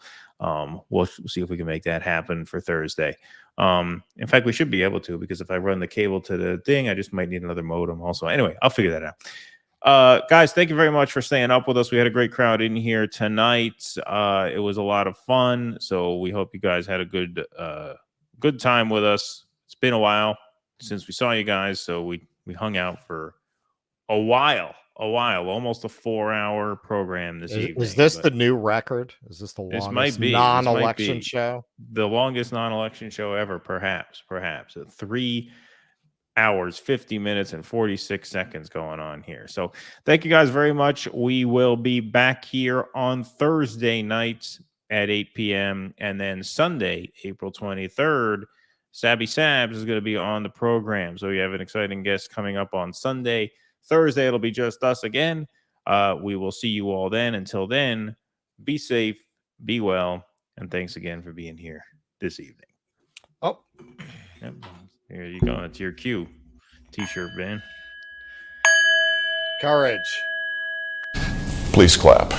Speaker 9: we'll see if we can make that happen for Thursday. In fact, we should be able to, because if I run the cable to the thing, I just might need another modem also. Anyway, I'll figure that out. Guys, thank you very much for staying up with us. We had a great crowd in here tonight. It was a lot of fun. So we hope you guys had a good time with us. It's been a while since we saw you guys, so we hung out for a while, almost a 4-hour program this evening.
Speaker 4: Is this the new record? Is this the longest non-election show?
Speaker 9: The longest non-election show ever, perhaps. 3 hours, 50 minutes, and 46 seconds going on here. So thank you guys very much. We will be back here on Thursday nights at 8 p.m. and then Sunday, April 23rd, Sabby Sabs is going to be on the program. So we have an exciting guest coming up on Sunday. Thursday, it'll be just us again. We will see you all then. Until then, be safe, be well, and thanks again for being here this evening.
Speaker 4: Oh,
Speaker 9: yep. Here you go. It's your cue. T-shirt, man.
Speaker 4: Courage.
Speaker 6: Please clap.